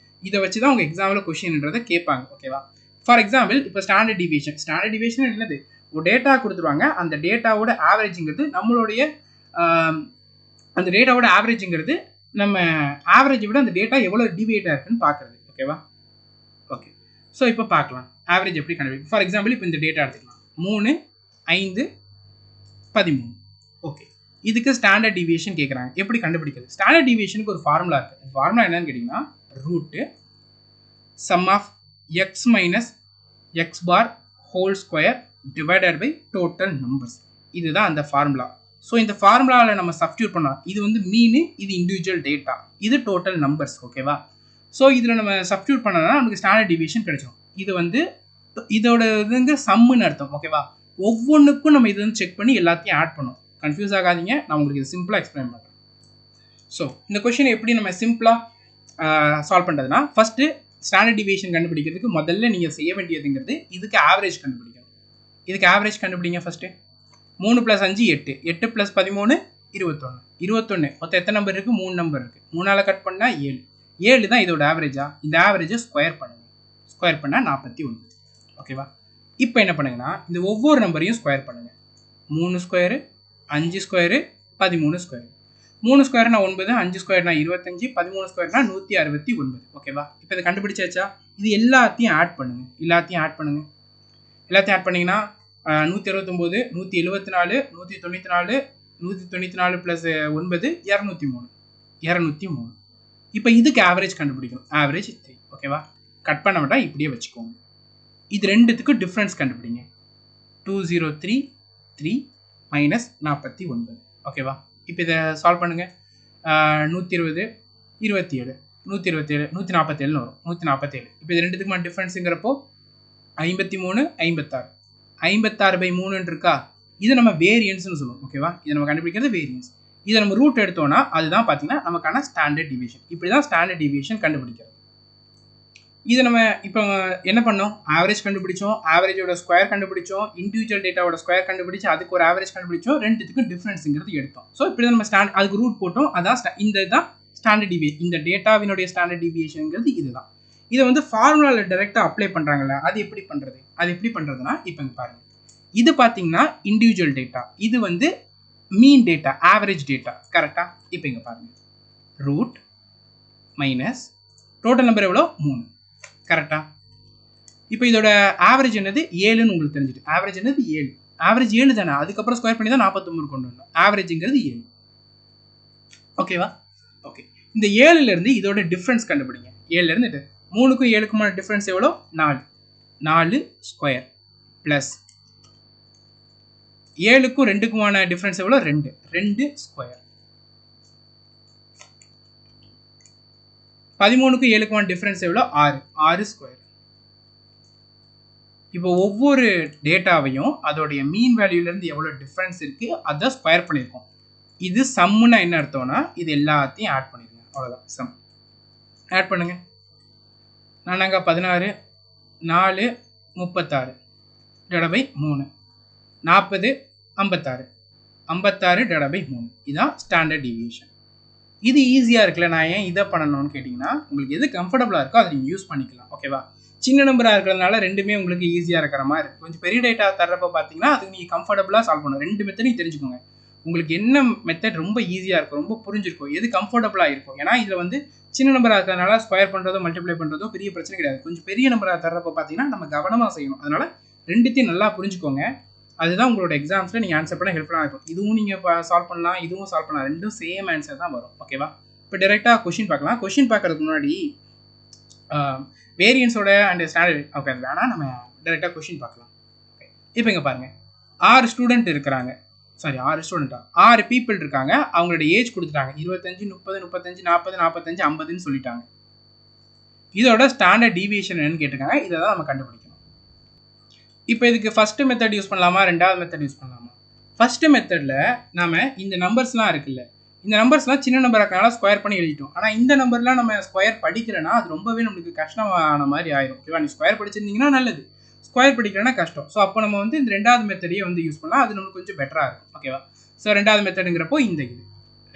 இதை வச்சு தான் உங்கள் எக்ஸாமில் கொஸ்டின்ன்றதை கேட்பாங்க, ஓகேவா? ஃபார் எக்ஸாம்பிள் இப்போ ஸ்டாண்டர்ட் டீவியேஷன் என்னது, ஒரு டேட்டா கொடுத்துருவாங்க, அந்த டேட்டாவோட ஆவரேஜுங்கிறது நம்மளுடைய அந்த டேட்டாவோட ஆவரேஜுங்கிறது நம்ம ஆவரேஜை விட அந்த டேட்டா எவ்வளோ டிவியேட்டாக இருக்குன்னு பார்க்குறது, ஓகேவா? ஓகே, ஸோ இப்போ பார்க்கலாம் ஆவரேஜ் எப்படி கண்டுபிடிக்கும். ஃபார் எக்ஸாம்பிள் இப்போ இந்த டேட்டா எடுத்துக்கலாம், 3, 5, 13. ஓகே, இதுக்கு ஸ்டாண்டர்ட் டீவியேஷன் கேட்குறாங்க, எப்படி கண்டுபிடிக்கிறது? ஸ்டாண்டர்ட் டீவியேஷனுக்கு ஒரு ஃபார்முலா இருக்குது. அந்த ஃபார்முலா என்னன்னு கேட்டிங்கன்னா, root sum of X minus X bar whole square divided by total numbers. இதுதான் அந்த ஃபார்முலா. ஸோ இந்த ஃபார்முலாவில் நம்ம சப்ஸ்டியூட் பண்ணலாம். இது வந்து மீனு, இது இண்டிவிஜுவல் டேட்டா, இது டோட்டல் நம்பர்ஸ். ஓகேவா? ஸோ இதில் நம்ம சப்ஸ்டியூட் பண்ணோம்னா நமக்கு ஸ்டாண்டர்ட் டிவியேஷன் கிடைச்சிடும். இது வந்து இதோட இது சம்முன்னு அர்த்தம். ஓகேவா? ஒவ்வொன்றுக்கும் நம்ம இது வந்து செக் பண்ணி எல்லாத்தையும் ஆட் பண்ணோம். கன்ஃபியூஸ் ஆகாதீங்க, நான் உங்களுக்கு இது சிம்பிளாக எக்ஸ்பிளைன் பண்ணுறேன். ஸோ இந்த கொஷினை எப்படி நம்ம சிம்பிளாக சால்வ் பண்ணுறதுனா, ஃபஸ்ட்டு ஸ்டாண்டர்ட் டிவியேஷன் கண்டுபிடிக்கிறதுக்கு முதல்ல நீங்கள் செய்ய வேண்டியதுங்கிறது இதுக்கு ஆவரேஜ் கண்டுபிடிக்கணும். இதுக்கு ஆவரேஜ் கண்டுபிடிங்க ஃபஸ்ட்டு. 3 + 5 8, 8 + 13 21. 21 மொத்தம் எத்தனை நம்பர் இருக்குது? 3 நம்பர் இருக்குது. 3ஆல் கட் பண்ணால் 7. 7 தான் இதோட ஆவரேஜா? இந்த ஆவரேஜை ஸ்கொயர் பண்ணுங்க. ஸ்கொயர் பண்ணால் 49. ஓகேவா? இப்போ என்ன பண்ணுங்கன்னா, இந்த ஒவ்வொரு நம்பரையும் ஸ்கொயர் பண்ணுங்கள். 3 ஸ்கொயரு, 5 ஸ்கொயரு, 13 ஸ்கொயரு. 3 ஸ்கொயர்னா 9, 5 ஸ்கொயர்னா 25, 13 ஸ்கொயர்னா 169. ஓகேவா? இப்போ இதை கண்டுபிடிச்சாச்சா? இது எல்லாத்தையும் ஆட் பண்ணுங்க. எல்லாத்தையும் ஆட் பண்ணிங்கன்னா 169, 174, 194, 194 + 9 203. 203. இப்போ இதுக்கு ஆவரேஜ் கண்டுபிடிக்கணும். ஆவரேஜ் 3. ஓகேவா? கட் பண்ண வேண்டாம், இப்படியே வச்சுக்கோங்க. இது ரெண்டுத்துக்கும் டிஃப்ரென்ஸ் கண்டுபிடிங்க. 203 3 மைனஸ் 49. ஓகேவா? இப்போ இதை சால்வ் பண்ணுங்க. 120 27 127 147 வரும். 147. இப்போ இது ரெண்டுத்துக்குமா டிஃப்ரென்ஸுங்கிறப்போ 53 56. 56/3 இருக்கா? இது நம்ம வேரியன்ஸ்னு சொல்லுவோம். ஓகேவா? இதை நம்ம கண்டுபிடிக்கிறது வேரியன்ஸ். இதை நம்ம ரூட் எடுத்தோம்னா அதுதான் பார்த்தீங்கன்னா நமக்கான ஸ்டாண்டர்ட் டிவியேஷன். இப்படி தான் ஸ்டாண்டர்ட் டிவியேஷன் கண்டுபிடிக்கிறது. இதை நம்ம இப்போ என்ன பண்ணோம்? ஆவரேஜ் கண்டுபிடிச்சோம், ஆவரேஜோட ஸ்கொயர் கண்டுபிடிச்சோம், இண்டிவிஜுவல் டேட்டாவோட ஸ்கொயர் கண்டுபிடிச்சு அதுக்கு ஒரு ஆவரேஜ் கண்டுபிடிச்சோம், ரெண்டுத்துக்கும் டிஃப்ரென்ஸுங்கிறது எடுத்தோம். ஸோ இப்படி தான் நம்ம அதுக்கு ரூட் போட்டோம். அதான் இந்த தான் ஸ்டாண்டர்ட் டிவியேஷன். இந்த டேட்டாவினுடைய ஸ்டாண்டர்ட் டிவியேஷனுங்கிறது இதுதான். இதை வந்து ஃபார்முலாவில் டைரெக்டாக அப்ளை பண்ணுறாங்கல்ல, அது எப்படி பண்ணுறது? அது எப்படி பண்ணுறதுன்னா, இப்போ இங்கே பாருங்கள். இது பார்த்தீங்கன்னா இண்டிவிஜுவல் டேட்டா, இது வந்து மீன் டேட்டா, ஆவரேஜ் டேட்டா. கரெக்டாக? இப்போ இங்கே பாருங்கள். ரூட் மைனஸ் டோட்டல் நம்பர் எவ்வளோ? 3. கரெக்டா? இப்போ இதோட ஆவரேஜ் என்னது? 7ன்னு உங்களுக்கு தெரிஞ்சுட்டு. ஆவரேஜ் என்னது? 7. ஆவரேஜ் 7 தானே, அதுக்கப்புறம் ஸ்கொயர் பண்ணி தான் 49 கொண்டு வந்தோம். ஆவரேஜுங்கிறது 7. ஓகேவா? ஓகே. இந்த 7லேருந்து இதோட டிஃப்ரென்ஸ் கண்டுபிடிங்க. 7லேருந்து 3க்கும் 7க்குமான டிஃப்ரென்ஸ் எவ்வளோ? 4. 4 ஸ்கொயர் ப்ளஸ் 7க்கும் 2க்குமான டிஃப்ரென்ஸ் எவ்வளோ? 2. 2 ஸ்கொயர். 13க்கும் 7க்குமான டிஃப்ரென்ஸ் எவ்வளோ? 6. 6 ஸ்கொயர். இப்போ ஒவ்வொரு டேட்டாவையும் அதோடைய மீன் வேல்யூலேருந்து எவ்வளோ டிஃப்ரென்ஸ் இருக்குது அதை ஸ்கொயர் பண்ணியிருக்கோம். இது சம்முன்னா என்ன அர்த்தம்னா இது எல்லாத்தையும் ஆட் பண்ணிடுங்க. அவ்வளோதான் சம். ஆட் பண்ணுங்க. 4 16 4 36 / 3 40 56 56 / 3. இதுதான் ஸ்டாண்டர்ட் டிவியேஷன். இது ஈஸியாக இருக்குல்ல. நான் ஏன் இதை பண்ணணும்னு கேட்டிங்கன்னா, உங்களுக்கு எது கம்ஃபர்டபுளாக இருக்கோ அதை நீங்கள் யூஸ் பண்ணிக்கலாம். ஓகேவா? சின்ன நம்பராக இருக்கிறதுனால ரெண்டுமே உங்களுக்கு ஈஸியாக இருக்கிற மாதிரி இருக்குது. கொஞ்சம் பெரிய டேட்டா தர்றப்ப பார்த்தீங்கன்னா அதுக்கு நீங்கள் கம்ஃபர்டபுளாக சால்வ் பண்ணணும். 2 மெத்தடையும் தெரிஞ்சுக்கோங்க. உங்களுக்கு என்ன மெத்தட் ரொம்ப ஈஸியாக இருக்கும், ரொம்ப புரிஞ்சிருக்கும், எது கம்ஃபர்டபுளாக இருக்கும். ஏன்னா இதில் வந்து சின்ன நம்பராக இருக்கிறதுனால ஸ்கொயர் பண்ணுறதோ மல்டிப்ளை பண்ணுறதோ பெரிய பிரச்சனை கிடையாது. கொஞ்சம் பெரிய நம்பராக தர்றப்ப பார்த்தீங்கன்னா நம்ம கவனமாக செய்யணும். அதனால் ரெண்டுத்தையும் நல்லா புரிஞ்சுக்கோங்க. அதுதான் உங்களோட எக்ஸாம்ஸில் நீங்கள் ஆன்சர் பண்ண ஹெல்ப்ஃபுல்லாக இருக்கும். இதுவும் நீங்கள் சால்வ் பண்ணலாம், இதுவும் சால்வ் பண்ணலாம். ரெண்டும் சேம் ஆன்சர் தான் வரும். ஓகேவா? இப்போ டேரெக்டாக கொஷின் பார்க்கலாம். கொஷின் பார்க்கறதுக்கு முன்னாடி வேரியன்ஸோட அண்ட் ஸ்டாண்டர்ட் ஓகே அது வேணால் நம்ம டேரெக்டாக கொஷின் பார்க்கலாம். ஓகே. இப்போ இங்கே பாருங்கள். 6 ஸ்டூடெண்ட் இருக்கிறாங்க. சாரி 6 ஸ்டூடெண்ட்டா 6 பீப்புள் இருக்காங்க. அவங்களோட ஏஜ் கொடுத்துட்டாங்க. 25 30 35 40 45 50ன்னு சொல்லிட்டாங்க. இதோட ஸ்டாண்டர்ட் டீவியேஷன் என்னன்னு கேட்டிருக்காங்க. இதை தான் நம்ம கண்டுபிடிக்கணும். இப்போ இதுக்கு ஃபஸ்ட்டு மெத்தட் யூஸ் பண்ணலாமா, ரெண்டாவது மெத்தட் யூஸ் பண்ணலாமா? ஃபஸ்ட்டு மெத்தடில் நாம் இந்த நம்பர்ஸ்லாம் இருக்குல்ல, இந்த நம்பர்ஸ்லாம் சின்ன நம்பர் இருக்கனால ஸ்கொயர் பண்ணி எழுதிட்டோம். ஆனால் இந்த நம்பர்லாம் நம்ம ஸ்கொயர் படிக்கிறேன்னா அது ரொம்பவே நம்மளுக்கு கஷ்டமான மாதிரி ஆயிரும். ஓகேவா? நீ ஸ்கொயர் படிச்சிருந்தீங்கன்னா நல்லது, ஸ்கொயர் படிக்கிறேன்னா கஷ்டம். ஸோ அப்போ நம்ம வந்து இந்த ரெண்டாவது மெத்தடையே வந்து யூஸ் பண்ணலாம். அது நம்மளுக்கு கொஞ்சம் பெட்டராக இருக்கும். ஓகேவா? ஸோ ரெண்டாவது மெத்தடுங்கிறப்போ இது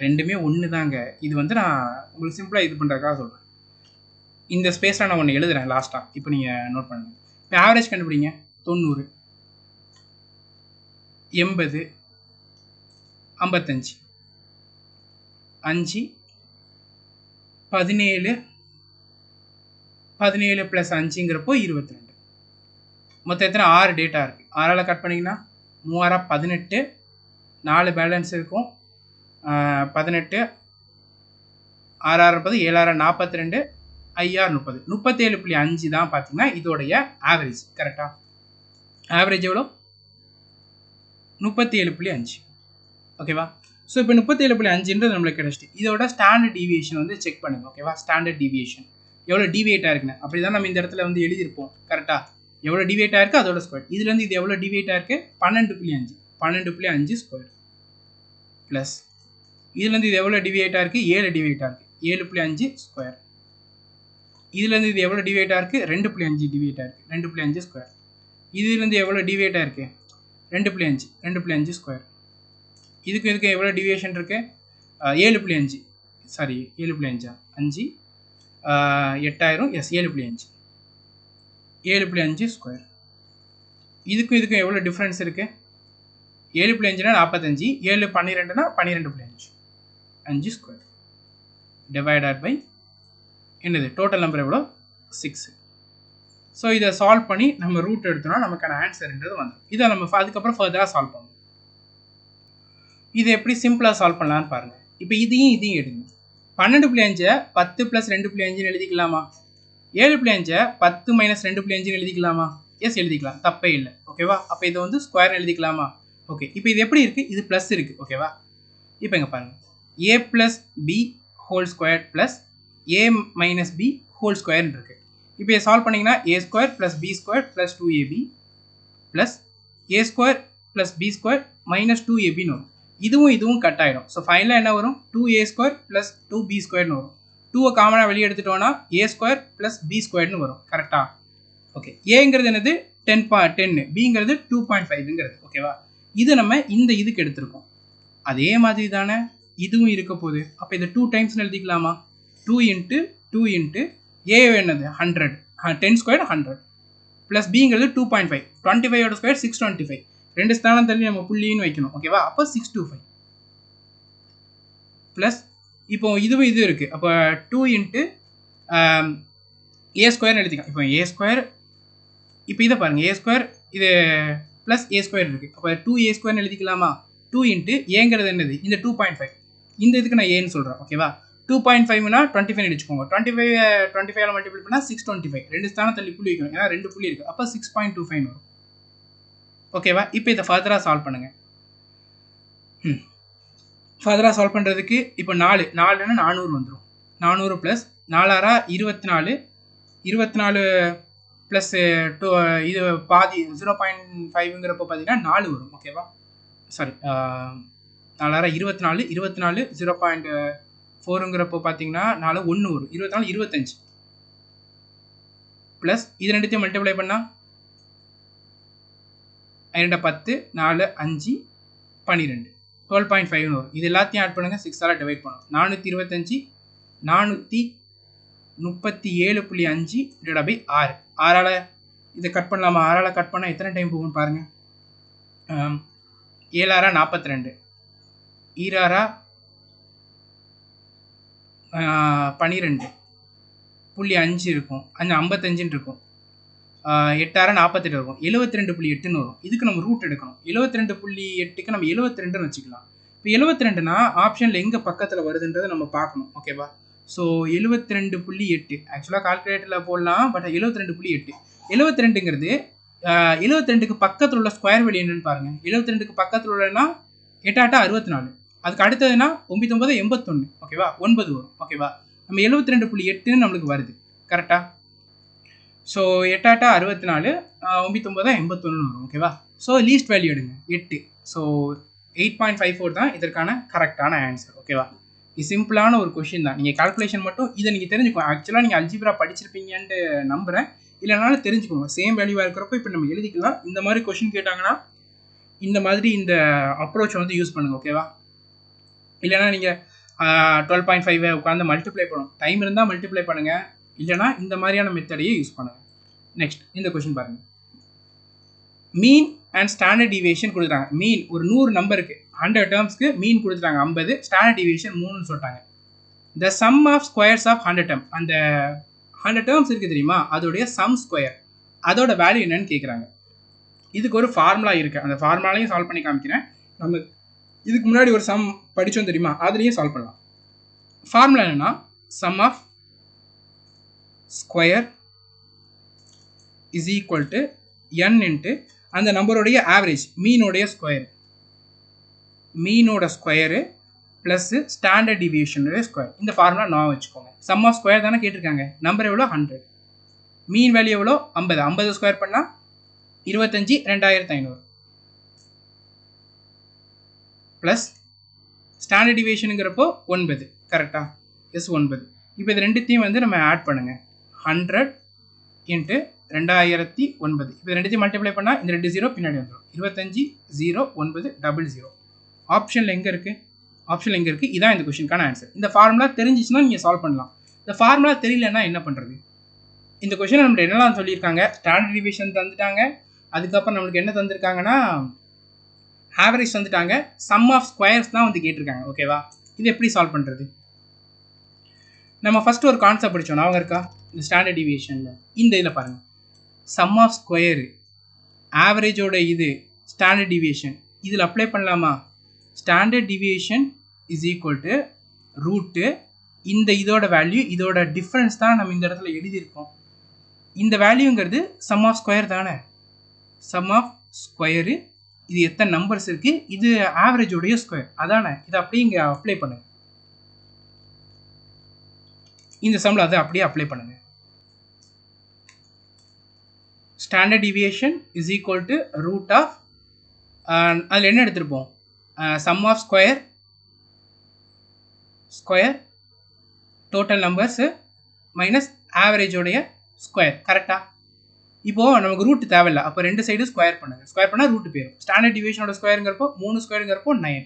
ரெண்டுமே ஒன்று தாங்க. இது வந்து நான் உங்களுக்கு சிம்பிளாக இது பண்ணுறதுக்காக சொல்கிறேன். இந்த ஸ்பேஸில் நான் ஒன்று எழுதுறேன் லாஸ்ட்டாக. இப்போ நீங்கள் நோட் பண்ணுங்க. இப்போ ஆவரேஜ் கண்டுபிடிங்க. 90 80 55 5 17 17 + 5ங்கிறப்போ 22. மொத்தம் எத்தனை? 6 டேட்டா இருக்குது. 6ஆல் கட் பண்ணிங்கன்னா 3 18 4 பேலன்ஸ் இருக்கும். 18 6 30 7 42 5 30 37.5 தான் பார்த்தீங்கன்னா இதோடைய ஆவரேஜ். கரெக்டாக? ஆவரேஜ் எவ்வளோ? 37.5. ஓகேவா? ஸோ இப்போ 37.5ன்றது நம்மளுக்கு கிடைச்சிட்டு இதோட ஸ்டாண்டர்ட் டீவியேஷன் வந்து செக் பண்ணுங்க. ஓகேவா? ஸ்டாண்டர்ட் டீவியேஷன் எவ்வளோ டிவியேட் ஆயிருக்குன்னு அப்படி தான் நம்ம இந்த இடத்துல வந்து எழுதியிருப்போம். கரெக்டாக எவ்வளோ டிவியேட் ஆயிருக்கு அதோட ஸ்கொயர். இதுலேருந்து இது எவ்வளோ டிவியேட் ஆயிருக்கு 12.5 12.5 ஸ்கொயர் ப்ளஸ் இதுலேருந்து இது எவ்வளோ டிவியேட் ஆயிருக்கு 7 டிவியேட் ஆயிருக்கு 7.5 ஸ்கொயர். இதுலேருந்து இது எவ்வளோ டிவியேட் ஆயிருக்கு 2.5 டிவியேட் ஆயிருக்கு 2.5 ஸ்கொயர். இதுலேருந்து எவ்வளோ டிவியேட் ஆயிருக்கு 2.5 2.5 ஸ்கொயர். இதுக்கு எவ்வளோ டிவியேஷன் இருக்கு 7.5 சாரி 7.5 5 8000 எஸ் 7.5 7.5 ஸ்கொயர். இதுக்கும் எவ்வளோ டிஃப்ரென்ஸ் இருக்கு 7.5னா 45 7 12னா 12.5 5 ஸ்கொயர் டிவைடட் பை என்னது டோட்டல் நம்பர் எவ்வளோ 6. ஸோ இதை சால்வ் பண்ணி நம்ம ரூட் எடுத்தோம்னா நமக்கான ஆன்சர்ன்றது வந்துடும். இதை நம்ம அதுக்கப்புறம் ஃபர்தராக சால்வ் பண்ணணும். இதை எப்படி சிம்பிளாக சால்வ் பண்ணலான்னு பாருங்கள். இப்போ இதையும் எடுங்க. 12.5 10 + 2.5 எழுதிக்கலாமா? 7.5 10 - 2.5 எழுதிக்கலாமா? எஸ் எழுதிக்கலாம், தப்பே இல்லை. ஓகேவா? அப்போ இதை வந்து ஸ்கொயர் எழுதிக்கலாமா? ஓகே. இப்போ இது எப்படி இருக்குது? இது ப்ளஸ் இருக்குது. ஓகேவா? இப்போ இங்கே பாருங்கள் a + b whole square plus a - b whole ஸ்கொயர்னு இருக்குது. இப்போ இதை சால்வ் பண்ணிங்கன்னா a² + b² + 2ab plus a² + b² - 2abன்னு வரும். இதுவும் கட் ஆகிடும். ஸோ ஃபைனலாக என்ன வரும் 2a² + 2b² வரும். 2 காமனாக வெளியே எடுத்துட்டோம்னா a² + b² வரும். கரெக்டாக? ஓகே. ஏங்கிறது என்னது 10 பிங்கிறது 2.5ங்கிறது. ஓகேவா? இது நம்ம இந்த இதுக்கு எடுத்திருக்கோம். அதே மாதிரி தானே இதுவும் இருக்க போகுது. அப்போ இதை 2 டைம்ஸ்னு எழுதிக்கலாமா? 2 × 2 × a என்னது 100 10² 100 ப்ளஸ் பிங்கிறது 2.5 25ஓட ஸ்கொயர் 625 ரெண்டு ஸ்தானம் தள்ளி நம்ம புள்ளின்னு வைக்கணும். ஓகேவா? அப்போ 625 ப்ளஸ் இப்போ இது இருக்குது. அப்போ 2 × a² எழுதிக்கலாம். இப்போ a² இப்போ இதை பாருங்கள் a² இது ப்ளஸ் a² இருக்குது. அப்போ 2a² எழுதிக்கலாமா? 2 × ஏங்கிறது என்னது இந்த 2.5 இந்த இதுக்கு நான் ஏன்னு சொல்கிறேன். ஓகேவா? 2.5னா 25 அடிச்சுக்கோங்க. 25 மல்டிபிள் பண்ணால் 625 ரெண்டு ஸ்தானம் தள்ளி புள்ளி வைக்கணும். ஏன்னா 2 புள்ளி இருக்குது. அப்போ 6.25 வரும். ஓகேவா? இப்போ இதை ஃபர்தராக சால்வ் பண்ணுங்கள். ஃபர்தராக சால்வ் பண்ணுறதுக்கு இப்போ 4னா 400 வந்துடும். 400 ப்ளஸ் 4 24 24 ப்ளஸ் 2 இது பாதி 0.5ங்கிறப்போ பார்த்தீங்கன்னா 4 வரும். ஓகேவா? சாரி 4 24 24 0.4ங்கிறப்போ பார்த்தீங்கன்னா 4 1 வரும். 24 25 ப்ளஸ் இது ரெண்டுத்தையும் மல்டிப்ளை பண்ணால் 2 10 4 5 12 12.5 வரும். இது எல்லாத்தையும் ஆட் பண்ணுங்கள். 6ஆல் டிவைட் பண்ணும். 425 437.5 டிவைட் பை 6 6ஆல் இதை கட் பண்ணலாமா? 6ஆல் கட் பண்ணால் எத்தனை டைம் போகும்னு பாருங்கள். 7 42 2 12.5 இருக்கும். 55 இருக்கும். 8 48 இருக்கும். 72.8ன்னு வரும். இதுக்கு நம்ம ரூட் எடுக்கணும். 72.8க்கு நம்ம 72ன்னு வச்சுக்கலாம். இப்போ 72னா ஆப்ஷனில் எங்கே பக்கத்தில் வருதுன்றதை நம்ம பார்க்கணும். ஓகேவா? ஸோ 72.8 ஆக்சுவலாக கால்குலேட்டரில் போடலாம். பட் 72.8 72ங்கிறது 72க்கு பக்கத்தில் உள்ள ஸ்கொயர் வேல்யூ என்னன்னு பாருங்கள். 72க்கு பக்கத்தில் உள்ளனா 8 64 அதுக்கு அடுத்ததுன்னா 9 9 81. ஓகேவா? 9 வரும். ஓகேவா? நம்ம 72.8ன்னு நம்மளுக்கு வருது. கரெக்டாக? ஸோ 8 64 9 9 81 வரும். ஓகேவா? ஸோ லீஸ்ட் வேல்யூ எடுங்க 8. ஸோ 8.54 தான் இதற்கான கரெக்டான ஆன்சர். ஓகேவா? இது சிம்பிளான ஒரு கொஷின் தான். நீங்கள் கால்குலேஷன் மட்டும் இதை நீங்கள் தெரிஞ்சுக்கோங்க. ஆக்சுவலாக நீங்கள் அல்ஜிப்ரா படிச்சிருப்பீங்கன்ட்டு நம்புகிறேன். இல்லைனாலும் தெரிஞ்சுக்கோங்க. சேம் வேல்யூவாக இருக்கிறப்ப இப்போ நம்ம எழுதிக்கலாம். இந்த மாதிரி கொஷின் கேட்டாங்கன்னா இந்த மாதிரி இந்த அப்ரோச் வந்து யூஸ் பண்ணுங்கள். ஓகேவா? இல்லைனா நீங்கள் 12.5 உட்காந்து மல்டிப்ளை பண்ணணும். டைம் இருந்தால் மல்டிப்ளை பண்ணுங்கள். இல்லைனா இந்த மாதிரியான மெத்தடையே யூஸ் பண்ணுங்கள். நெக்ஸ்ட் இந்த கொஷின் பாருங்கள். மீன் அண்ட் ஸ்டாண்டர்ட் டிவியேஷன் கொடுத்துட்டாங்க. மீன் ஒரு 100 நம்பருக்கு 100 டேர்ம்ஸ்க்கு மீன் கொடுத்துட்டாங்க 50. ஸ்டாண்டர்ட் டிவியேஷன் 3ன்னு சொல்லிட்டாங்க. The sum of squares of 100 term அந்த 100 டேர்ம்ஸ் இருக்குது தெரியுமா? அதோடைய சம் ஸ்கொயர் அதோட வேல்யூ என்னன்னு கேட்குறாங்க. இதுக்கு ஒரு ஃபார்முலா இருக்குது. அந்த ஃபார்முலாலையும் சால்வ் பண்ணி காமிக்கிறேன். நம்ம இதுக்கு முன்னாடி ஒரு சம் படித்தோம் தெரியுமா? அதுலேயும் சால்வ் பண்ணலாம். ஃபார்முலா என்னன்னா sum of square is equal to n into அந்த நம்பருடைய ஆவரேஜ் மீனோடைய ஸ்கொயர். மீனோட ஸ்கொயரு ப்ளஸ் ஸ்டாண்டர்ட் டிவியேஷனோட ஸ்கொயர். இந்த ஃபார்முலா நான் வச்சுக்கோங்க. சம் ஆஃப் ஸ்கொயர் தானே கேட்டிருக்காங்க. நம்பர் எவ்வளோ 100, மீன் வேல்யூ எவ்வளோ 50. 50 ஸ்கொயர் பண்ணால் 25 2500 ப்ளஸ் ஸ்டாண்டர்ட் டிவியேஷனுங்கிறப்போ 9. கரெக்டாக? எஸ் 9. இப்போ இது ரெண்டுத்தையும் வந்து நம்ம ஆட் பண்ணுங்கள். 100 இன்ட்டு 2009. இப்போ ரெண்டுத்தையும் மல்டிப்ளை பண்ணால் இந்த 2 0 பின்னாடி வந்துடும். 25 0 9 00. ஆப்ஷனில் எங்கே இருக்குது? ஆப்ஷனில் எங்கே இருக்குது? இதான் இந்த கொஷினுக்கான ஆன்சர். இந்த ஃபார்முலா தெரிஞ்சிச்சுன்னா நீங்கள் சால்வ் பண்ணலாம். இந்த ஃபார்முலா தெரியலன்னா என்ன பண்ணுறது? இந்த கொஷினை நம்மளுக்கு என்னெல்லாம் சொல்லியிருக்காங்க? ஸ்டாண்டர்ட் டிவியேஷன் தந்துட்டாங்க. அதுக்கப்புறம் நம்மளுக்கு என்ன தந்திருக்காங்கன்னா ஆவரேஜ் தந்துட்டாங்க. சம் ஆஃப் ஸ்கொயர்ஸ் தான் வந்து கேட்டிருக்காங்க. ஓகேவா? இது எப்படி சால்வ் பண்ணுறது? நம்ம ஃபஸ்ட்டு ஒரு கான்செப்ட் படித்தோம். ஞாபகம் இருக்கா? இந்த ஸ்டாண்டர்ட் டிவியேஷனில் இந்த இதில் பாருங்கள். சம் ஆஃப் ஸ்கொயரு, ஆவரேஜோட இது ஸ்டாண்டர்ட் டிவியேஷன், இதில் அப்ளை பண்ணலாமா? Standard deviation is equal to root இந்த இதோட வேல்யூ, இதோட டிஃப்ரென்ஸ் தான் நம்ம இந்த இடத்துல எழுதியிருக்கோம். இந்த வேல்யூங்கிறது சம் ஆஃப் ஸ்கொயர் தானே. சம் ஆஃப் ஸ்கொயரு, இது எத்தனை நம்பர்ஸ் இருக்குது, இது ஆவரேஜோடைய ஸ்கொயர் அதானே. இதை அப்படியே இங்கே அப்ளை பண்ணுங்க. இந்த சம்மில் அதை அப்படியே அப்ளை பண்ணுங்க. Standard deviation is equal to root of, அதில் என்ன எடுத்திருப்போம்? Sum of square total numbers minus ஆவரேஜோடைய ஸ்கொயர். கரெக்டாக? இப்போது நமக்கு ரூட் தேவையில்லை. அப்போ ரெண்டு சைடு ஸ்கொயர் பண்ணுங்கள். ஸ்கொயர் பண்ணால் ரூட்டு போயிடும். ஸ்டாண்டர்ட் டிவியேஷனோட ஸ்கொயருங்கிறப்போ 3 ஸ்கொயருங்கிறப்போ 9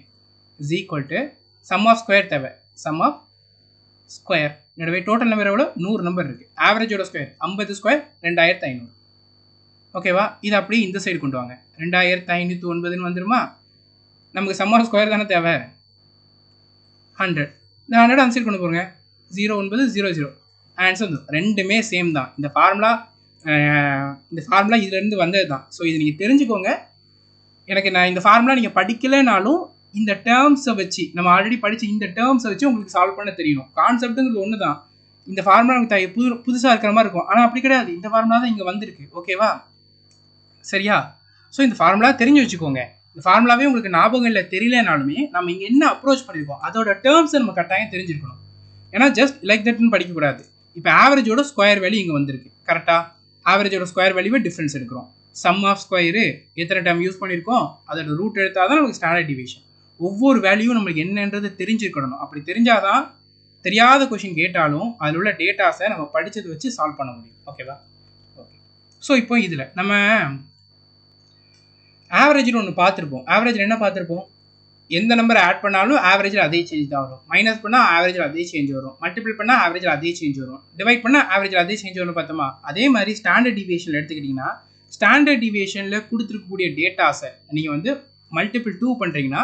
is equal to sum of square தேவை. சம் ஆஃப் ஸ்கொயர் என்னோட டோட்டல் நம்பர் எவ்வளோ? 100 நம்பர் இருக்குது. ஆவரேஜோட ஸ்கொயர் 50 ஸ்கொயர் 2500. ஓகேவா? இது அப்படியே இந்த சைடு கொண்டு வாங்க. 2509 வந்துருமா? நமக்கு சம் ஆஃப் ஸ்கொயர் தானே தேவை. 100. இந்த 100 அந்த சைடு கொண்டு போங்க. 0900 ஆன்சர் வந்துடும். ரெண்டுமே சேம் தான். இந்த ஃபார்முலா இதுலேருந்து வந்தது தான். ஸோ இது நீங்கள் தெரிஞ்சுக்கோங்க. நான் இந்த ஃபார்முலா நீங்கள் படிக்கலைனாலும் இந்த டேர்ம்ஸை வச்சு, நம்ம ஆல்ரெடி படித்த இந்த டேர்ம்ஸை வச்சு உங்களுக்கு சால்வ் பண்ண தெரியணும். கான்செப்ட்டுங்கிறது ஒன்று தான். இந்த ஃபார்முலா நமக்கு புதுசாக இருக்கிற மாதிரி இருக்கும். ஆனால் அப்படி கிடையாது. இந்த ஃபார்முலா தான் இங்கே வந்திருக்கு. ஓகேவா? சரியா? ஸோ இந்த ஃபார்முலா தெரிஞ்சு வச்சுக்கோங்க. இந்த ஃபார்முலாவே உங்களுக்கு ஞாபகம் இல்லை, தெரியலனாலுமே நம்ம இங்கே என்ன அப்ரோச் பண்ணியிருக்கோம் அதோட டேர்ம்ஸை நம்ம கட்டாயம் தெரிஞ்சிருக்கணும். ஏன்னா ஜஸ்ட் லைக் தட்னு படிக்கக்கூடாது. இப்போ ஆவரேஜோட ஸ்கொயர் வேல்யூ இங்கே வந்திருக்கு. கரெக்டாக? ஆவரேஜோட ஸ்கொயர் வேல்யூவே டிஃப்ரென்ஸ் எடுக்கிறோம். சம் ஆஃப் ஸ்கொயரு எத்தனை டைம் யூஸ் பண்ணியிருக்கோம், அதோட ரூட் எடுத்தால் தான் நமக்கு ஸ்டாண்டர்ட் டிவியேஷன். ஒவ்வொரு வேல்யூவும் நம்மளுக்கு என்னன்றது தெரிஞ்சிருக்கணும். அப்படி தெரிஞ்சாதான் தெரியாத கொஷின் கேட்டாலும் அதில் உள்ள டேட்டாஸை நம்ம படித்ததை வச்சு சால்வ் பண்ண முடியும். ஓகேவா? ஓகே. ஸோ இப்போ இதில் நம்ம ஆவரேஜில் ஒன்று பார்த்துருப்போம். ஆவரேஜில் என்ன பார்த்துருப்போம்? எந்த நம்பர் ஆட் பண்ணாலும் ஆவரேஜில் அதே சேஞ்ச் தான் வரும். மைனஸ் பண்ணால் ஆவரேஜில் அதே சேஞ்ச் வரும். மல்டிபிள் பண்ணால் ஆவரேஜில் அதே சேஞ்ச் வரும். டிவைட் பண்ணால் ஆவரேஜில் அதே சேஞ்ச் வரும். பார்த்தோமா? அதே மாதிரி ஸ்டாண்டர்ட் டிவியேஷனில் எடுத்துக்கிட்டிங்கன்னா, ஸ்டாண்டர்ட் டிவியேஷனில் கொடுத்துருக்கக்கூடிய டேட்டாஸை நீங்கள் வந்து மல்டிபிள் 2 பண்ணுறீங்கன்னா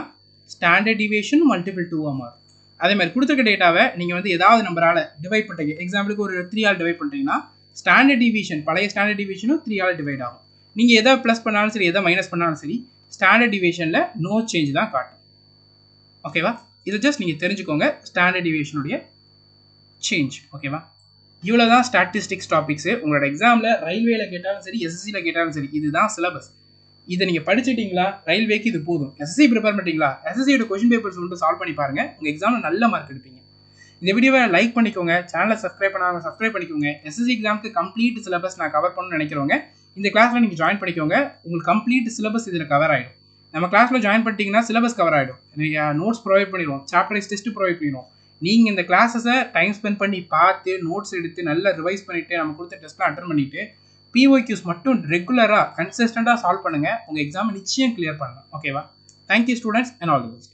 ஸ்டாண்டர்ட் டிவியேஷன் மல்டிபிள் 2ஆக மாறும். அதே மாதிரி கொடுத்துருக்க டேட்டாவை நீங்கள் வந்து ஏதாவது நம்பரால் டிவைட் பண்ணுறீங்க. எக்ஸாம்பிளுக்கு ஒரு 3 ஆல் டிவைட் பண்ணுறீங்கன்னா ஸ்டாண்டர்ட் டிவியேஷன், பழைய ஸ்டாண்டர்ட் டிவியேஷனும் 3 ஆல் டிவைட் ஆகும். நீங்கள் எதை ப்ளஸ் பண்ணாலும் சரி, எதை மைனஸ் பண்ணாலும் சரி, ஸ்டாண்டர்ட் டிவியேஷனில் நோ சேஞ்ச் தான் காட்டும். ஓகேவா? இதை ஜஸ்ட் நீங்கள் தெரிஞ்சுக்கோங்க, ஸ்டாண்டர்ட் டிவியேஷனுடைய சேஞ்ச். ஓகேவா? இவ்வளோ தான் ஸ்டாட்டிஸ்டிக்ஸ் டாபிக்ஸு. உங்களோட எக்ஸாமில் ரயில்வேல கேட்டாலும் சரி, எஸ்எஸ்சியில் கேட்டாலும் சரி, இதுதான் சிலபஸ். இதை நீங்கள் படிச்சிட்டிங்களா? ரயில்வேக்கு இது போதும். எஸ்எஸ்சி ப்ரிப்பேர் பண்ணிட்டீங்களா? எஸ்எஸ்சியோட கொஷின் பேப்பர்ஸ் மட்டும் சால்வ் பண்ணி பாருங்கள். உங்கள் எக்ஸாமில் நல்ல மார்க் எடுப்பீங்க. இந்த வீடியோவை லைக் பண்ணிக்கோங்க. சேனலை சப்ஸ்கிரைப் பண்ணாங்க சப்ஸ்கிரைப் பண்ணிக்கோங்க. எஸ்எஸ்சி எக்ஸாமுக்கு கம்ப்ளீட் சிலபஸ் நான் கவர் பண்ணணும்னு நினைக்கிறவங்க இந்த கிளாஸில் நீங்கள் ஜாயின் பண்ணிக்கோங்க. உங்களுக்கு கம்ப்ளீட் சிலபஸ் இதில் கவர் ஆகிடும். நம்ம கிளாஸில் ஜாயின் பண்ணிட்டீங்கன்னா சிலபஸ் கவர் ஆகிடும். நீங்கள் நோட்ஸ் ப்ரொவைட் பண்ணிடுவோம், சாப்டர் வைஸ் டெஸ்ட் ப்ரொவைட் பண்ணிடுவோம். நீங்கள் இந்த கிளாஸஸை டைம் ஸ்பெண்ட் பண்ணி பார்த்து நோட்ஸ் எடுத்து நல்லா ரிவைஸ் பண்ணிவிட்டு நம்ம கொடுத்த டெஸ்ட்லாம் அட்டன் பண்ணிவிட்டு POQs மட்டும் ரெகுலராக கன்சிஸ்டண்ட்டாக சால்வ் பண்ணுங்கள். உங்கள் எக்ஸாமை நிச்சயம் கிளியர் பண்ணலாம். ஓகேவா? Thank you students and all the best.